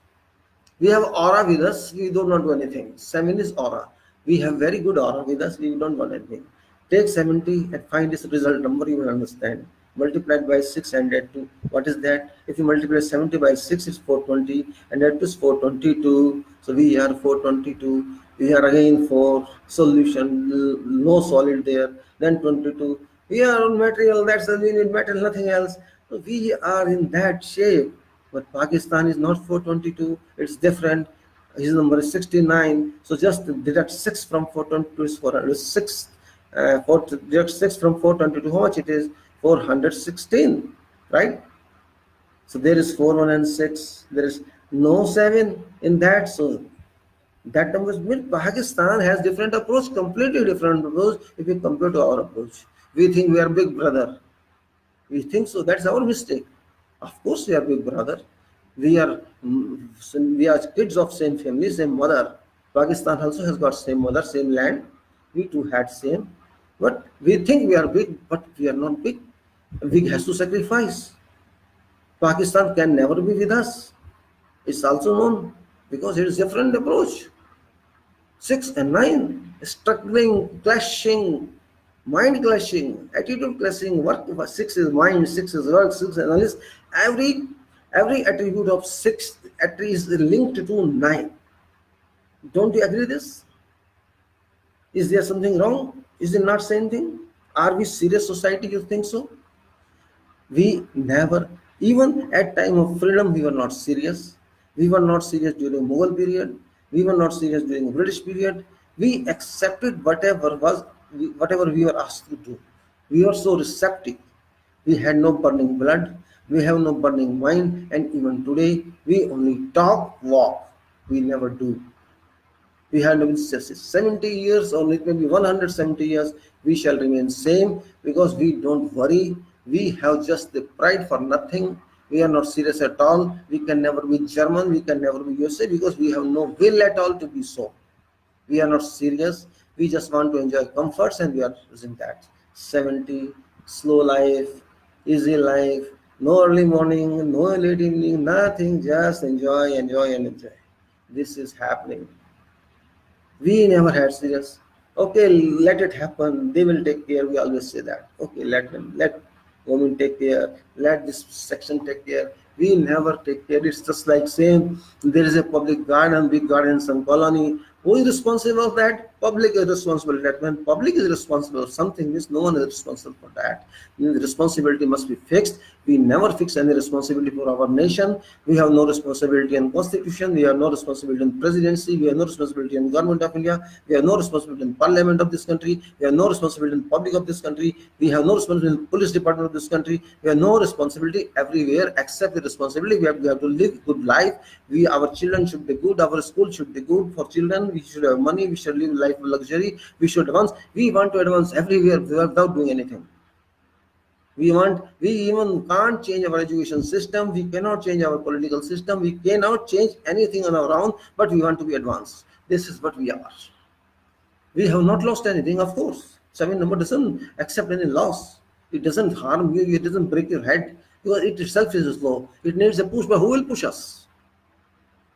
We have aura with us, we do not do anything. 7 is aura. We have very good aura with us, we don't want anything. Take 70 and find this result number, you will understand. Multiplied by 6 and add 2. What is that? If you multiply 70 by 6, it's 420 and add 2 is 422. So we are 422. We are again 4. Solution, no solid there. Then 22. We are on material, that's the we need metal, nothing else. So we are in that shape. But Pakistan is not 422, it's different. His number is 69. So just deduct 6 from 422 is 406. 6 from 422, how much it is? 416, right? So there is 4, 1 and 6. There is no 7 in that. So that number means Pakistan has different approach, completely different approach if we compare to our approach. We think we are big brother. We think so. That's our mistake. Of course, we are big brother. We are we are kids of same family, same mother. Pakistan also has got same mother, same land. We too had same, but we think we are big, but we are not big. Big has to sacrifice. Pakistan can never be with us. It's also known because it is different approach. 6 and 9, struggling, clashing, mind clashing, attitude clashing, work. 6 is mind, 6 is work, 6 is analysis. Every attribute of 6 is linked to 9. Don't you agree this? Is there something wrong? Is it not same thing? Are we serious society? You think so? We never, even at time of freedom, we were not serious. We were not serious during Mughal period. We were not serious during British period. We accepted whatever we were asked to do. We were so receptive. We had no burning blood. We have no burning mind. And even today, we only talk, walk. We never do. We have been 70 years or it may be 170 years, we shall remain same because we don't worry. We have just the pride for nothing. We are not serious at all. We can never be German. We can never be USA because we have no will at all to be so. We are not serious. We just want to enjoy comforts and we are using that. 70, slow life, easy life, no early morning, no late evening, nothing. Just enjoy, enjoy, and enjoy. This is happening. We never had serious. Okay, let it happen. They will take care. We always say that. Okay, let them. Let women take care. Let this section take care. We never take care. It's just like saying there is a public garden, big garden in some colony. Who is responsible for that? Public is responsible for that. When public is responsible for something, means no one is responsible for that. The responsibility must be fixed. We never fix any responsibility for our nation. We have no responsibility in constitution. We have no responsibility in presidency. We have no responsibility in government of India. We have no responsibility in parliament of this country. We have no responsibility in public of this country. We have no responsibility in police department of this country. We have no responsibility everywhere except the responsibility. We have to live good life. Our children should be good. Our school should be good for children. We should have money. We should live life of luxury. We should advance. We want to advance everywhere without doing anything. We even can't change our education system. We cannot change our political system. We cannot change anything on our own, but we want to be advanced. This is what we are. We have not lost anything, of course. 7 number doesn't accept any loss. It doesn't harm you. It doesn't break your head because it itself is slow. It needs a push, but who will push us?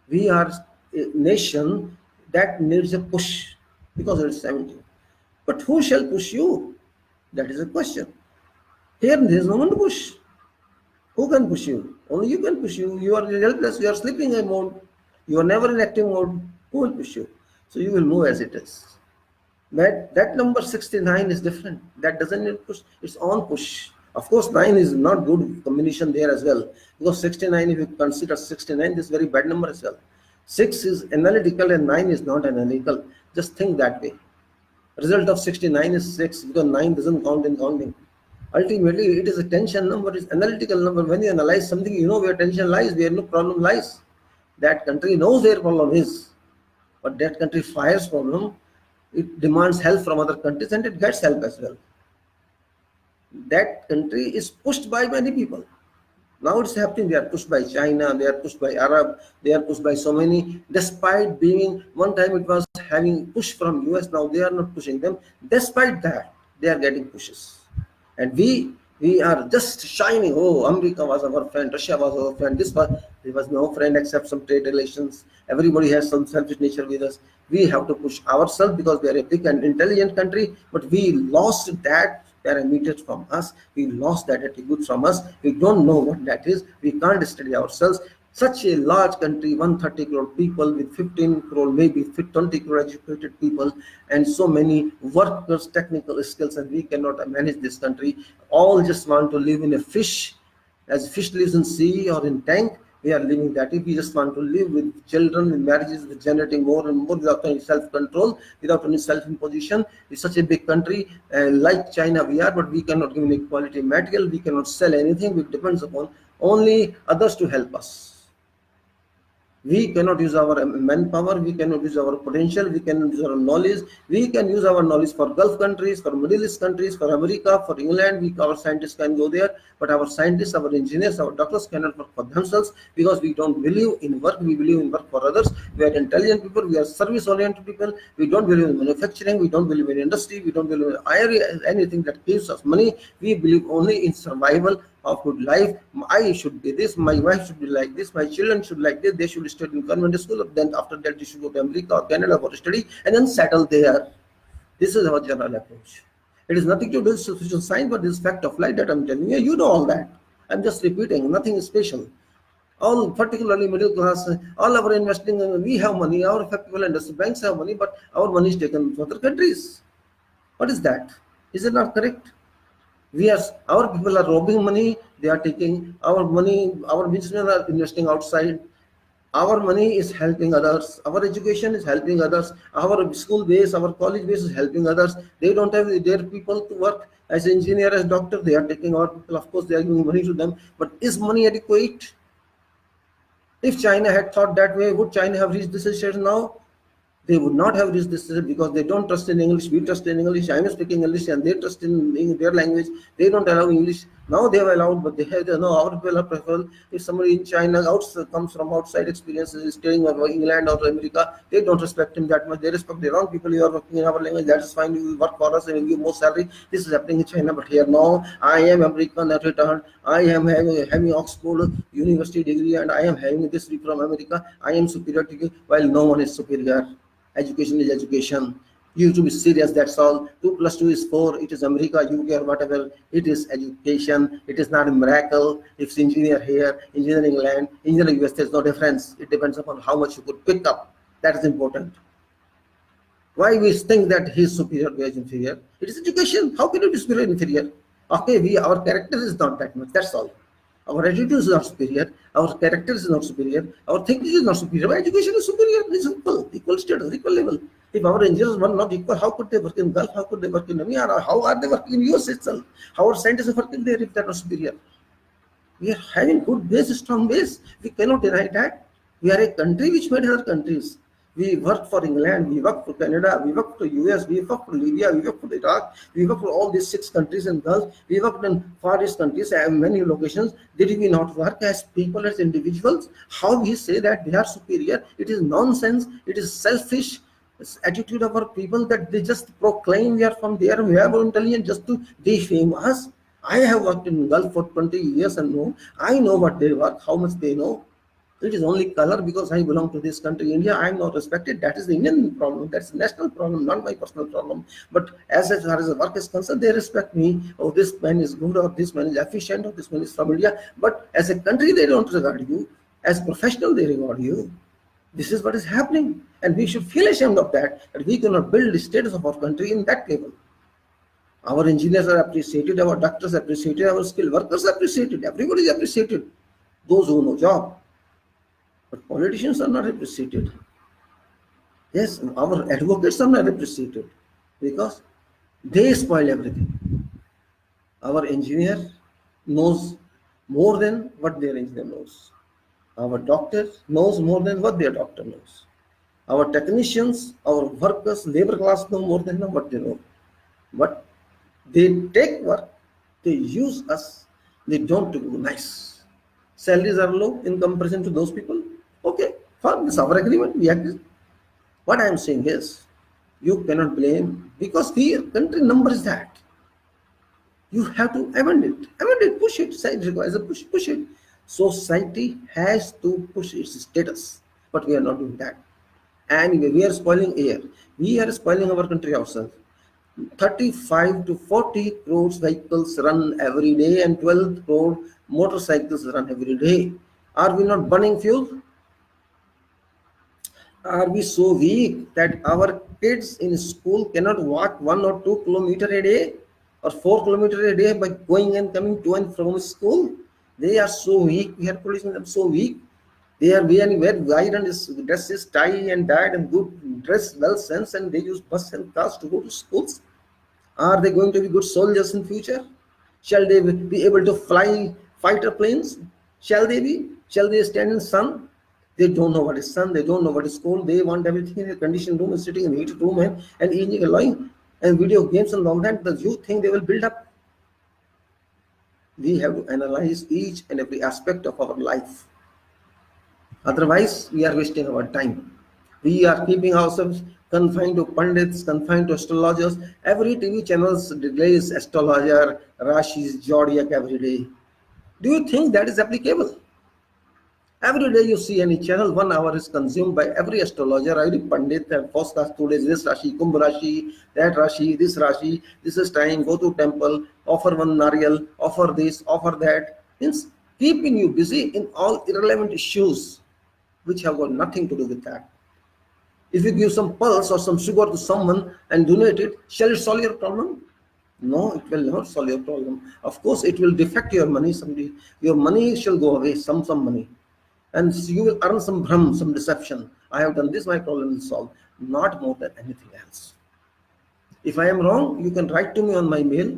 We are a nation that needs a push because it's 70. But who shall push you? That is a question. Here, there is no one to push. Who can push you? Only you can push you. You are helpless. You are sleeping in mode. You are never in active mode. Who will push you? So you will move as it is. That number 69 is different. That doesn't need push. It's on push. Of course, 9 is not good combination there as well. Because 69, if you consider 69, this is very bad number as well. 6 is analytical and 9 is not analytical. Just think that way. Result of 69 is 6 because 9 doesn't count in counting. Ultimately, it is a tension number, it's analytical number. When you analyze something, you know where tension lies, where no problem lies. That country knows their problem is, but that country fires problem. It demands help from other countries and it gets help as well. That country is pushed by many people. Now it's happening. They are pushed by China, they are pushed by Arab, they are pushed by so many. Despite being one time it was having push from US, now they are not pushing them. Despite that, they are getting pushes. And we are just shining. Oh, America was our friend, Russia was our friend. There was no friend except some trade relations. Everybody has some selfish nature with us. We have to push ourselves because we are a big and intelligent country, but we lost that parameters from us. We lost that attribute from us. We don't know what that is. We can't study ourselves. Such a large country, 130 crore people with 15 crore, maybe 20 crore educated people, and so many workers, technical skills, and we cannot manage this country. All just want to live in a fish, as fish lives in sea or in tank. We are living that. If we just want to live with children, with marriages, with generating more and more without any self-control, without any self-imposition, it's such a big country. Like China we are, but we cannot give any quality material. We cannot sell anything. We depends upon only others to help us. We cannot use our manpower, we cannot use our potential, we cannot use our knowledge. We can use our knowledge for Gulf countries, for Middle East countries, for America, for England. Our scientists can go there, but our scientists, our engineers, our doctors cannot work for themselves because we don't believe in work. We believe in work for others. We are intelligent people, we are service oriented people. We don't believe in manufacturing, we don't believe in industry, we don't believe in anything that gives us money. We believe only in survival of good life. I should be this, my wife should be like this, my children should like this, they should study in convent school, then after that they should go to America or Canada for study and then settle there. This is our general approach. It is nothing to do with social science, but this fact of life that I'm telling you. You know all that. I'm just repeating, nothing special. All particularly middle class, all our investing, we have money, our people industry banks have money, but our money is taken from other countries. What is that? Is it not correct? Our people are robbing money. They are taking our money. Our businessmen are investing outside. Our money is helping others. Our education is helping others. Our school base, our college base is helping others. They don't have their people to work as engineer, as doctor. They are taking our people. Of course, they are giving money to them. But is money adequate? If China had thought that way, would China have reached this situation now? They would not have reached this because they don't trust in English. We trust in English. I am speaking English and they trust in their language. They don't allow English. Now they have allowed, but they have no. Our people are prefer. If somebody in China comes from outside experiences, is staying in England or America, they don't respect him that much. They respect their own people. You are working in our language. That is fine. You will work for us and we give more salary. This is happening in China, but here now I am American at return. I am having Oxford University degree and I am having this from America. I am superior to you, while no one is superior. Education is education. You have to be serious, that's all. 2 plus 2 is 4. It is America, UK, or whatever. It is education. It is not a miracle. If it's engineer here, engineer in England, engineer in US, there's no difference. It depends upon how much you could pick up. That is important. Why we think that he is superior, we are inferior? It is education. How can you be superior, inferior? Okay, our character is not that much. That's all. Our attitude is not superior. Our character is not superior. Our thinking is not superior. Our education is superior. It's equal status, equal level. If our engineers were not equal, how could they work in Gulf? How could they work in America? How are they working in US itself? How are scientists working there if they're not superior? We are having good base, strong base. We cannot deny that. We are a country which made other countries. We work for England, we work for Canada, we work for US, we work for Libya, we work for Iraq, we work for all these 6 countries in Gulf, we work in Far East countries and many locations. Did we not work as people, as individuals? How we say that they are superior? It is nonsense, it is selfish attitude of our people that they just proclaim we are from there, we are more intelligent just to defame us. I have worked in Gulf for 20 years and know. I know what they work, how much they know. It is only color because I belong to this country, India. I am not respected. That is the Indian problem. That's the national problem, not my personal problem. But as far as the work is concerned, they respect me. Oh, this man is good, or this man is efficient, or this man is from India. But as a country, they don't regard you. As professional, they regard you. This is what is happening, and we should feel ashamed of that. That we cannot build the status of our country in that level. Our engineers are appreciated, our doctors are appreciated, our skilled workers are appreciated. Everybody is appreciated. Those who know job. But politicians are not appreciated. Yes, our advocates are not appreciated because they spoil everything. Our engineer knows more than what their engineer knows. Our doctor knows more than what their doctor knows. Our technicians, our workers, labor class know more than what they know. But they take work, they use us, they don't do nice. Salaries are low in comparison to those people. Okay, fine, this is our agreement, we agree. What I am saying is, you cannot blame because the country number is that. You have to amend it, push it. Society requires a push it. Society has to push its status, but we are not doing that. Anyway, we are spoiling air. We are spoiling our country ourselves. 35 to 40 crores vehicles run every day and 12 crore motorcycles run every day. Are we not burning fuel? Are we so weak that our kids in school cannot walk 1 or 2 kilometers a day or 4 kilometers a day by going and coming to and from school? They are so weak. We are producing them so weak. They are wearing iron dresses, tie and dyed and good dress, well sense, and they use bus and cars to go to schools. Are they going to be good soldiers in future? Shall they be able to fly fighter planes? Shall they be? Shall they stand in sun? They don't know what is sun. They don't know what is cold. They want everything in a conditioned room and sitting in a heated room and eating alone and video games and all that. The youth think they will build up. We have to analyze each and every aspect of our life. Otherwise, we are wasting our time. We are keeping ourselves confined to pundits, confined to astrologers. Every TV channel displays astrologer, Rashi's, zodiac every day. Do you think that is applicable? Every day you see any channel, 1 hour is consumed by every astrologer, every pandit, and forecast today this Rashi, Kumbh Rashi, that Rashi, this is time, go to temple, offer one Nariyal, offer this, offer that. Means keeping you busy in all irrelevant issues which have got nothing to do with that. If you give some pulse or some sugar to someone and donate it, shall it solve your problem? No, it will not solve your problem. Of course, it will defect your money someday. Your money shall go away, some money. And you will earn some bhram, some deception. I have done this, my problem is solved. Not more than anything else. If I am wrong, you can write to me on my mail.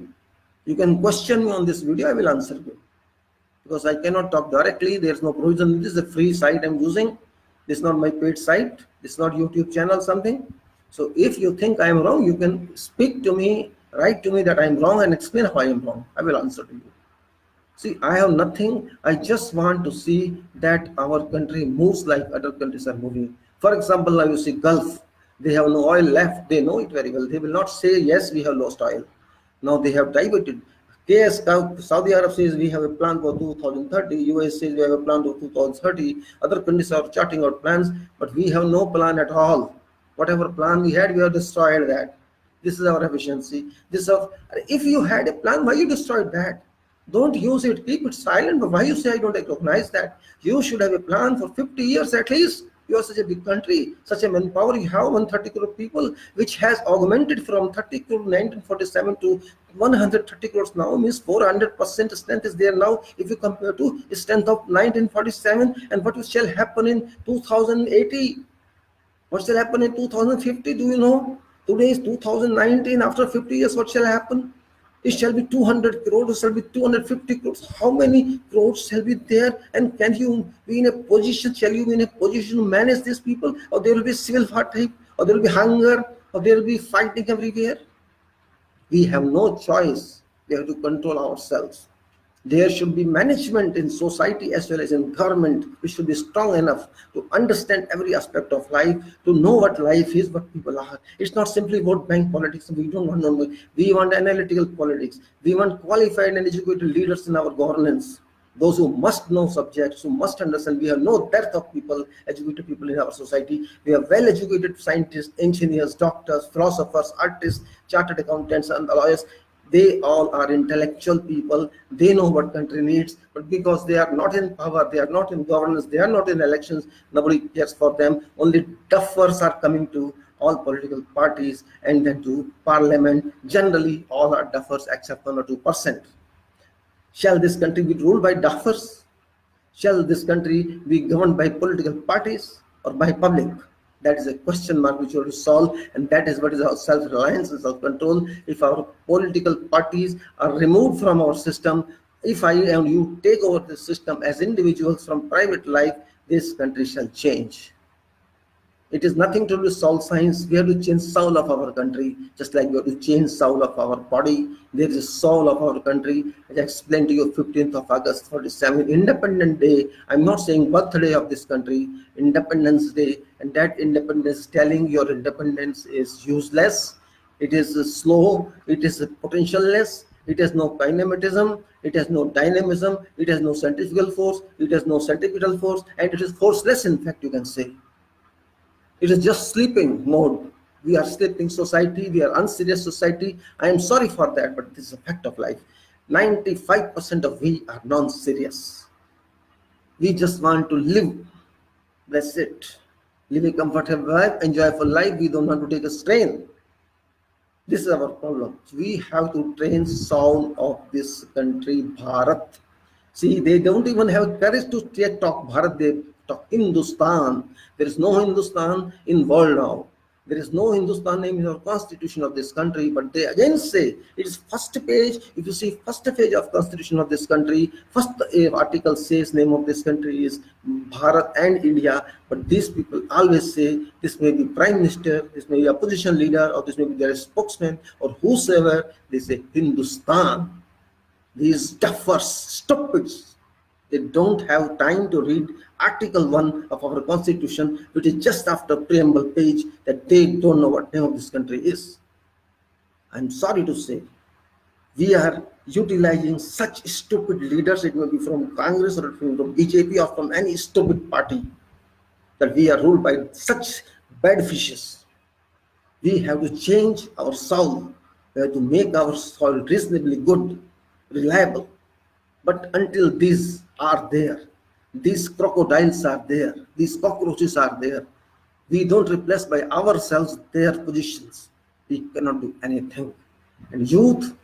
You can question me on this video, I will answer you. Because I cannot talk directly, there is no provision. This is a free site I'm using. This is not my paid site. This is not YouTube channel something. So if you think I am wrong, you can speak to me, write to me that I am wrong and explain how I am wrong. I will answer to you. See, I have nothing. I just want to see that our country moves like other countries are moving. For example, now you see Gulf. They have no oil left. They know it very well. They will not say, yes, we have lost oil. Now they have diverted. KS, Saudi Arab says we have a plan for 2030. US says we have a plan for 2030. Other countries are charting out plans, but we have no plan at all. Whatever plan we had, we have destroyed that. This is our efficiency. If you had a plan, why you destroyed that? Don't use it. Keep it silent. But why you say I don't recognize that? You should have a plan for 50 years at least. You are such a big country, such a manpower. You have 130 crore people, which has augmented from 30 crore 1947 to 130 crores now. Means 400% strength is there now. If you compare to strength of 1947 and what shall happen in 2080, what shall happen in 2050? Do you know? Today is 2019. After 50 years, what shall happen? It shall be 200 crores, it shall be 250 crores. How many crores shall be there? And can you be in a position, shall you be in a position to manage these people? Or there will be civil war type, or there will be hunger, or there will be fighting everywhere? We have no choice. We have to control ourselves. There should be management in society as well as in government. We should be strong enough to understand every aspect of life, to know what life is, what people are. It's not simply vote bank politics. We don't want. We want analytical politics. We want qualified and educated leaders in our governance. those who must know subjects, who must understand. We have no dearth of people, educated people in our society. We have well educated scientists, engineers, doctors, philosophers, artists, chartered accountants, and lawyers. They all are intellectual people. They know what country needs, but because they are not in power, they are not in governance, they are not in elections, nobody cares for them. Only duffers are coming to all political parties and then to parliament. Generally, all are duffers except 1 or 2%. Shall this country be ruled by duffers? Shall this country be governed by political parties or by public? That is a question mark which we have to solve, and that is what is our self-reliance and self-control. If our political parties are removed from our system, if I and you take over the system as individuals from private life, this country shall change. It is nothing to do with soul science. We have to change soul of our country, just like we have to change soul of our body. There is a soul of our country. As I explained to you, 15th of August, 47, Independent Day. I'm not saying birthday of this country, Independence Day, and that independence, telling your independence is useless. It is slow. It is potentialless. It has no kinematism. It has no dynamism. It has no centrifugal force. It has no centripetal force, and it is forceless. In fact, you can say. It is just sleeping mode. We are sleeping society. We are unserious society. I am sorry for that, but this is a fact of life. 95% of we are non-serious. We just want to live. That's it. Live a comfortable life, enjoyable life. We don't want to take a strain. This is our problem. We have to train soul of this country, Bharat. See, they don't even have courage to talk Bharat. They talk Hindustan. There is no Hindustan in world now. There is no Hindustan name in our constitution of this country, but they again say it is first page. If you see first page of constitution of this country, first article says name of this country is Bharat and India. But these people always say this may be prime minister, this may be opposition leader, or this may be their spokesman, or whosoever. They say Hindustan. These duffers, stupids, they don't have time to read Article 1 of our Constitution, which is just after preamble page, that they don't know what name of this country is. I'm sorry to say, we are utilizing such stupid leaders, it may be from Congress or from BJP or from any stupid party, that we are ruled by such bad fishes. We have to change our soul. We have to make our soul reasonably good, reliable. But until these are there, these crocodiles are there, these cockroaches are there, we don't replace by ourselves their positions. We cannot do anything. And youth,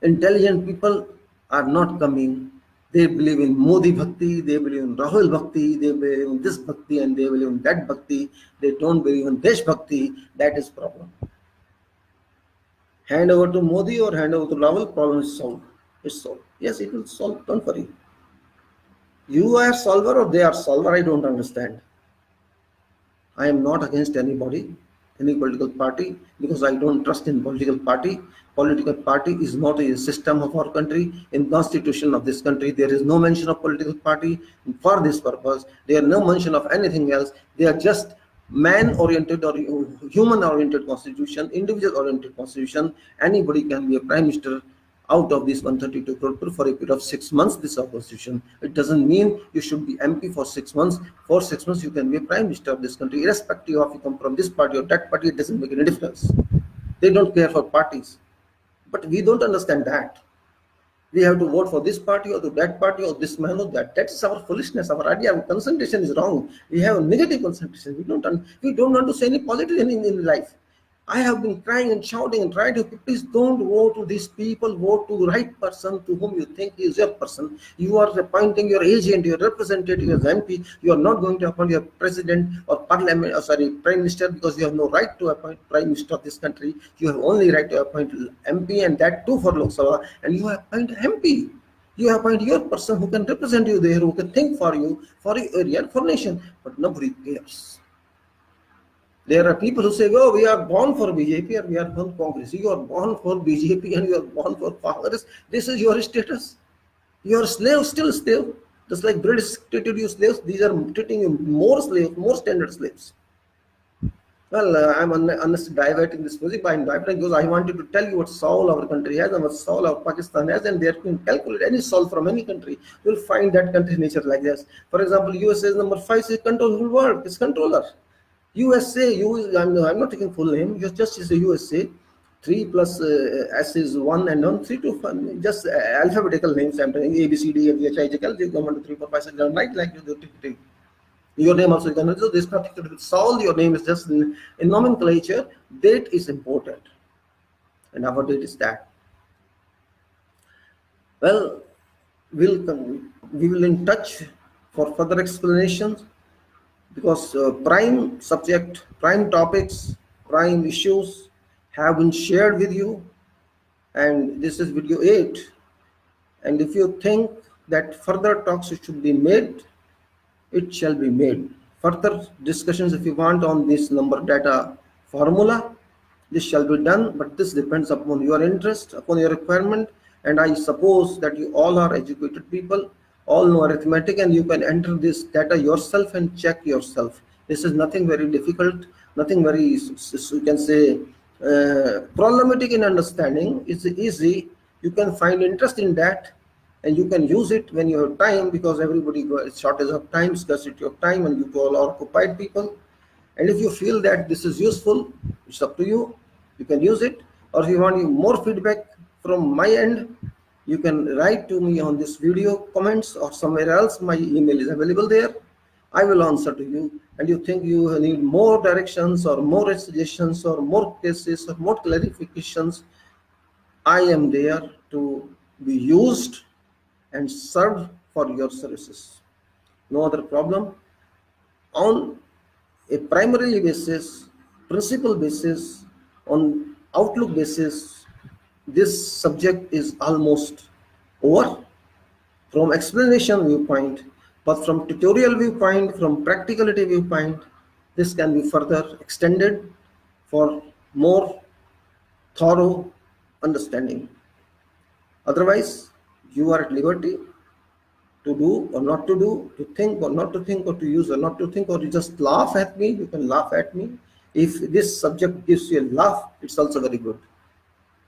intelligent people are not coming. They believe in Modi Bhakti, they believe in Rahul Bhakti, they believe in this Bhakti and they believe in that Bhakti. They don't believe in Desh Bhakti. That is problem. Hand over to Modi or hand over to Rahul, problem is solved. It's solved. Yes, it will solve. Don't worry. You are solver or they are solver, I don't understand. I am not against anybody, any political party, because I don't trust in political party. Political party is not a system of our country. In constitution of this country, there is no mention of political party for this purpose. There is no mention of anything else. They are just man-oriented or human-oriented constitution, individual-oriented constitution. Anybody can be a prime minister out of this 132 crore for a period of 6 months. This is our constitution. It doesn't mean you should be MP for 6 months. For 6 months, you can be a prime minister of this country, irrespective of you come from this party or that party. It doesn't make any difference. They don't care for parties, but we don't understand that. We have to vote for this party or to that party or this man or that. That is our foolishness. Our idea of concentration is wrong. We have a negative concentration. We don't want to say any positive in life. I have been crying and shouting and trying to, please don't vote to these people, vote to the right person to whom you think is your person. You are appointing your agent, your representative as MP. You are not going to appoint your president or parliament, or sorry, prime minister, because you have no right to appoint prime minister of this country. You have only right to appoint MP, and that too for Lok Sabha, and you appoint MP. You appoint your person who can represent you there, who can think for you, for your area, for nation, but nobody cares. There are people who say, oh, we are born for BJP or we are born for Congress. You are born for BJP and you are born for Congress. This is your status. You are slave, still slave. Just like British treated you slaves, these are treating you more slaves, more standard slaves. Well, I'm honestly diverting this music, but I'm diverting because I wanted to tell you what soul our country has and what soul our Pakistan has, and there you can calculate any soul from any country. You'll find that country nature like this. For example, USA is number 5, is control whole world, it's controller. USA, I'm not taking full name, just is a USA. 3 plus S is 1 and 1, 3 to 5, just alphabetical names. I'm telling A, B, C, D, F, G, H, I, J, K, L, M, N, O, P, Q, R, S, T, U, V, W, X, Y, Z, 1, 2, 3, 4, 5, 6, 7, 8, like you do typically. Your name also you can do this particular with Saul. Your name is just in nomenclature. Date is important, and our date is that. Well, we will in touch for further explanations because prime subject, prime topics, prime issues have been shared with you, and this is video 8. And if you think that further talks should be made, it shall be made. Further discussions, if you want, on this number data formula, this shall be done, but this depends upon your interest, upon your requirement. And I suppose that you all are educated people, all know arithmetic, and you can enter this data yourself and check yourself. This is nothing very difficult, nothing very, you can say, problematic in understanding. It's easy. You can find interest in that, and you can use it when you have time, because everybody is shortage of time, scarcity of time, and you all are occupied people. And if you feel that this is useful, it's up to you. You can use it, or if you want more feedback from my end, you can write to me on this video comments or somewhere else. My email is available there. I will answer to you. And you think you need more directions or more suggestions or more cases or more clarifications, I am there to be used and served for your services. No other problem. On a primarily basis, principal basis, on outlook basis, this subject is almost over from explanation viewpoint, but from tutorial viewpoint, from practicality viewpoint, this can be further extended for more thorough understanding. Otherwise, you are at liberty to do or not to do, to think or not to think, or to use or not to think, or you just laugh at me, you can laugh at me. If this subject gives you a laugh, it's also very good,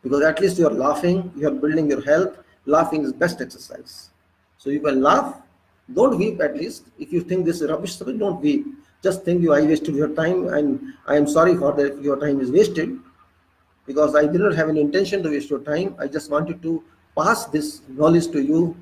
because at least you are laughing, you are building your health. Laughing is best exercise. So you can laugh, don't weep. At least if you think this is rubbish subject, don't weep. Just think you, I wasted your time, and I am sorry for that if your time is wasted, because I did not have any intention to waste your time. I just wanted to pass this knowledge to you.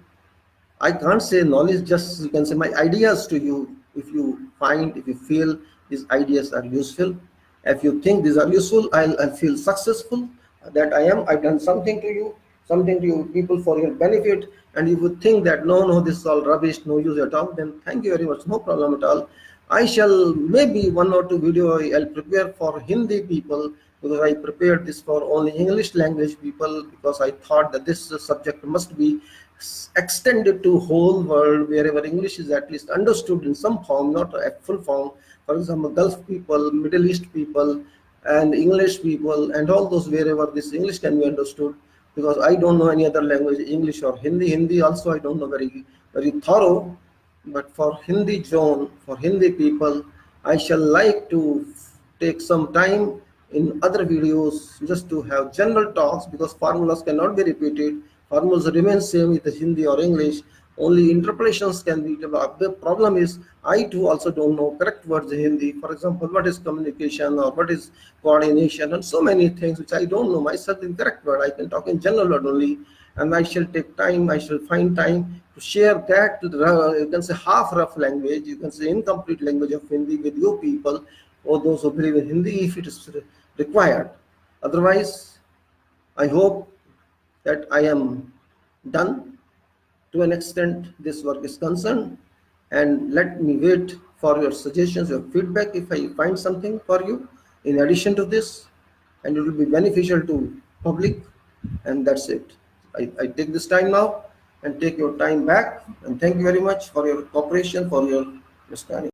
I can't say knowledge, just you can say my ideas to you. If you find, if you feel these ideas are useful, if you think these are useful, I'll feel successful that I've done something to you, something to you people for your benefit. And if you think that no, this is all rubbish, no use at all, then thank you very much, no problem at all. I shall maybe 1 or 2 video I'll prepare for Hindi people, because I prepared this for only English language people, because I thought that this subject must be extended to whole world wherever English is at least understood in some form, not a full form. For example, Gulf people, Middle East people, and English people, and all those wherever this English can be understood. Because I don't know any other language, English or Hindi. Hindi also I don't know very thorough. But for Hindi zone, for Hindi people, I shall like to take some time in other videos just to have general talks, because formulas cannot be repeated. Formulas remain same with Hindi or English. Only interpretations can be developed. The problem is I too also don't know correct words in Hindi. For example, what is communication or what is coordination, and so many things which I don't know myself in correct word. I can talk in general word only, and I shall take time. I shall find time to share that to the, you can say half rough language, you can say incomplete language of Hindi with you people, or those who believe in Hindi if it is required. Otherwise, I hope that I am done to an extent this work is concerned, and let me wait for your suggestions, your feedback if I find something for you in addition to this, and it will be beneficial to public. And that's it. I take this time now and take your time back, and thank you very much for your cooperation, for your understanding.